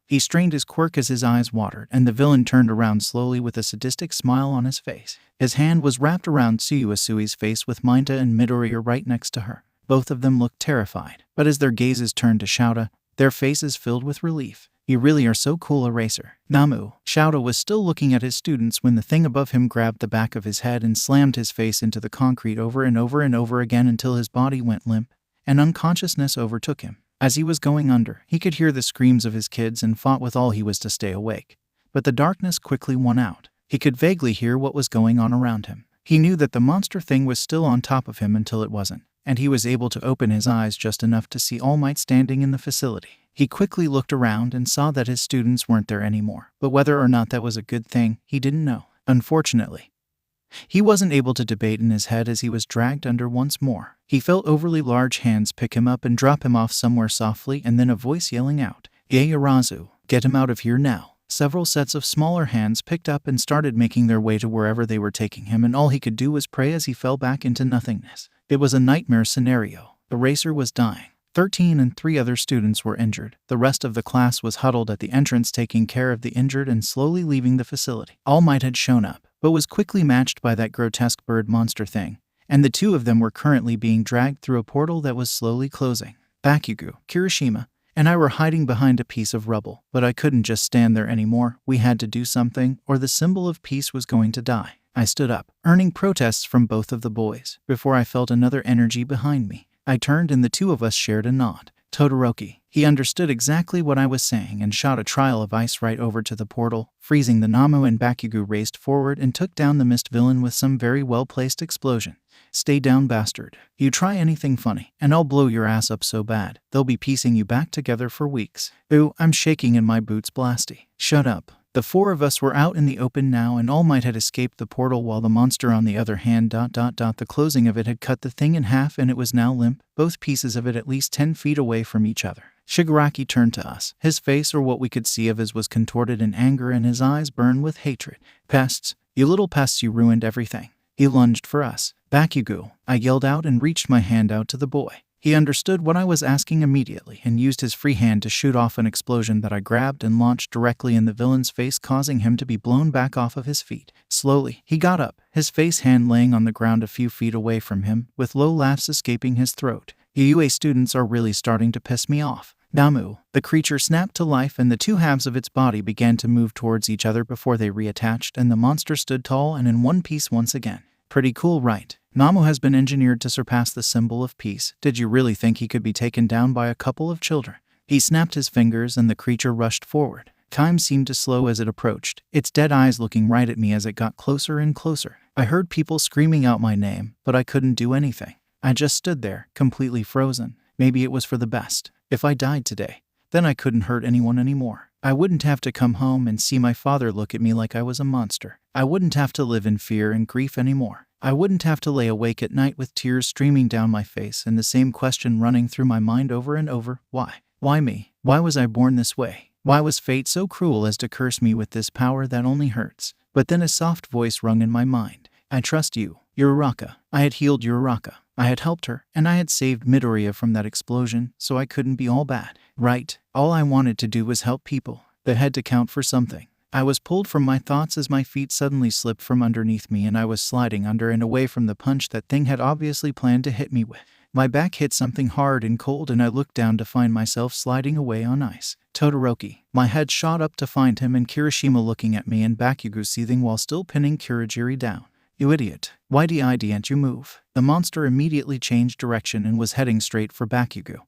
He strained his quirk as his eyes watered, and the villain turned around slowly with a sadistic smile on his face. His hand was wrapped around Tsuyosui's face with 𝐸 and 𝐷𝐸 right next to her. Both of them looked terrified, but as their gazes turned to 𝐲𝐸, their faces filled with relief. "You really are so cool, Eraser." "Namu." 𝐲𝐸 was still looking at his students when the thing above him grabbed the back of his head and slammed his face into the concrete over and over and over again until his body went limp, and unconsciousness overtook him. As he was going under, he could hear the screams of his kids and fought with all he was to stay awake. But the darkness quickly won out. He could vaguely hear what was going on around him. He knew that the monster thing was still on top of him until it wasn't, and he was able to open his eyes just enough to see All Might standing in the facility. He quickly looked around and saw that his students weren't there anymore, but whether or not that was a good thing, he didn't know. Unfortunately, he wasn't able to debate in his head as he was dragged under once more. He felt overly large hands pick him up and drop him off somewhere softly, and then a voice yelling out, "Ieyasu, get him out of here now." Several sets of smaller hands picked up and started making their way to wherever they were taking him, and all he could do was pray as he fell back into nothingness. It was a nightmare scenario. Eraser was dying. 13 and 3 other students were injured. The rest of the class was huddled at the entrance taking care of the injured and slowly leaving the facility. All Might had shown up, but was quickly matched by that grotesque bird monster thing, and the two of them were currently being dragged through a portal that was slowly closing. Bakugo, Kirishima, and I were hiding behind a piece of rubble, but I couldn't just stand there anymore. We had to do something, or the symbol of peace was going to die. I stood up, earning protests from both of the boys, before I felt another energy behind me. I turned and the two of us shared a nod. Todoroki. He understood exactly what I was saying and shot a trial of ice right over to the portal, freezing the Namu, and Bakugo raced forward and took down the mist villain with some very well-placed explosion. "Stay down, bastard. You try anything funny, and I'll blow your ass up so bad, they'll be piecing you back together for weeks." Ooh, I'm shaking in my boots blasty. Shut up. The 4 of us were out in the open now, and All Might had escaped the portal while the monster on the other hand ... The closing of it had cut the thing in half and it was now limp, both pieces of it at least 10 feet away from each other. Shigaraki turned to us. His face, or what we could see of his, was contorted in anger and his eyes burned with hatred. "Pests, you little pests, you ruined everything." He lunged for us. "Bakugo," I yelled out and reached my hand out to the boy. He understood what I was asking immediately and used his free hand to shoot off an explosion that I grabbed and launched directly in the villain's face, causing him to be blown back off of his feet. Slowly, he got up, his face hand laying on the ground a few feet away from him, with low laughs escaping his throat. "UA students are really starting to piss me off." Namu. The creature snapped to life and the 2 halves of its body began to move towards each other before they reattached, and the monster stood tall and in one piece once again. Pretty cool, right? Namu has been engineered to surpass the symbol of peace. Did you really think he could be taken down by a couple of children? He snapped his fingers and the creature rushed forward. Time seemed to slow as it approached, its dead eyes looking right at me as it got closer and closer. I heard people screaming out my name, but I couldn't do anything. I just stood there, completely frozen. Maybe it was for the best. If I died today, then I couldn't hurt anyone anymore. I wouldn't have to come home and see my father look at me like I was a monster. I wouldn't have to live in fear and grief anymore. I wouldn't have to lay awake at night with tears streaming down my face and the same question running through my mind over and over. Why? Why me? Why was I born this way? Why was fate so cruel as to curse me with this power that only hurts? But then a soft voice rung in my mind. "I trust you, Uraraka." I had healed Uraraka. I had helped her, and I had saved Midoriya from that explosion, so I couldn't be all bad, right? All I wanted to do was help people. That had to count for something. I was pulled from my thoughts as my feet suddenly slipped from underneath me and I was sliding under and away from the punch that thing had obviously planned to hit me with. My back hit something hard and cold and I looked down to find myself sliding away on ice. Todoroki. My head shot up to find him and Kirishima looking at me and Bakugo seething while still pinning Kurogiri down. "You idiot. Why didn't you move?" The monster immediately changed direction and was heading straight for Bakugo,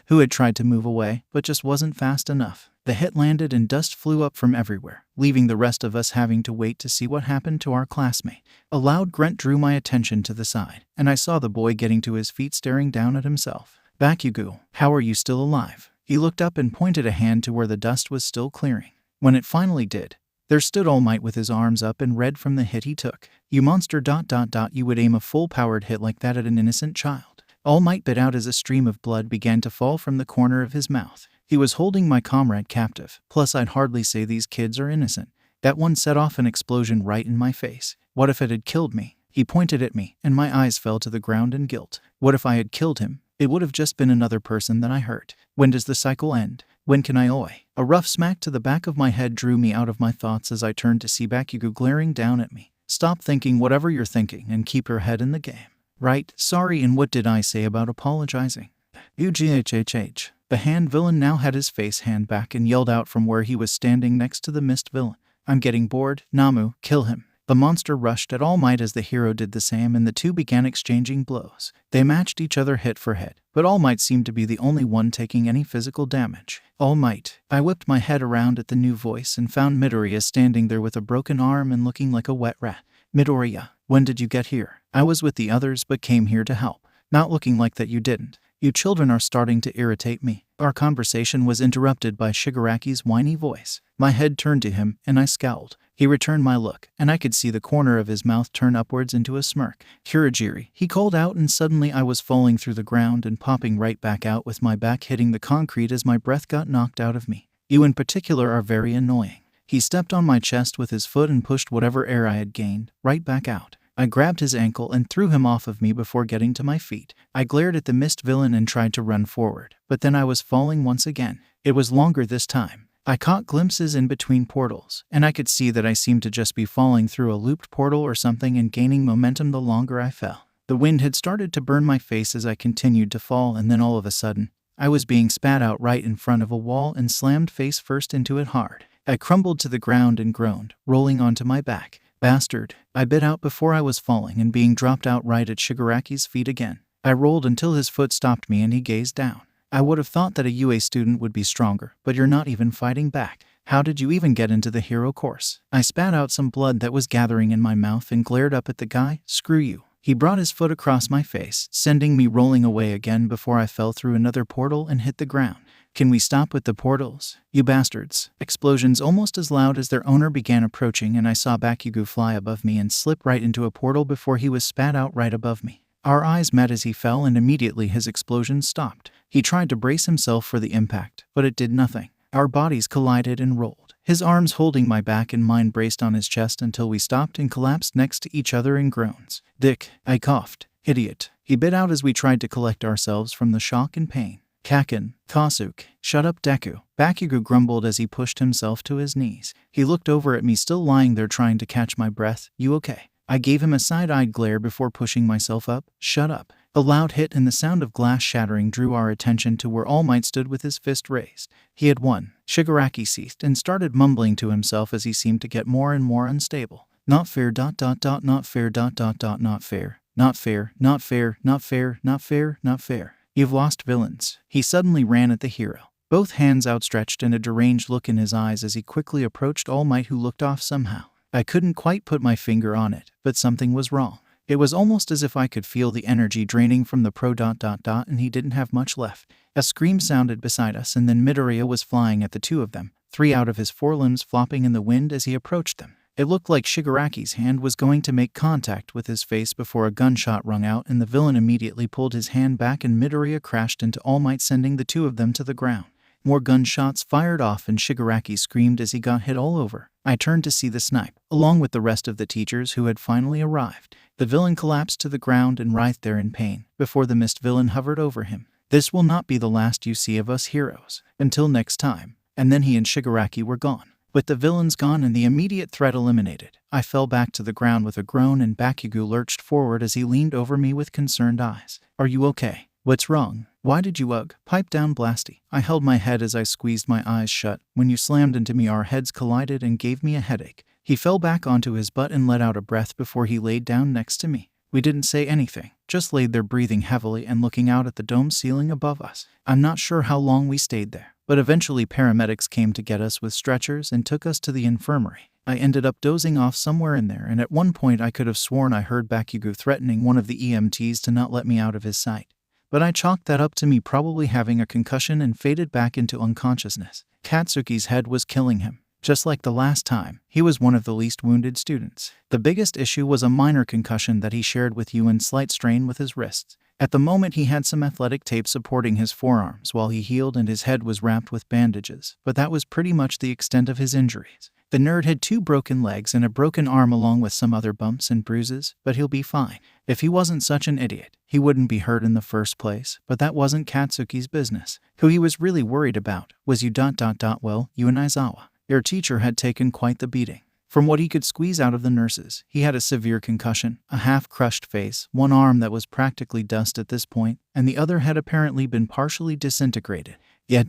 who had tried to move away, but just wasn't fast enough. The hit landed and dust flew up from everywhere, leaving the rest of us having to wait to see what happened to our classmate. A loud grunt drew my attention to the side, and I saw the boy getting to his feet staring down at himself. "Bakugo, how are you still alive?" He looked up and pointed a hand to where the dust was still clearing. When it finally did, there stood All Might with his arms up and red from the hit he took. "You monster ... You would aim a full-powered hit like that at an innocent child." All Might bit out as a stream of blood began to fall from the corner of his mouth. He was holding my comrade captive, plus I'd hardly say these kids are innocent. That one set off an explosion right in my face. What if it had killed me? He pointed at me, and my eyes fell to the ground in guilt. What if I had killed him? It would have just been another person that I hurt. When does the cycle end? When can I oi? A rough smack to the back of my head drew me out of my thoughts as I turned to see Bakugo glaring down at me. "Stop thinking whatever you're thinking and keep your head in the game." "Right, sorry, and what did I say about apologizing?" "UGHHH. The hand villain now had his face hand back and yelled out from where he was standing next to the mist villain. "I'm getting bored. Namu, kill him." The monster rushed at All Might as the hero did the same and the two began exchanging blows. They matched each other hit for hit, but All Might seemed to be the only one taking any physical damage. All Might. I whipped my head around at the new voice and found Midoriya standing there with a broken arm and looking like a wet rat. Midoriya, when did you get here? I was with the others but came here to help. Not looking like that you didn't. You children are starting to irritate me. Our conversation was interrupted by Shigaraki's whiny voice. My head turned to him, and I scowled. He returned my look, and I could see the corner of his mouth turn upwards into a smirk. Kurogiri, he called out, and suddenly I was falling through the ground and popping right back out with my back hitting the concrete as my breath got knocked out of me. You in particular are very annoying. He stepped on my chest with his foot and pushed whatever air I had gained right back out. I grabbed his ankle and threw him off of me before getting to my feet. I glared at the mist villain and tried to run forward, but then I was falling once again. It was longer this time. I caught glimpses in between portals, and I could see that I seemed to just be falling through a looped portal or something and gaining momentum the longer I fell. The wind had started to burn my face as I continued to fall, and then all of a sudden, I was being spat out right in front of a wall and slammed face first into it hard. I crumbled to the ground and groaned, rolling onto my back. Bastard, I bit out before I was falling and being dropped out right at Shigaraki's feet again. I rolled until his foot stopped me and he gazed down. I would have thought that a UA student would be stronger, but you're not even fighting back. How did you even get into the hero course? I spat out some blood that was gathering in my mouth and glared up at the guy. Screw you. He brought his foot across my face, sending me rolling away again before I fell through another portal and hit the ground. Can we stop with the portals? You bastards. Explosions almost as loud as their owner began approaching, and I saw Bakugo fly above me and slip right into a portal before he was spat out right above me. Our eyes met as he fell, and immediately his explosion stopped. He tried to brace himself for the impact, but it did nothing. Our bodies collided and rolled. His arms holding my back and mine braced on his chest until we stopped and collapsed next to each other in groans. Dick, I coughed. Idiot. He bit out as we tried to collect ourselves from the shock and pain. Kaken, Kosuke, shut up Deku. Bakugo grumbled as he pushed himself to his knees. He looked over at me still lying there trying to catch my breath. You okay? I gave him a side-eyed glare before pushing myself up. Shut up. A loud hit and the sound of glass shattering drew our attention to where All Might stood with his fist raised. He had won. Shigaraki ceased and started mumbling to himself as he seemed to get more and more unstable. Not fair, ... not fair, ... not fair, not fair, not fair, not fair, not fair, not fair. You've lost, villains. He suddenly ran at the hero, both hands outstretched and a deranged look in his eyes as he quickly approached All Might, who looked off somehow. I couldn't quite put my finger on it, but something was wrong. It was almost as if I could feel the energy draining from the pro ... and he didn't have much left. A scream sounded beside us, and then Midoriya was flying at the two of them, 3 out of his 4 limbs flopping in the wind as he approached them. It looked like Shigaraki's hand was going to make contact with his face before a gunshot rung out, and the villain immediately pulled his hand back and Midoriya crashed into All Might, sending the two of them to the ground. More gunshots fired off and Shigaraki screamed as he got hit all over. I turned to see the snipe, along with the rest of the teachers who had finally arrived. The villain collapsed to the ground and writhed there in pain, before the mist villain hovered over him. This will not be the last you see of us heroes. Until next time. And then he and Shigaraki were gone. With the villains gone and the immediate threat eliminated, I fell back to the ground with a groan and Bakugo lurched forward as he leaned over me with concerned eyes. Are you okay? What's wrong? Why did you pipe down Blasty? I held my head as I squeezed my eyes shut. When you slammed into me, our heads collided and gave me a headache. He fell back onto his butt and let out a breath before he laid down next to me. We didn't say anything, just laid there breathing heavily and looking out at the dome ceiling above us. I'm not sure how long we stayed there, but eventually paramedics came to get us with stretchers and took us to the infirmary. I ended up dozing off somewhere in there, and at one point I could have sworn I heard Bakugo threatening one of the EMTs to not let me out of his sight. But I chalked that up to me probably having a concussion and faded back into unconsciousness. Katsuki's head was killing him. Just like the last time, he was one of the least wounded students. The biggest issue was a minor concussion that he shared with you and slight strain with his wrists. At the moment he had some athletic tape supporting his forearms while he healed and his head was wrapped with bandages, but that was pretty much the extent of his injuries. The nerd had 2 broken legs and a broken arm along with some other bumps and bruises, but he'll be fine. If he wasn't such an idiot, he wouldn't be hurt in the first place, but that wasn't Katsuki's business. Who he was really worried about was you ... Well, you and Aizawa. Your teacher had taken quite the beating. From what he could squeeze out of the nurses, he had a severe concussion, a half-crushed face, one arm that was practically dust at this point, and the other had apparently been partially disintegrated. Yeah, ...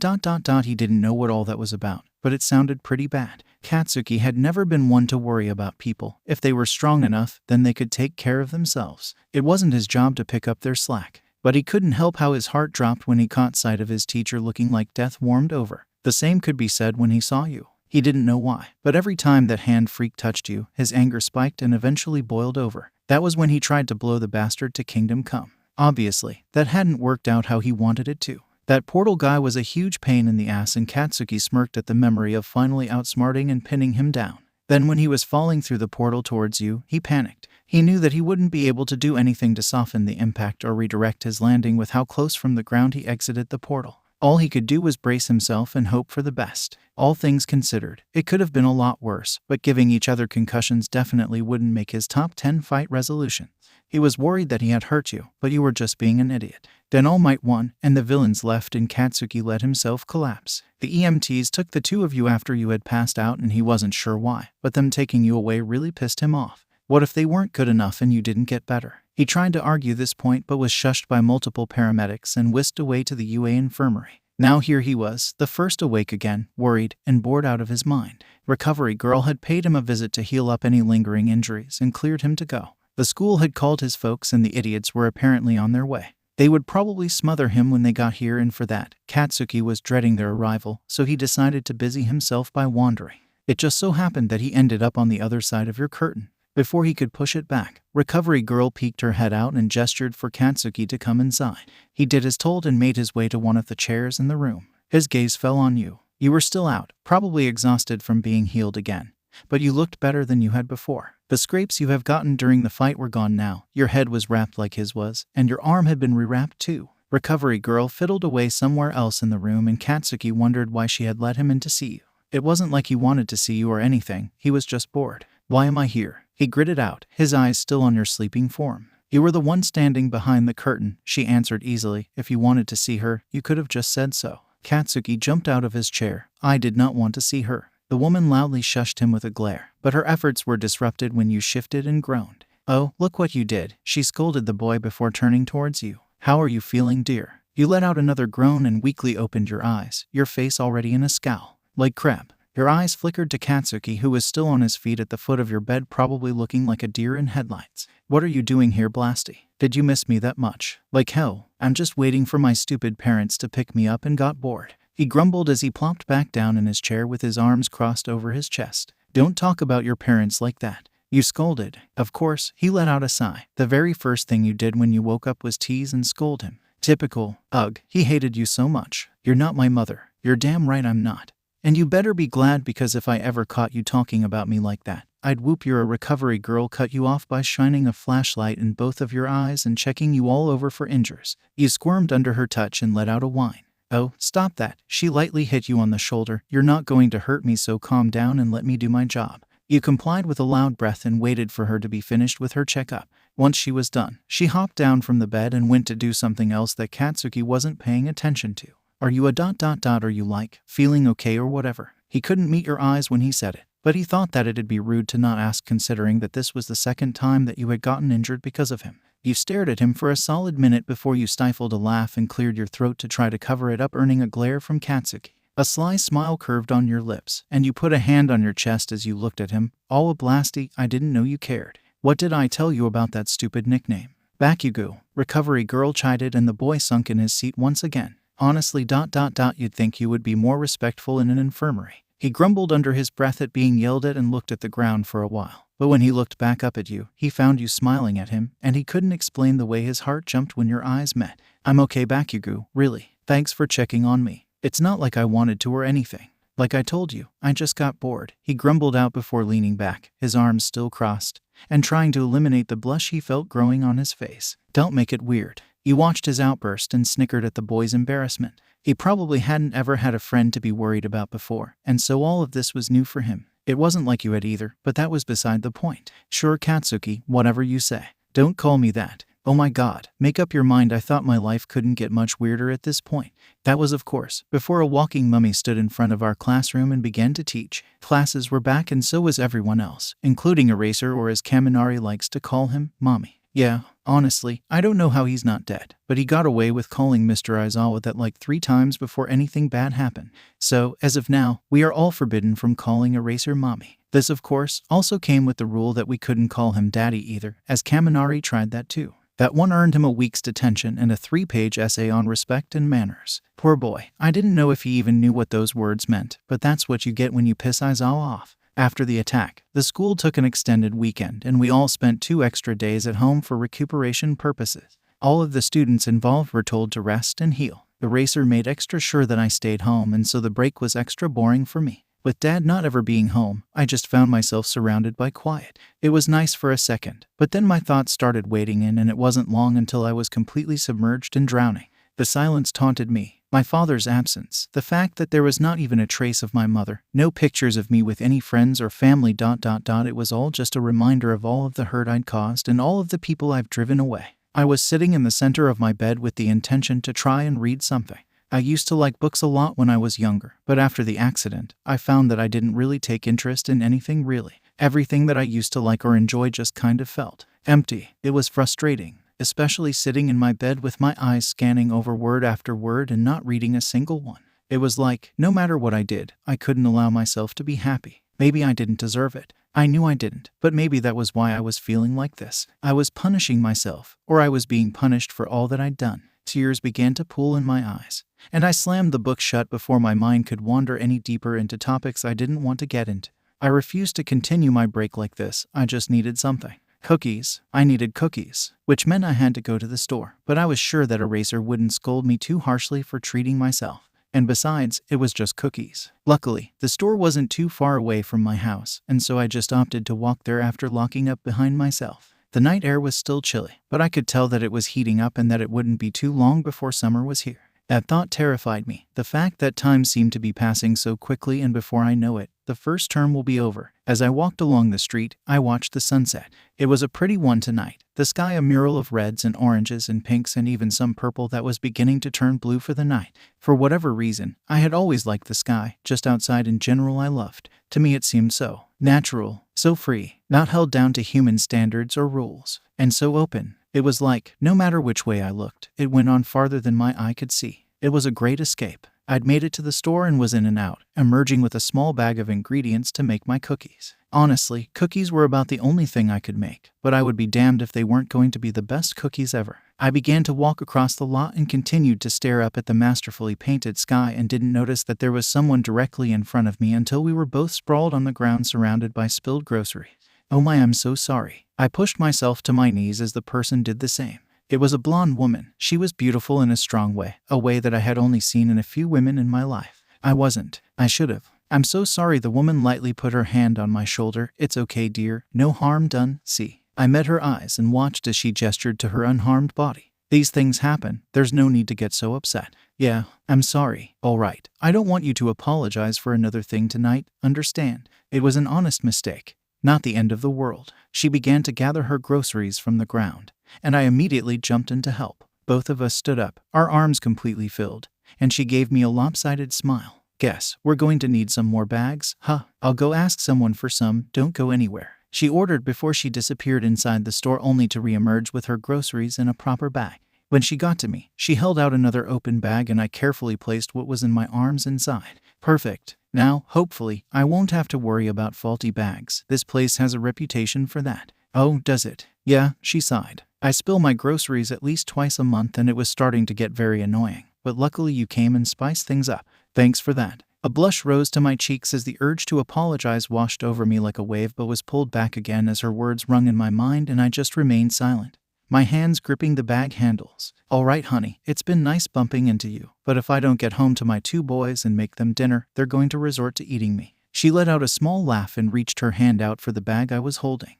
He didn't know what all that was about, but it sounded pretty bad. Katsuki had never been one to worry about people. If they were strong enough, then they could take care of themselves. It wasn't his job to pick up their slack. But he couldn't help how his heart dropped when he caught sight of his teacher looking like death warmed over. The same could be said when he saw you. He didn't know why, but every time that hand freak touched you, his anger spiked and eventually boiled over. That was when he tried to blow the bastard to kingdom come. Obviously, that hadn't worked out how he wanted it to. That portal guy was a huge pain in the ass, and Katsuki smirked at the memory of finally outsmarting and pinning him down. Then when he was falling through the portal towards you, he panicked. He knew that he wouldn't be able to do anything to soften the impact or redirect his landing with how close from the ground he exited the portal. All he could do was brace himself and hope for the best. All things considered, it could have been a lot worse, but giving each other concussions definitely wouldn't make his top 10 fight resolution. He was worried that he had hurt you, but you were just being an idiot. Then All Might won, and the villains left, and Katsuki let himself collapse. The EMTs took the two of you after you had passed out, and he wasn't sure why, but them taking you away really pissed him off. What if they weren't good enough and you didn't get better? He tried to argue this point but was shushed by multiple paramedics and whisked away to the UA infirmary. Now here he was, the first awake again, worried and bored out of his mind. Recovery Girl had paid him a visit to heal up any lingering injuries and cleared him to go. The school had called his folks and the idiots were apparently on their way. They would probably smother him when they got here, and for that, Katsuki was dreading their arrival, so he decided to busy himself by wandering. It just so happened that he ended up on the other side of your curtain. Before he could push it back, Recovery Girl peeked her head out and gestured for Katsuki to come inside. He did as told and made his way to one of the chairs in the room. His gaze fell on you. You were still out, probably exhausted from being healed again. But you looked better than you had before. The scrapes you have gotten during the fight were gone now. Your head was wrapped like his was, and your arm had been rewrapped too. Recovery Girl fiddled away somewhere else in the room, and Katsuki wondered why she had let him in to see you. It wasn't like he wanted to see you or anything, he was just bored. Why am I here? He gritted out, his eyes still on your sleeping form. You were the one standing behind the curtain, she answered easily. If you wanted to see her, you could have just said so. Katsuki jumped out of his chair. I did not want to see her. The woman loudly shushed him with a glare, but her efforts were disrupted when you shifted and groaned. Oh, look what you did, she scolded the boy before turning towards you. How are you feeling, dear? You let out another groan and weakly opened your eyes, your face already in a scowl. Like crap. Your eyes flickered to Katsuki, who was still on his feet at the foot of your bed, probably looking like a deer in headlights. What are you doing here, Blasty? Did you miss me that much? Like hell, I'm just waiting for my stupid parents to pick me up and got bored. He grumbled as he plopped back down in his chair with his arms crossed over his chest. Don't talk about your parents like that. You scolded. Of course, he let out a sigh. The very first thing you did when you woke up was tease and scold him. Typical. Ugh, he hated you so much. You're not my mother. You're damn right I'm not. And you better be glad, because if I ever caught you talking about me like that, I'd whoop your Recovery Girl cut you off by shining a flashlight in both of your eyes and checking you all over for injuries. You squirmed under her touch and let out a whine. Oh, stop that. She lightly hit you on the shoulder. You're not going to hurt me, so calm down and let me do my job. You complied with a loud breath and waited for her to be finished with her checkup. Once she was done, she hopped down from the bed and went to do something else that Katsuki wasn't paying attention to. Are you are you like, feeling okay or whatever? He couldn't meet your eyes when he said it, but he thought that it'd be rude to not ask, considering that this was the second time that you had gotten injured because of him. You stared at him for a solid minute before you stifled a laugh and cleared your throat to try to cover it up, earning a glare from Katsuki. A sly smile curved on your lips, and you put a hand on your chest as you looked at him. Oh, Blasty, I didn't know you cared. What did I tell you about that stupid nickname? Bakugo, Recovery Girl chided, and the boy sunk in his seat once again. Honestly, you'd think you would be more respectful in an infirmary. He grumbled under his breath at being yelled at and looked at the ground for a while. But when he looked back up at you, he found you smiling at him, and he couldn't explain the way his heart jumped when your eyes met. I'm okay, Bakugo, really. Thanks for checking on me. It's not like I wanted to or anything. Like I told you, I just got bored, he grumbled out before leaning back, his arms still crossed, and trying to eliminate the blush he felt growing on his face. Don't make it weird. You watched his outburst and snickered at the boy's embarrassment. He probably hadn't ever had a friend to be worried about before, and so all of this was new for him. It wasn't like you had either, but that was beside the point. Sure, Katsuki, whatever you say. Don't call me that. Oh my god, make up your mind. I thought my life couldn't get much weirder at this point. That was, of course, before a walking mummy stood in front of our classroom and began to teach. Classes were back, and so was everyone else, including Eraser, or as Kaminari likes to call him, Mommy. Yeah, honestly, I don't know how he's not dead, but he got away with calling Mr. Aizawa that like 3 times before anything bad happened. So, as of now, we are all forbidden from calling Eraser Mommy. This, of course, also came with the rule that we couldn't call him Daddy either, as Kaminari tried that too. That one earned him a week's detention and a 3-page essay on respect and manners. Poor boy. I didn't know if he even knew what those words meant, but that's what you get when you piss Aizawa off. After the attack, the school took an extended weekend and we all spent 2 extra days at home for recuperation purposes. All of the students involved were told to rest and heal. The racer made extra sure that I stayed home, and so the break was extra boring for me. With Dad not ever being home, I just found myself surrounded by quiet. It was nice for a second, but then my thoughts started wading in, and it wasn't long until I was completely submerged and drowning. The silence taunted me, my father's absence, the fact that there was not even a trace of my mother, no pictures of me with any friends or family. It was all just a reminder of all of the hurt I'd caused and all of the people I've driven away. I was sitting in the center of my bed with the intention to try and read something. I used to like books a lot when I was younger, but after the accident, I found that I didn't really take interest in anything really. Everything that I used to like or enjoy just kind of felt empty. It was frustrating, especially sitting in my bed with my eyes scanning over word after word and not reading a single one. It was like, no matter what I did, I couldn't allow myself to be happy. Maybe I didn't deserve it. I knew I didn't, but maybe that was why I was feeling like this. I was punishing myself, or I was being punished for all that I'd done. Tears began to pool in my eyes, and I slammed the book shut before my mind could wander any deeper into topics I didn't want to get into. I refused to continue my break like this. I just needed something. Cookies. I needed cookies, which meant I had to go to the store, but I was sure that Eraser wouldn't scold me too harshly for treating myself. And besides, it was just cookies. Luckily, the store wasn't too far away from my house, and so I just opted to walk there after locking up behind myself. The night air was still chilly, but I could tell that it was heating up and that it wouldn't be too long before summer was here. That thought terrified me, the fact that time seemed to be passing so quickly, and before I know it, the first term will be over. As I walked along the street, I watched the sunset. It was a pretty one tonight, the sky a mural of reds and oranges and pinks and even some purple that was beginning to turn blue for the night. For whatever reason, I had always liked the sky, just outside in general I loved. To me it seemed so natural, so free, not held down to human standards or rules, and so open. It was like, no matter which way I looked, it went on farther than my eye could see. It was a great escape. I'd made it to the store and was in and out, emerging with a small bag of ingredients to make my cookies. Honestly, cookies were about the only thing I could make, but I would be damned if they weren't going to be the best cookies ever. I began to walk across the lot and continued to stare up at the masterfully painted sky and didn't notice that there was someone directly in front of me until we were both sprawled on the ground surrounded by spilled groceries. Oh my, I'm so sorry. I pushed myself to my knees as the person did the same. It was a blonde woman. She was beautiful in a strong way, a way that I had only seen in a few women in my life. I wasn't. I should have. I'm so sorry. The woman lightly put her hand on my shoulder. It's okay, dear. No harm done. See. I met her eyes and watched as she gestured to her unharmed body. These things happen. There's no need to get so upset. Yeah, I'm sorry. All right. I don't want you to apologize for another thing tonight. Understand? It was an honest mistake. Not the end of the world. She began to gather her groceries from the ground, and I immediately jumped in to help. Both of us stood up, our arms completely filled, and she gave me a lopsided smile. Guess, we're going to need some more bags? Huh, I'll go ask someone for some. Don't go anywhere, she ordered before she disappeared inside the store, only to re-emerge with her groceries in a proper bag. When she got to me, she held out another open bag and I carefully placed what was in my arms inside. Perfect. Now, hopefully, I won't have to worry about faulty bags. This place has a reputation for that. Oh, does it? Yeah, she sighed. I spill my groceries at least twice a month and it was starting to get very annoying. But luckily you came and spiced things up. Thanks for that. A blush rose to my cheeks as the urge to apologize washed over me like a wave, but was pulled back again as her words rung in my mind and I just remained silent, my hands gripping the bag handles. All right, honey, it's been nice bumping into you, but if I don't get home to my 2 boys and make them dinner, they're going to resort to eating me. She let out a small laugh and reached her hand out for the bag I was holding.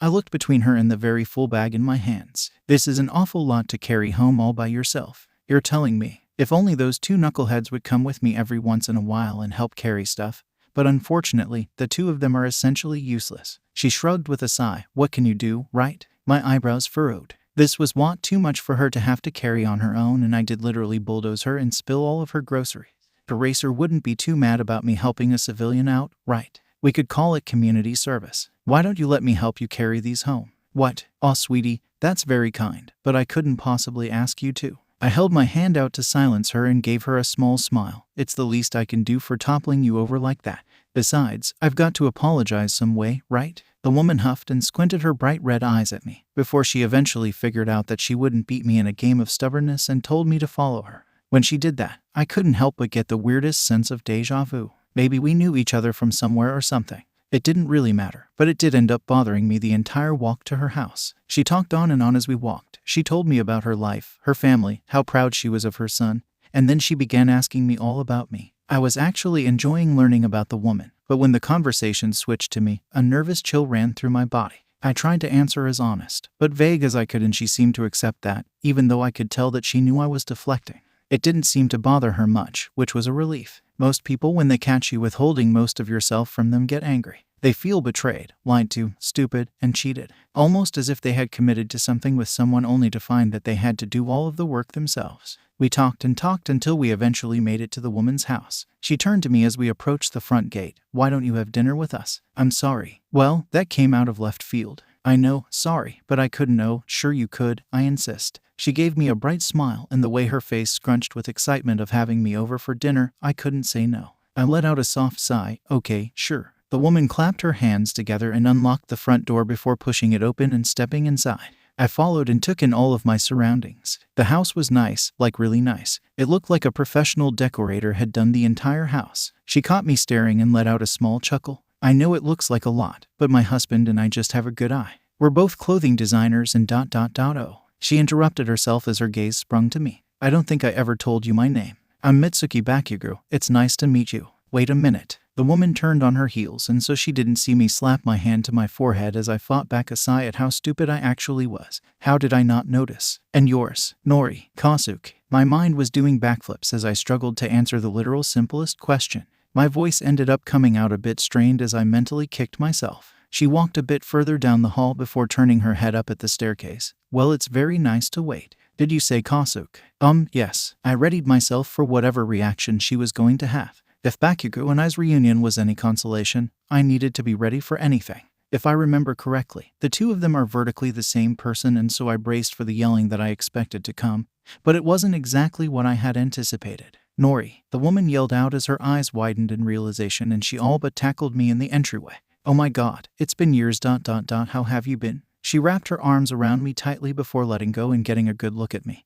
I looked between her and the very full bag in my hands. This is an awful lot to carry home all by yourself. You're telling me. If only those 2 knuckleheads would come with me every once in a while and help carry stuff. But unfortunately, the 2 of them are essentially useless. She shrugged with a sigh. What can you do, right? My eyebrows furrowed. This was too much for her to have to carry on her own, and I did literally bulldoze her and spill all of her groceries. Eraser wouldn't be too mad about me helping a civilian out, right? We could call it community service. Why don't you let me help you carry these home? What? Aw, sweetie, that's very kind, but I couldn't possibly ask you to. I held my hand out to silence her and gave her a small smile. It's the least I can do for toppling you over like that. Besides, I've got to apologize some way, right? The woman huffed and squinted her bright red eyes at me, before she eventually figured out that she wouldn't beat me in a game of stubbornness and told me to follow her. When she did that, I couldn't help but get the weirdest sense of déjà vu. Maybe we knew each other from somewhere or something. It didn't really matter, but it did end up bothering me the entire walk to her house. She talked on and on as we walked. She told me about her life, her family, how proud she was of her son, and then she began asking me all about me. I was actually enjoying learning about the woman, but when the conversation switched to me, a nervous chill ran through my body. I tried to answer as honest, but vague as I could, and she seemed to accept that, even though I could tell that she knew I was deflecting. It didn't seem to bother her much, which was a relief. Most people, when they catch you withholding most of yourself from them, get angry. They feel betrayed, lied to, stupid, and cheated, almost as if they had committed to something with someone only to find that they had to do all of the work themselves. We talked and talked until we eventually made it to the woman's house. She turned to me as we approached the front gate. "Why don't you have dinner with us?" "I'm sorry." "Well, that came out of left field." "I know, sorry, but I couldn't." "No, sure you could, I insist." She gave me a bright smile, and the way her face scrunched with excitement of having me over for dinner, I couldn't say no. I let out a soft sigh. "Okay, sure." The woman clapped her hands together and unlocked the front door before pushing it open and stepping inside. I followed and took in all of my surroundings. The house was nice, like really nice. It looked like a professional decorator had done the entire house. She caught me staring and let out a small chuckle. "I know it looks like a lot, but my husband and I just have a good eye. We're both clothing designers and ... Oh." She interrupted herself as her gaze sprung to me. "I don't think I ever told you my name. I'm Mitsuki Bakugo. It's nice to meet you." "Wait a minute." The woman turned on her heels, and so she didn't see me slap my hand to my forehead as I fought back a sigh at how stupid I actually was. How did I not notice? "And yours?" "Nori Kosuke." My mind was doing backflips as I struggled to answer the literal simplest question. My voice ended up coming out a bit strained as I mentally kicked myself. She walked a bit further down the hall before turning her head up at the staircase. "Well, it's very nice to wait." "Did you say Kosuke?" Yes." I readied myself for whatever reaction she was going to have. If Bakugo and I's reunion was any consolation, I needed to be ready for anything. If I remember correctly, the two of them are vertically the same person, and so I braced for the yelling that I expected to come, but it wasn't exactly what I had anticipated. "Nori," the woman yelled out as her eyes widened in realization, and she all but tackled me in the entryway. "Oh my god, it's been years ... How have you been?" She wrapped her arms around me tightly before letting go and getting a good look at me.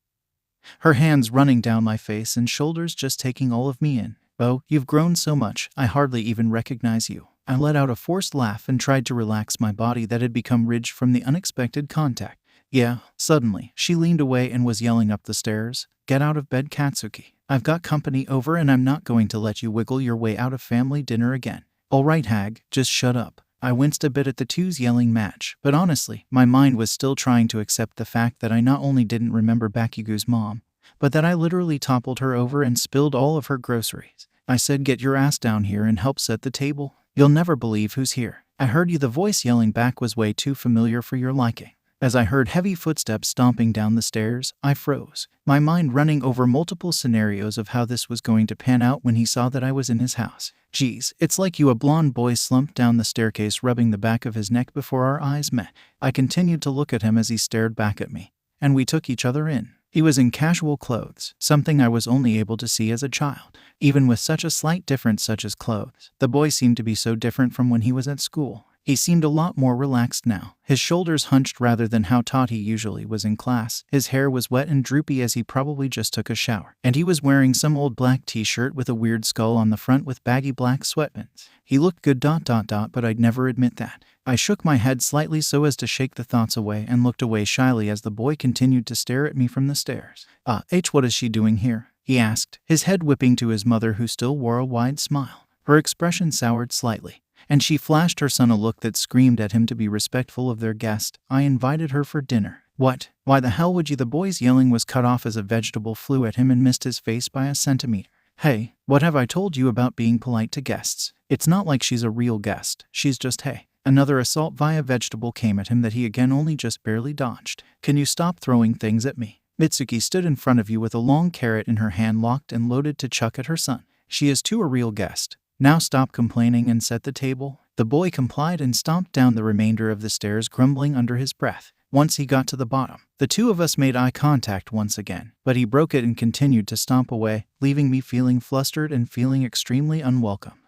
Her hands running down my face and shoulders, just taking all of me in. "Oh, you've grown so much, I hardly even recognize you." I let out a forced laugh and tried to relax my body that had become rigid from the unexpected contact. "Yeah." Suddenly, she leaned away and was yelling up the stairs, "Get out of bed, Katsuki. I've got company over and I'm not going to let you wiggle your way out of family dinner again." "All right, hag, just shut up." I winced a bit at the two's yelling match, but honestly, my mind was still trying to accept the fact that I not only didn't remember Bakugo's mom, but that I literally toppled her over and spilled all of her groceries. I said, "Get your ass down here and help set the table. You'll never believe who's here." "I heard you." The voice yelling back was way too familiar for your liking. As I heard heavy footsteps stomping down the stairs, I froze, my mind running over multiple scenarios of how this was going to pan out when he saw that I was in his house. "Geez, it's like you." A blonde boy slumped down the staircase, rubbing the back of his neck before our eyes met. I continued to look at him as he stared back at me, and we took each other in. He was in casual clothes, something I was only able to see as a child. Even with such a slight difference such as clothes, the boy seemed to be so different from when he was at school. He seemed a lot more relaxed now, his shoulders hunched rather than how taut he usually was in class. His hair was wet and droopy as he probably just took a shower. And he was wearing some old black t-shirt with a weird skull on the front with baggy black sweatpants. He looked good ... but I'd never admit that. I shook my head slightly so as to shake the thoughts away and looked away shyly as the boy continued to stare at me from the stairs. What is she doing here?" he asked, his head whipping to his mother, who still wore a wide smile. Her expression soured slightly, and she flashed her son a look that screamed at him to be respectful of their guest. "I invited her for dinner." "What? Why the hell would you?" The boy's yelling was cut off as a vegetable flew at him and missed his face by a centimeter. "Hey, what have I told you about being polite to guests? It's not like she's a real guest, she's just hey." Another assault via vegetable came at him that he again only just barely dodged. "Can you stop throwing things at me?" Mitsuki stood in front of you with a long carrot in her hand, locked and loaded to chuck at her son. "She is too a real guest. Now stop complaining and set the table." The boy complied and stomped down the remainder of the stairs, grumbling under his breath. Once he got to the bottom, the two of us made eye contact once again, but he broke it and continued to stomp away, leaving me feeling flustered and feeling extremely unwelcome.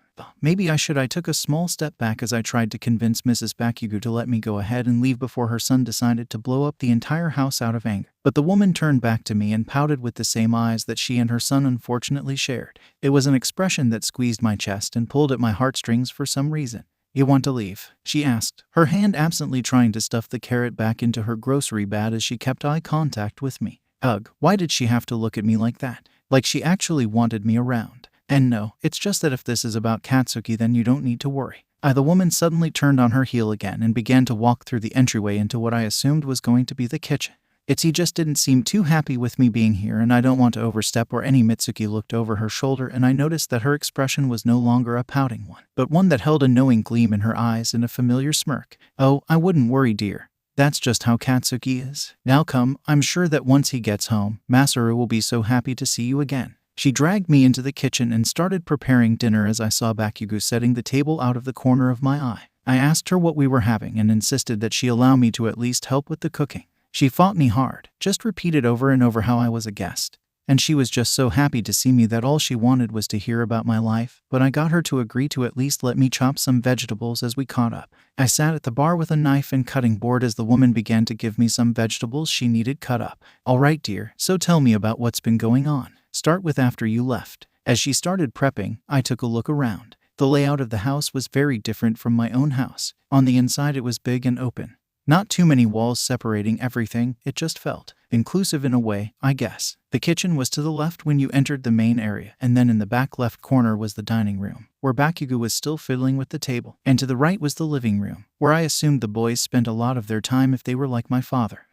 Maybe I should. I took a small step back as I tried to convince Mrs. Bakugo to let me go ahead and leave before her son decided to blow up the entire house out of anger. But the woman turned back to me and pouted with the same eyes that she and her son unfortunately shared. It was an expression that squeezed my chest and pulled at my heartstrings for some reason. "You want to leave?" she asked, her hand absently trying to stuff the carrot back into her grocery bag as she kept eye contact with me. Ugh, why did she have to look at me like that? Like she actually wanted me around. And no, it's just that if this is about Katsuki, then you don't need to worry. The woman suddenly turned on her heel again and began to walk through the entryway into what I assumed was going to be the kitchen. He just didn't seem too happy with me being here, and I don't want to overstep or any. Mitsuki looked over her shoulder and I noticed that her expression was no longer a pouting one, but one that held a knowing gleam in her eyes and a familiar smirk. "Oh, I wouldn't worry, dear. That's just how Katsuki is. Now come, I'm sure that once he gets home, Masaru will be so happy to see you again." She dragged me into the kitchen and started preparing dinner as I saw Bakugo setting the table out of the corner of my eye. I asked her what we were having and insisted that she allow me to at least help with the cooking. She fought me hard, just repeated over and over how I was a guest. And she was just so happy to see me that all she wanted was to hear about my life, but I got her to agree to at least let me chop some vegetables as we caught up. I sat at the bar with a knife and cutting board as the woman began to give me some vegetables she needed cut up. "All right, dear, so tell me about what's been going on. Start with after you left." As she started prepping, I took a look around. The layout of the house was very different from my own house. On the inside it was big and open. Not too many walls separating everything, it just felt inclusive in a way, I guess. The kitchen was to the left when you entered the main area, and then in the back left corner was the dining room, where Bakugo was still fiddling with the table, and to the right was the living room, where I assumed the boys spent a lot of their time if they were like my father.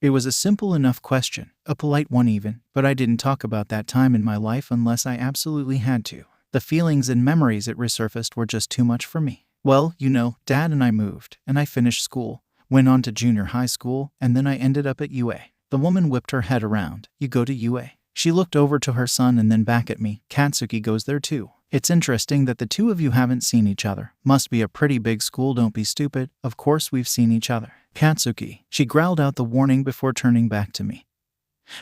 It was a simple enough question, a polite one even, but I didn't talk about that time in my life unless I absolutely had to. The feelings and memories it resurfaced were just too much for me. Well, you know, Dad and I moved, and I finished school, went on to junior high school, and then I ended up at UA. The woman whipped her head around. "You go to UA?" She looked over to her son and then back at me. "Katsuki goes there too. It's interesting that the two of you haven't seen each other. Must be a pretty big school, don't be stupid. Of course we've seen each other." "Katsuki," she growled out the warning before turning back to me.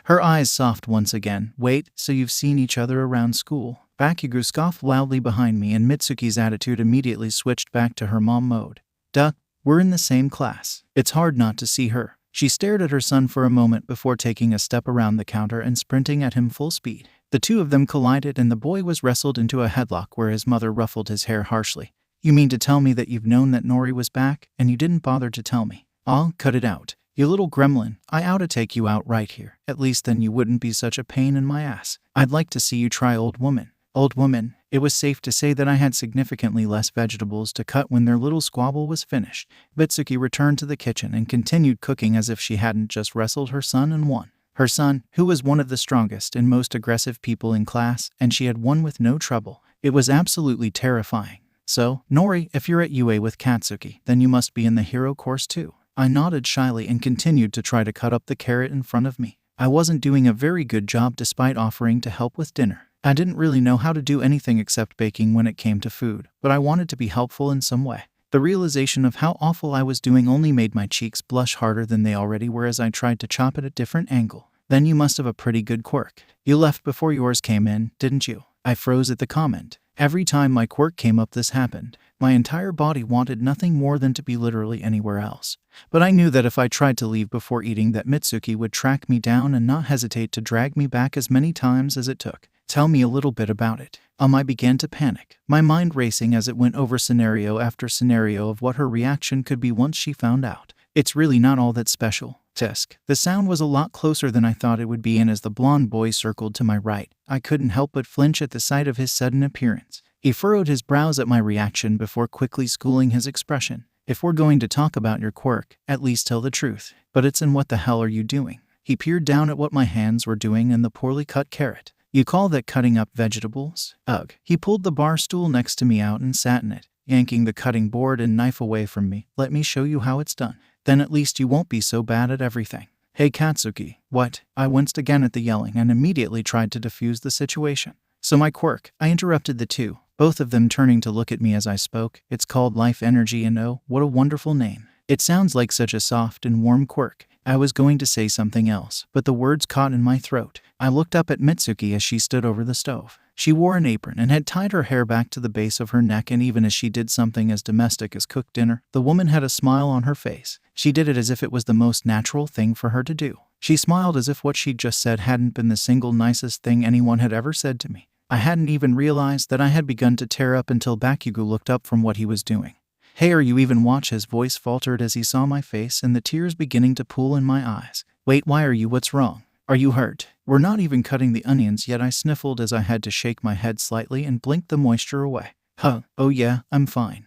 Her eyes soft once again. "Wait, so you've seen each other around school?" Bakugo scoffed loudly behind me and Mitsuki's attitude immediately switched back to her mom mode. "Duh, we're in the same class. It's hard not to see her." She stared at her son for a moment before taking a step around the counter and sprinting at him full speed. The two of them collided and the boy was wrestled into a headlock where his mother ruffled his hair harshly. "You mean to tell me that you've known that Nori was back, and you didn't bother to tell me?" "I'll cut it out. You little gremlin, I ought to take you out right here. At least then you wouldn't be such a pain in my ass. I'd like to see you try old woman." Old woman. It was safe to say that I had significantly less vegetables to cut when their little squabble was finished. Mitsuki returned to the kitchen and continued cooking as if she hadn't just wrestled her son and won. Her son, who was one of the strongest and most aggressive people in class, and she had won with no trouble. It was absolutely terrifying. "So, Nori, if you're at UA with Katsuki, then you must be in the hero course too." I nodded shyly and continued to try to cut up the carrot in front of me. I wasn't doing a very good job despite offering to help with dinner. I didn't really know how to do anything except baking when it came to food, but I wanted to be helpful in some way. The realization of how awful I was doing only made my cheeks blush harder than they already were as I tried to chop at a different angle. "Then you must have a pretty good quirk. You left before yours came in, didn't you?" I froze at the comment. Every time my quirk came up this happened. My entire body wanted nothing more than to be literally anywhere else. But I knew that if I tried to leave before eating that Mitsuki would track me down and not hesitate to drag me back as many times as it took. "Tell me a little bit about it." I began to panic, my mind racing as it went over scenario after scenario of what her reaction could be once she found out. "It's really not all that special." Tisk. The sound was a lot closer than I thought it would be, and as the blonde boy circled to my right, I couldn't help but flinch at the sight of his sudden appearance. He furrowed his brows at my reaction before quickly schooling his expression. "If we're going to talk about your quirk, at least tell the truth." "But it's in what the hell are you doing?" He peered down at what my hands were doing and the poorly cut carrot. "You call that cutting up vegetables?" Ugh. He pulled the bar stool next to me out and sat in it, yanking the cutting board and knife away from me. "Let me show you how it's done. Then at least you won't be so bad at everything." "Hey Katsuki." "What?" I winced again at the yelling and immediately tried to defuse the situation. "So my quirk," I interrupted the two, both of them turning to look at me as I spoke. "It's called life energy, and oh, what a wonderful name. It sounds like such a soft and warm quirk." I was going to say something else, but the words caught in my throat. I looked up at Mitsuki as she stood over the stove. She wore an apron and had tied her hair back to the base of her neck, and even as she did something as domestic as cook dinner, the woman had a smile on her face. She did it as if it was the most natural thing for her to do. She smiled as if what she'd just said hadn't been the single nicest thing anyone had ever said to me. I hadn't even realized that I had begun to tear up until Deku looked up from what he was doing. "Hey, are you even watch?" His voice faltered as he saw my face and the tears beginning to pool in my eyes. "Wait, why are you? What's wrong? Are you hurt? We're not even cutting the onions yet," I sniffled as I had to shake my head slightly and blink the moisture away. Oh yeah, I'm fine.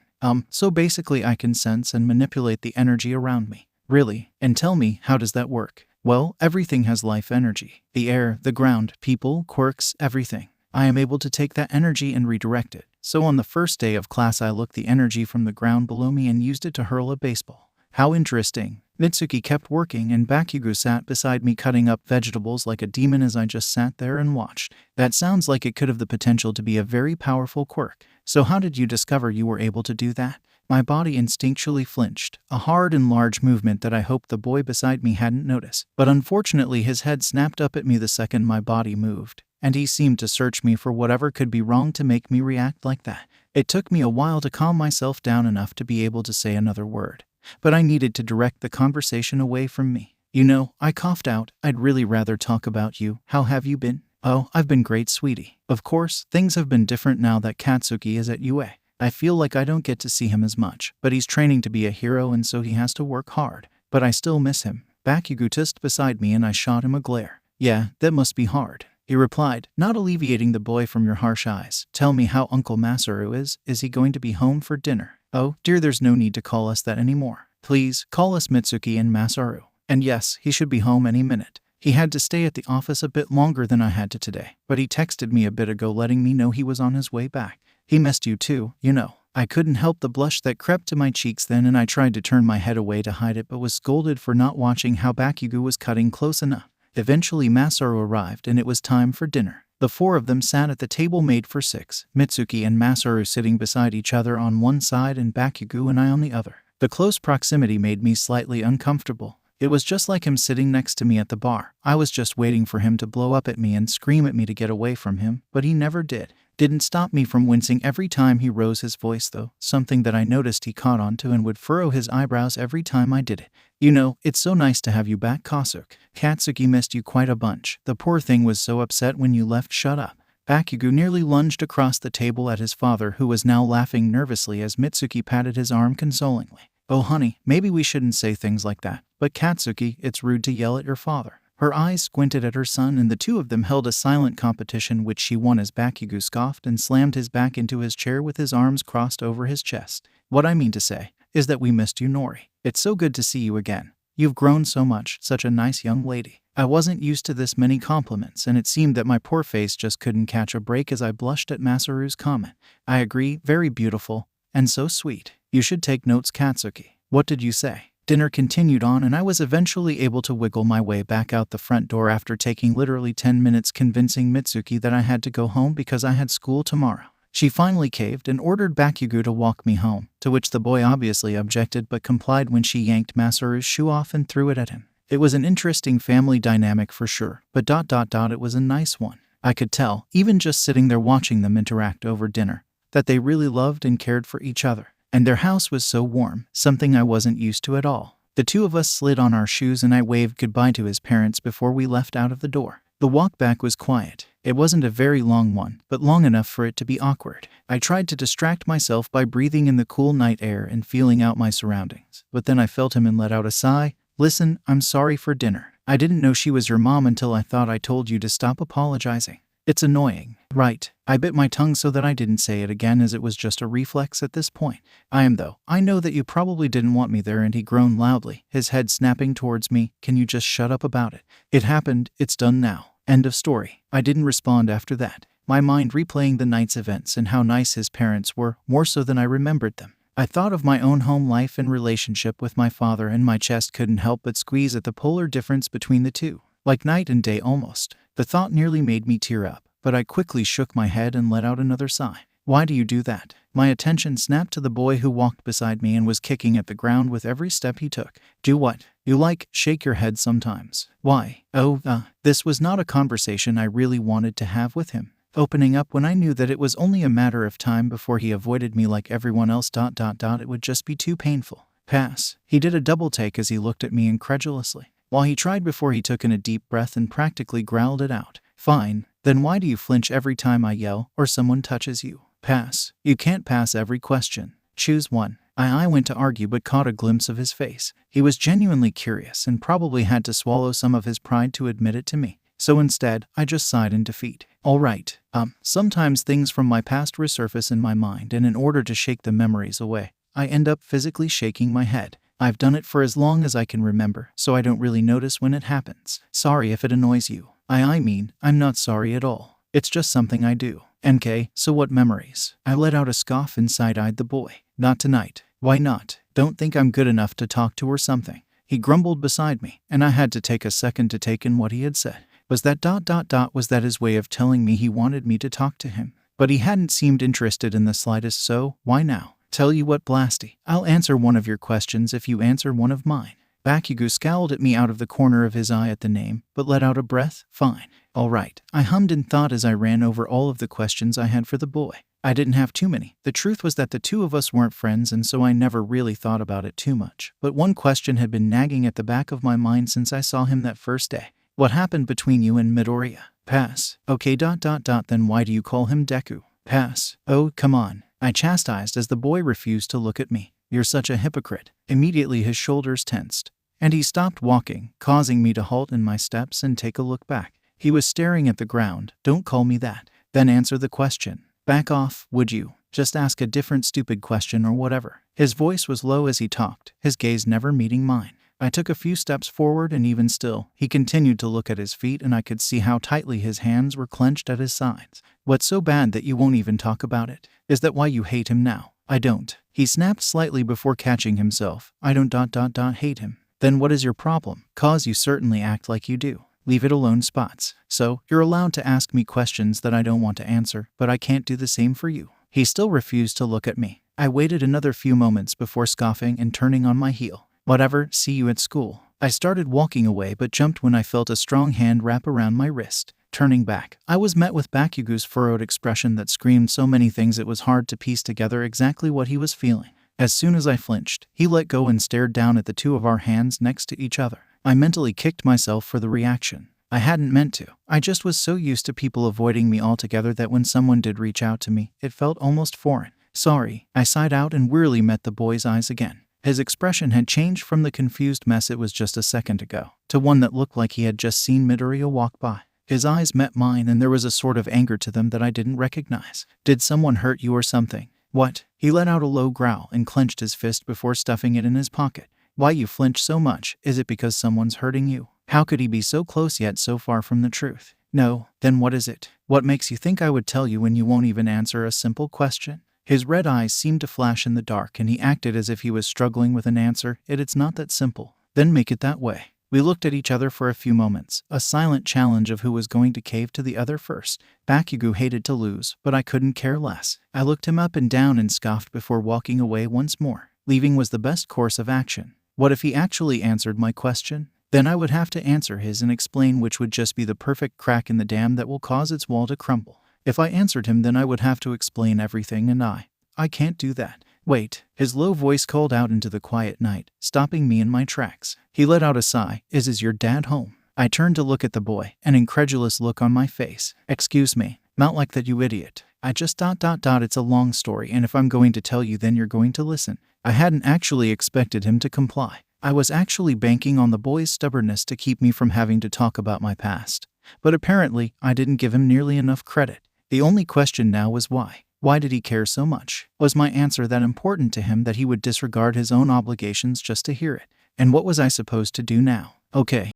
So basically I can sense and manipulate the energy around me. Really? And tell me, how does that work? Well, everything has life energy. The air, the ground, people, quirks, everything. I am able to take that energy and redirect it. So on the first day of class I looked the energy from the ground below me and used it to hurl a baseball. How interesting. Mitsuki kept working and Deku sat beside me cutting up vegetables like a demon as I just sat there and watched. That sounds like it could have the potential to be a very powerful quirk. So how did you discover you were able to do that? My body instinctually flinched, a hard and large movement that I hoped the boy beside me hadn't noticed. But unfortunately his head snapped up at me the second my body moved, and he seemed to search me for whatever could be wrong to make me react like that. It took me a while to calm myself down enough to be able to say another word. But I needed to direct the conversation away from me. "You know," I coughed out, "I'd really rather talk about you. How have you been?" "Oh, I've been great, sweetie. Of course, things have been different now that Katsuki is at UA. I feel like I don't get to see him as much, but he's training to be a hero and so he has to work hard. But I still miss him." Deku tussed beside me and I shot him a glare. "Yeah, that must be hard," he replied, not alleviating the boy from your harsh eyes. "Tell me how Uncle Masaru is. Is he going to be home for dinner?" "Oh, dear, there's no need to call us that anymore. Please, call us Mitsuki and Masaru. And yes, he should be home any minute. He had to stay at the office a bit longer than I had to today, but he texted me a bit ago letting me know he was on his way back. He missed you too, you know." I couldn't help the blush that crept to my cheeks then, and I tried to turn my head away to hide it but was scolded for not watching how Deku was cutting close enough. Eventually Masaru arrived and it was time for dinner. The four of them sat at the table made for 6, Mitsuki and Masaru sitting beside each other on one side and Deku and I on the other. The close proximity made me slightly uncomfortable. It was just like him sitting next to me at the bar. I was just waiting for him to blow up at me and scream at me to get away from him, but he never did. Didn't stop me from wincing every time he rose his voice though, something that I noticed he caught on to and would furrow his eyebrows every time I did it. "You know, it's so nice to have you back, Kosuke. Katsuki missed you quite a bunch. The poor thing was so upset when you left." "Shut up." Deku nearly lunged across the table at his father, who was now laughing nervously as Mitsuki patted his arm consolingly. "Oh honey, maybe we shouldn't say things like that. But Katsuki, it's rude to yell at your father." Her eyes squinted at her son and the two of them held a silent competition which she won as Deku scoffed and slammed his back into his chair with his arms crossed over his chest. "What I mean to say is that we missed you, Nori. It's so good to see you again. You've grown so much, such a nice young lady." I wasn't used to this many compliments and it seemed that my poor face just couldn't catch a break as I blushed at Masaru's comment. "I agree, very beautiful. And so sweet. You should take notes, Katsuki." "What did you say?" Dinner continued on and I was eventually able to wiggle my way back out the front door after taking literally 10 minutes convincing Mitsuki that I had to go home because I had school tomorrow. She finally caved and ordered Deku to walk me home, to which the boy obviously objected but complied when she yanked Masaru's shoe off and threw it at him. It was an interesting family dynamic for sure, but it was a nice one. I could tell, even just sitting there watching them interact over dinner, that they really loved and cared for each other. And their house was so warm, something I wasn't used to at all. The two of us slid on our shoes and I waved goodbye to his parents before we left out of the door. The walk back was quiet. It wasn't a very long one, but long enough for it to be awkward. I tried to distract myself by breathing in the cool night air and feeling out my surroundings, but then I felt him and let out a sigh. "Listen, I'm sorry for dinner. I didn't know she was your mom until I thought I told you to stop apologizing. It's annoying, right?" I bit my tongue so that I didn't say it again as it was just a reflex at this point. "I am though. I know that you probably didn't want me there," and he groaned loudly, his head snapping towards me. "Can you just shut up about it? It happened, it's done now. End of story." I didn't respond after that, my mind replaying the night's events and how nice his parents were, more so than I remembered them. I thought of my own home life and relationship with my father and my chest couldn't help but squeeze at the polar difference between the two. Like night and day almost. The thought nearly made me tear up, but I quickly shook my head and let out another sigh. "Why do you do that?" My attention snapped to the boy who walked beside me and was kicking at the ground with every step he took. "Do what? You like, shake your head sometimes. Why?" This was not a conversation I really wanted to have with him. opening up when I knew that it was only a matter of time before he avoided me like everyone else. It would just be too painful. Pass. He did a double take as he looked at me incredulously, while he tried before he took in a deep breath and practically growled it out. Fine. Then why do you flinch every time I yell or someone touches you? Pass. You can't pass every question. Choose one. I went to argue but caught a glimpse of his face. He was genuinely curious and probably had to swallow some of his pride to admit it to me. So instead, I just sighed in defeat. All right. Sometimes things from my past resurface in my mind, and in order to shake the memories away, I end up physically shaking my head. I've done it for as long as I can remember, so I don't really notice when it happens. Sorry if it annoys you. I mean, I'm not sorry at all. It's just something I do. NK, so what memories? I let out a scoff and side-eyed the boy. Not tonight. Why not? Don't think I'm good enough to talk to or something. He grumbled beside me, and I had to take a second to take in what he had said. Was that ... was that his way of telling me he wanted me to talk to him? But he hadn't seemed interested in the slightest, so why now? Tell you what, Blasty, I'll answer one of your questions if you answer one of mine. 𝗏𝑘𝑦 scowled at me out of the corner of his eye at the name, but let out a breath. Fine. All right. I hummed and thought as I ran over all of the questions I had for the boy. I didn't have too many. The truth was that the two of us weren't friends, and so I never really thought about it too much. But one question had been nagging at the back of my mind since I saw him that first day. What happened between you and Midoriya? Pass. Okay. Then why do you call him Deku? Pass. Oh, come on. I chastised as the boy refused to look at me. You're such a hypocrite. Immediately his shoulders tensed, and he stopped walking, causing me to halt in my steps and take a look back. He was staring at the ground. Don't call me that. Then answer the question. Back off, would you? Just ask a different stupid question or whatever. His voice was low as he talked, his gaze never meeting mine. I took a few steps forward, and even still, he continued to look at his feet, and I could see how tightly his hands were clenched at his sides. What's so bad that you won't even talk about it? Is that why you hate him now? I don't. He snapped slightly before catching himself. I don't ... hate him. Then what is your problem? Cause you certainly act like you do. Leave it alone, Spots. So, you're allowed to ask me questions that I don't want to answer, but I can't do the same for you. He still refused to look at me. I waited another few moments before scoffing and turning on my heel. Whatever, see you at school. I started walking away but jumped when I felt a strong hand wrap around my wrist. Turning back, I was met with 𝗏𝑘𝑦's furrowed expression that screamed so many things it was hard to piece together exactly what he was feeling. As soon as I flinched, he let go and stared down at the two of our hands next to each other. I mentally kicked myself for the reaction. I hadn't meant to. I just was so used to people avoiding me altogether that when someone did reach out to me, it felt almost foreign. Sorry, I sighed out and wearily met the boy's eyes again. His expression had changed from the confused mess it was just a second ago, to one that looked like he had just seen Midoriya walk by. His eyes met mine, and there was a sort of anger to them that I didn't recognize. Did someone hurt you or something? What? He let out a low growl and clenched his fist before stuffing it in his pocket. Why you flinch so much? Is it because someone's hurting you? How could he be so close yet so far from the truth? No. Then what is it? What makes you think I would tell you when you won't even answer a simple question? His red eyes seemed to flash in the dark, and he acted as if he was struggling with an answer. It's not that simple. Then make it that way. We looked at each other for a few moments, a silent challenge of who was going to cave to the other first. 𝗏𝑘𝑦 hated to lose, but I couldn't care less. I looked him up and down and scoffed before walking away once more. Leaving was the best course of action. What if he actually answered my question? Then I would have to answer his and explain, which would just be the perfect crack in the dam that will cause its wall to crumble. If I answered him, then I would have to explain everything, and I can't do that. Wait. His low voice called out into the quiet night, stopping me in my tracks. He let out a sigh. Is your dad home? I turned to look at the boy, an incredulous look on my face. Excuse me. Not like that, you idiot. I just ... It's a long story, and if I'm going to tell you, then you're going to listen. I hadn't actually expected him to comply. I was actually banking on the boy's stubbornness to keep me from having to talk about my past. But apparently, I didn't give him nearly enough credit. The only question now was why. Why did he care so much? Was my answer that important to him that he would disregard his own obligations just to hear it? And what was I supposed to do now? Okay.